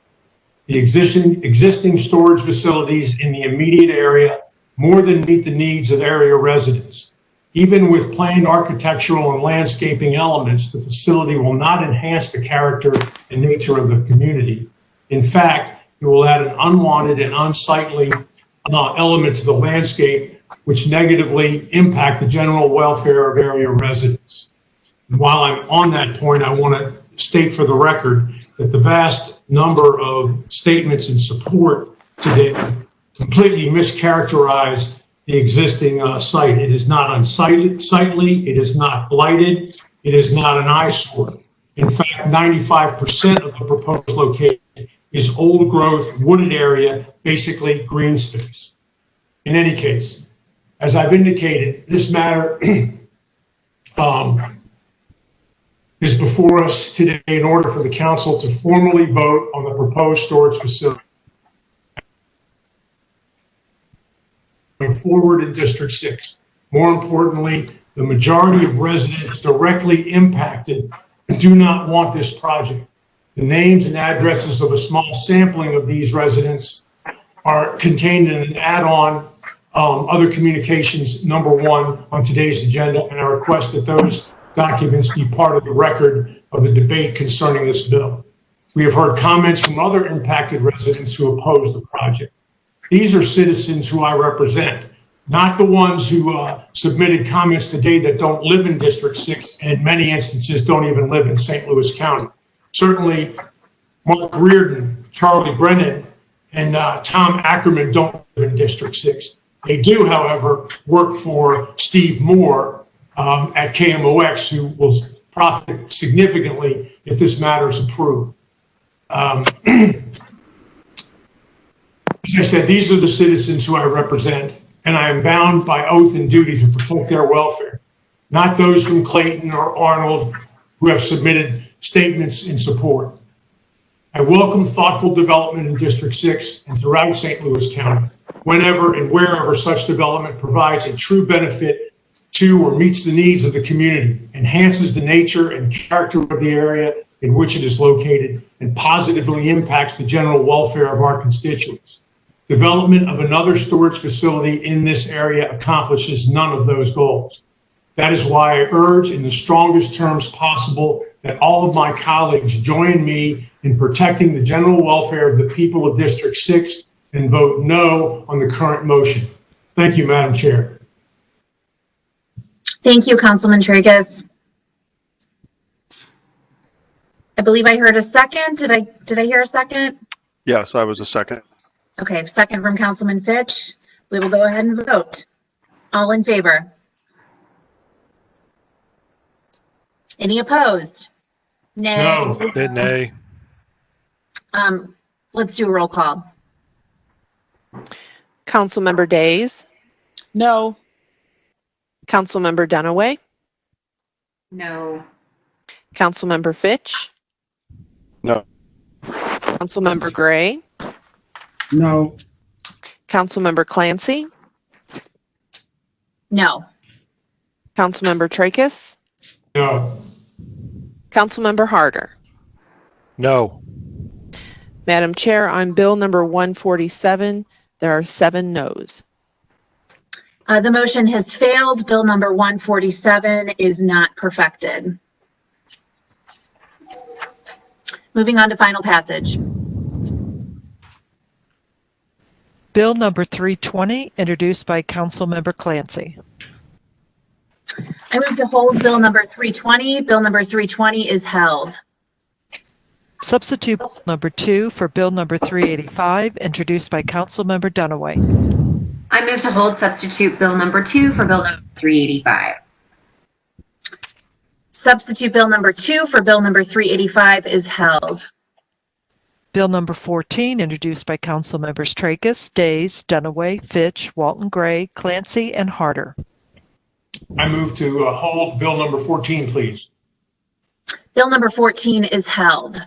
Speaker 7: The existing storage facilities in the immediate area more than meet the needs of area residents. Even with planned architectural and landscaping elements, the facility will not enhance the character and nature of the community. In fact, it will add an unwanted and unsightly element to the landscape, which negatively impact the general welfare of area residents. And while I'm on that point, I want to state for the record that the vast number of statements in support today completely mischaracterized the existing site. It is not unsightly, it is not blighted, it is not an eyesore. In fact, 95% of the proposed location is old growth, wooded area, basically green space. In any case, as I've indicated, this matter is before us today in order for the council to formally vote on the proposed storage facility going forward in District 6. More importantly, the majority of residents directly impacted do not want this project. The names and addresses of a small sampling of these residents are contained in an add-on other communications number 1 on today's agenda, and I request that those documents be part of the record of the debate concerning this bill. We have heard comments from other impacted residents who oppose the project. These are citizens who I represent, not the ones who submitted comments today that don't live in District 6 and in many instances don't even live in St. Louis County. Certainly, Mark Reardon, Charlie Brennan, and Tom Ackerman don't live in District 6. They do, however, work for Steve Moore at KMOX, who will profit significantly if this matter is approved. As I said, these are the citizens who I represent, and I am bound by oath and duty to protect their welfare, not those from Clayton or Arnold who have submitted statements in support. I welcome thoughtful development in District 6 and throughout St. Louis County, whenever and wherever such development provides a true benefit to or meets the needs of the community, enhances the nature and character of the area in which it is located, and positively impacts the general welfare of our constituents. Development of another storage facility in this area accomplishes none of those goals. That is why I urge in the strongest terms possible that all of my colleagues join me in protecting the general welfare of the people of District 6 and vote no on the current motion. Thank you, Madam Chair.
Speaker 1: Thank you, Councilman Tracus. I believe I heard a second. Did I hear a second?
Speaker 5: Yes, I was a second.
Speaker 1: Okay, second from Councilman Fitch. We will go ahead and vote. All in favor? Any opposed? Nay.
Speaker 7: No.
Speaker 11: Nay.
Speaker 1: Let's do a roll call.
Speaker 2: Councilmember Days,
Speaker 3: No.
Speaker 2: Councilmember Dunaway,
Speaker 4: No.
Speaker 2: Councilmember Fitch,
Speaker 5: No.
Speaker 2: Councilmember Gray,
Speaker 6: No.
Speaker 2: Councilmember Clancy,
Speaker 1: No.
Speaker 2: Councilmember Tracus,
Speaker 7: No.
Speaker 2: Councilmember Harder.
Speaker 11: No.
Speaker 2: Madam Chair, on Bill number 147, there are 7 noes.
Speaker 1: The motion has failed. Bill number 147 is not perfected. Moving on to final passage.
Speaker 9: Bill number 320, introduced by Councilmember Clancy.
Speaker 1: I move to hold Bill number 320. Bill number 320 is held.
Speaker 9: Substitute Bill number 2 for Bill number 385, introduced by Councilmember Dunaway.
Speaker 4: I move to hold substitute Bill number 2 for Bill number 385.
Speaker 1: Substitute Bill number 2 for Bill number 385 is held.
Speaker 9: Bill number 14, introduced by Councilmembers Tracus, Days, Dunaway, Fitch, Walton Gray, Clancy, and Harder.
Speaker 7: I move to hold Bill number 14, please.
Speaker 1: Bill number 14 is held.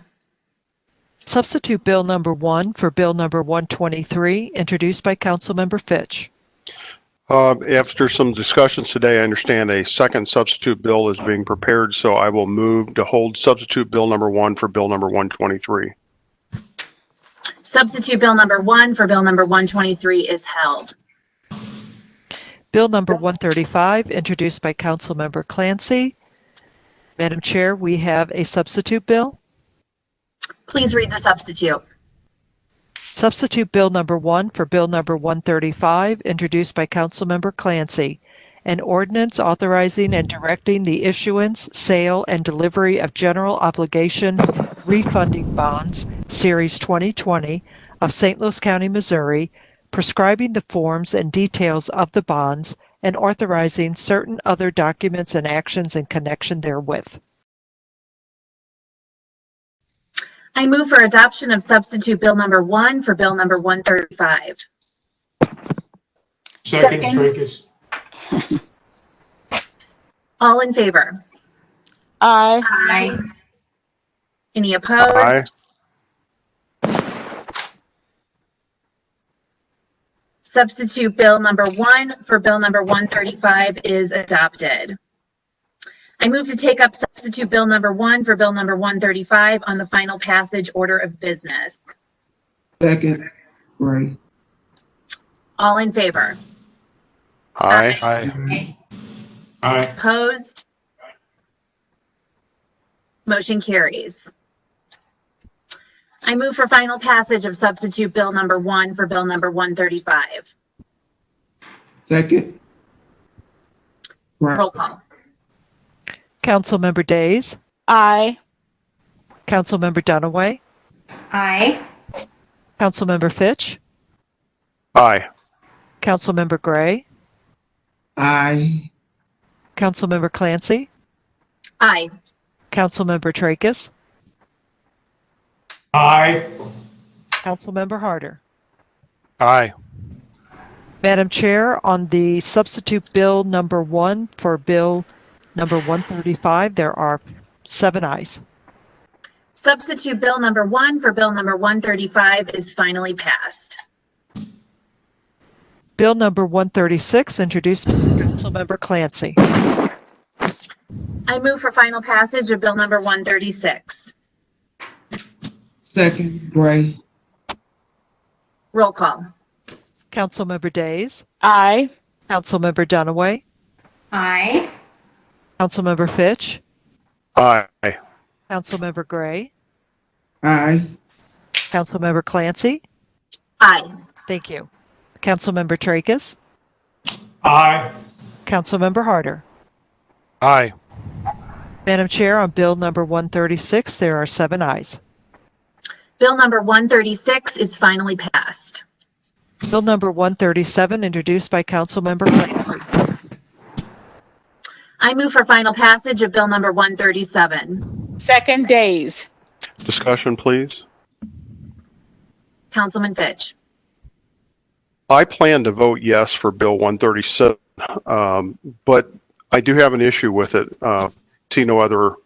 Speaker 9: Substitute Bill number 1 for Bill number 123, introduced by Councilmember Fitch.
Speaker 5: After some discussions today, I understand a second substitute bill is being prepared, so I will move to hold substitute Bill number 1 for Bill number 123.
Speaker 1: Substitute Bill number 1 for Bill number 123 is held.
Speaker 9: Bill number 135, introduced by Councilmember Clancy. Madam Chair, we have a substitute bill.
Speaker 1: Please read the substitute.
Speaker 9: Substitute Bill number 1 for Bill number 135, introduced by Councilmember Clancy. An ordinance authorizing and directing the issuance, sale, and delivery of general obligation refunding bonds, Series 2020 of St. Louis County, Missouri, prescribing the forms and details of the bonds, and authorizing certain other documents and actions in connection therewith.
Speaker 1: I move for adoption of substitute Bill number 1 for Bill number 135.
Speaker 7: Second, Tracus.
Speaker 1: All in favor?
Speaker 3: Aye.
Speaker 4: Aye.
Speaker 1: Any opposed?
Speaker 5: Aye.
Speaker 1: Substitute Bill number 1 for Bill number 135 is adopted. I move to take up substitute Bill number 1 for Bill number 135 on the final passage order of business.
Speaker 6: Second, Gray.
Speaker 1: All in favor?
Speaker 5: Aye.
Speaker 11: Aye.
Speaker 7: Aye.
Speaker 1: Opposed? Motion carries. I move for final passage of substitute Bill number 1 for Bill number 135.
Speaker 6: Second, Gray.
Speaker 1: Roll call.
Speaker 9: Councilmember Days,
Speaker 3: Aye.
Speaker 9: Councilmember Dunaway,
Speaker 4: Aye.
Speaker 9: Councilmember Fitch,
Speaker 5: Aye.
Speaker 9: Councilmember Gray,
Speaker 6: Aye.
Speaker 9: Councilmember Clancy,
Speaker 1: Aye.
Speaker 9: Councilmember Tracus,
Speaker 7: Aye.
Speaker 9: Councilmember Harder.
Speaker 11: Aye.
Speaker 9: Madam Chair, on the substitute Bill number 1 for Bill number 135, there are 7 ayes.
Speaker 1: Substitute Bill number 1 for Bill number 135 is finally passed.
Speaker 9: Bill number 136, introduced by Councilmember Clancy.
Speaker 1: I move for final passage of Bill number 136.
Speaker 6: Second, Gray.
Speaker 1: Roll call.
Speaker 9: Councilmember Days,
Speaker 3: Aye.
Speaker 9: Councilmember Dunaway,
Speaker 4: Aye.
Speaker 9: Councilmember Fitch,
Speaker 5: Aye.
Speaker 9: Councilmember Gray,
Speaker 6: Aye.
Speaker 9: Councilmember Clancy.
Speaker 1: Aye.
Speaker 9: Thank you. Councilmember Tracus,
Speaker 7: Aye.
Speaker 9: Councilmember Harder.
Speaker 11: Aye.
Speaker 9: Madam Chair, on Bill number 136, there are 7 ayes.
Speaker 1: Bill number 136 is finally passed.
Speaker 9: Bill number 137, introduced by Councilmember Clancy.
Speaker 1: I move for final passage of Bill number 137.
Speaker 3: Second, Days.
Speaker 5: Discussion, please.
Speaker 1: Councilman Fitch.
Speaker 5: I plan to vote yes for Bill 137, but I do have an issue with it. See no other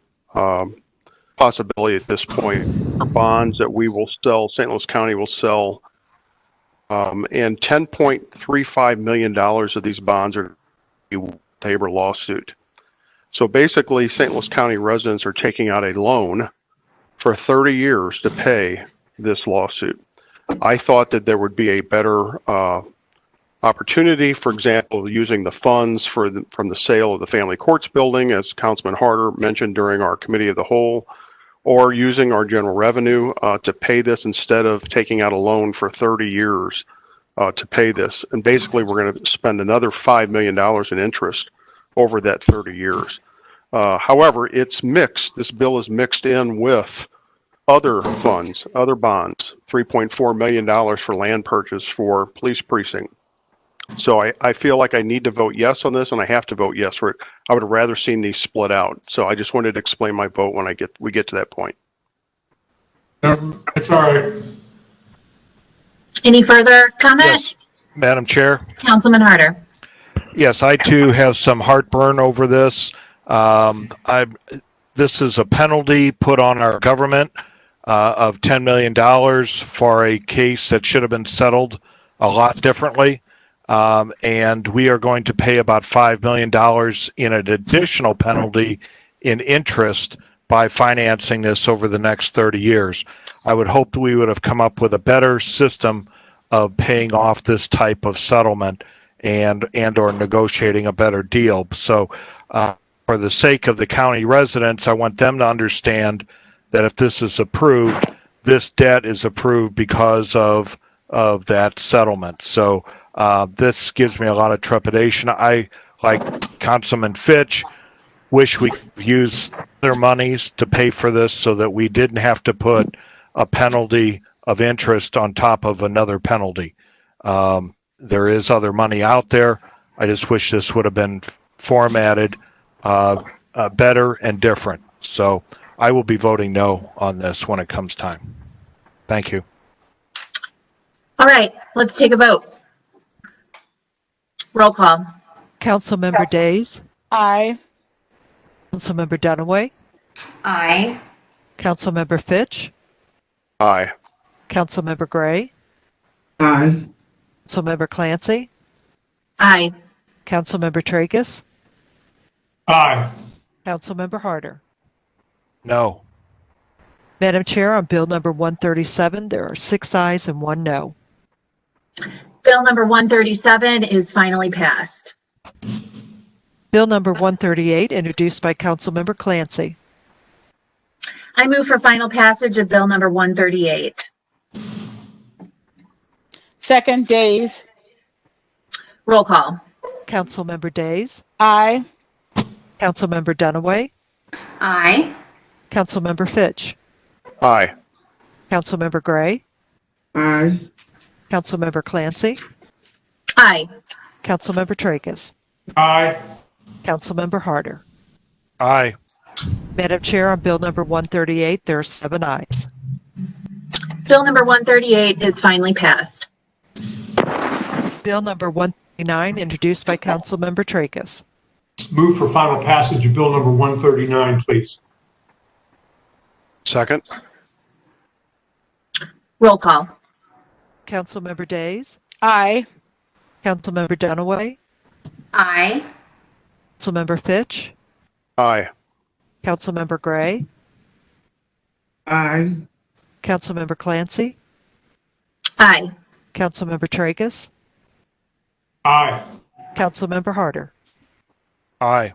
Speaker 5: possibility at this point. For bonds that we will sell, St. Louis County will sell, and $10.35 million of these bonds are a Tabor lawsuit. So basically, St. Louis County residents are taking out a loan for 30 years to pay this lawsuit. I thought that there would be a better opportunity, for example, using the funds from the sale of the family courts building, as Councilman Harder mentioned during our committee of the whole, or using our general revenue to pay this instead of taking out a loan for 30 years to pay this. And basically, we're going to spend another $5 million in interest over that 30 years. However, it's mixed. This bill is mixed in with other funds, other bonds, $3.4 million for land purchase for police precinct. So I feel like I need to vote yes on this, and I have to vote yes for it. I would have rather seen these split out. So I just wanted to explain my vote when we get to that point.
Speaker 7: That's all right.
Speaker 1: Any further comment?
Speaker 11: Yes, Madam Chair.
Speaker 1: Councilman Harder.
Speaker 11: Yes, I too have some heartburn over this. This is a penalty put on our government of $10 million for a case that should have been settled a lot differently. And we are going to pay about $5 million in an additional penalty in interest by financing this over the next 30 years. I would hope that we would have come up with a better system of paying off this type of settlement and or negotiating a better deal. So for the sake of the county residents, I want them to understand that if this is approved, this debt is approved because of that settlement. So this gives me a lot of trepidation. I, like Councilman Fitch, wish we could use their monies to pay for this so that we didn't have to put a penalty of interest on top of another penalty. There is other money out there. I just wish this would have been formatted better and different. So I will be voting no on this when it comes time. Thank you.
Speaker 1: All right, let's take a vote. Roll call.
Speaker 9: Councilmember Days,
Speaker 3: Aye.
Speaker 9: Councilmember Dunaway,
Speaker 4: Aye.
Speaker 9: Councilmember Fitch,
Speaker 5: Aye.
Speaker 9: Councilmember Gray,
Speaker 6: Aye.
Speaker 9: Councilmember Clancy,
Speaker 1: Aye.
Speaker 9: Councilmember Tracus,
Speaker 7: Aye.
Speaker 9: Councilmember Harder.
Speaker 11: No.
Speaker 9: Madam Chair, on Bill number 137, there are 6 ayes and 1 no.
Speaker 1: Bill number 137 is finally passed.
Speaker 9: Bill number 138, introduced by Councilmember Clancy.
Speaker 1: I move for final passage of Bill number 138.
Speaker 3: Second, Days.
Speaker 1: Roll call.
Speaker 9: Councilmember Days,
Speaker 3: Aye.
Speaker 9: Councilmember Dunaway,
Speaker 4: Aye.
Speaker 9: Councilmember Fitch,
Speaker 5: Aye.
Speaker 9: Councilmember Gray,
Speaker 6: Aye.
Speaker 9: Councilmember Clancy,
Speaker 1: Aye.
Speaker 9: Councilmember Tracus,
Speaker 7: Aye.
Speaker 9: Councilmember Harder.
Speaker 11: Aye.
Speaker 9: Madam Chair, on Bill number 138, there are 7 ayes.
Speaker 1: Bill number 138 is finally passed.
Speaker 9: Bill number 139, introduced by Councilmember Tracus.
Speaker 7: Move for final passage of bill number 139, please.
Speaker 5: Second.
Speaker 1: Roll call.
Speaker 9: Councilmember Days,
Speaker 3: Aye.
Speaker 9: Councilmember Dunaway,
Speaker 4: Aye.
Speaker 9: Councilmember Fitch,
Speaker 5: Aye.
Speaker 9: Councilmember Gray,
Speaker 6: Aye.
Speaker 9: Councilmember Clancy,
Speaker 1: Aye.
Speaker 9: Councilmember Tracus,
Speaker 7: Aye.
Speaker 9: Councilmember Harder.
Speaker 11: Aye.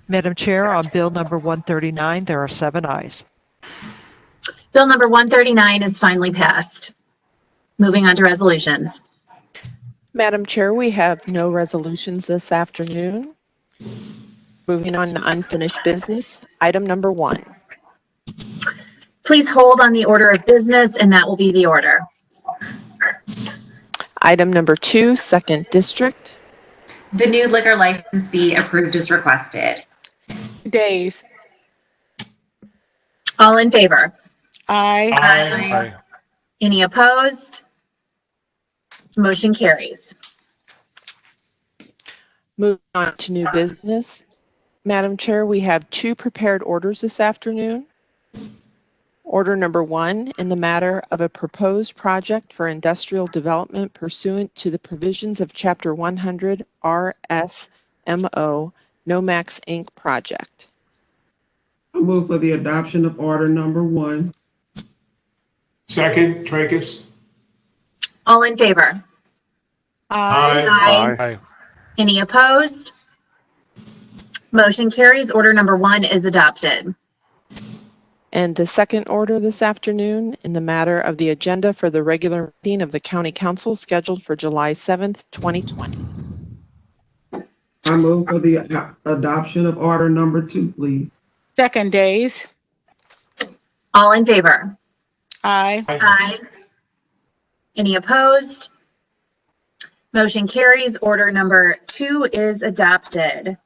Speaker 9: Madam Chair, on Bill number 139, there are 7 ayes.
Speaker 1: Bill number 139 is finally passed. Moving on to resolutions.
Speaker 2: Madam Chair, we have no resolutions this afternoon. Moving on to unfinished business, item number 1.
Speaker 1: Please hold on the order of business, and that will be the order.
Speaker 2: Item number 2, second district.
Speaker 4: The new liquor license be approved as requested.
Speaker 3: Days.
Speaker 1: All in favor?
Speaker 3: Aye.
Speaker 11: Aye.
Speaker 1: Any opposed? Motion carries.
Speaker 2: Moving on to new business. Madam Chair, we have 2 prepared orders this afternoon. Order number 1, in the matter of a proposed project for industrial development pursuant to the provisions of Chapter 100 RSMO NOMAX Inc. project.
Speaker 6: I move for the adoption of order number 1.
Speaker 7: Second, Tracus.
Speaker 1: All in favor?
Speaker 3: Aye.
Speaker 1: Aye.
Speaker 11: Aye.
Speaker 1: Any opposed? Motion carries. Order number 1 is adopted.
Speaker 2: And the second order this afternoon, in the matter of the agenda for the regular meeting of the County Council scheduled for July 7th, 2020.
Speaker 6: I move for the adoption of order number 2, please.
Speaker 3: Second, Days.
Speaker 1: All in favor?
Speaker 3: Aye.
Speaker 1: Aye. Any opposed? Motion carries. Order number 2 is adopted.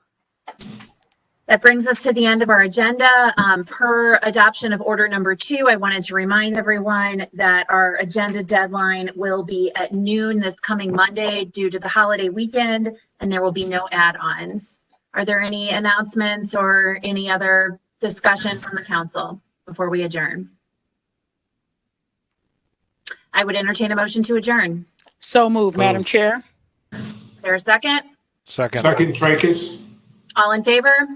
Speaker 1: That brings us to the end of our agenda. Per adoption of order number 2, I wanted to remind everyone that our agenda deadline will be at noon this coming Monday due to the holiday weekend, and there will be no add-ons. Are there any announcements or any other discussion from the council before we adjourn? I would entertain a motion to adjourn.
Speaker 3: So moved, Madam Chair.
Speaker 1: Is there a second?
Speaker 11: Second.
Speaker 7: Second, Tracus.
Speaker 1: All in favor?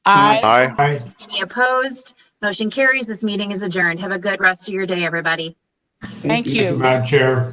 Speaker 3: Aye.
Speaker 5: Aye.
Speaker 7: Aye.
Speaker 1: Any opposed? Motion carries. This meeting is adjourned. Have a good rest of your day, everybody.
Speaker 3: Thank you.
Speaker 7: Madam Chair.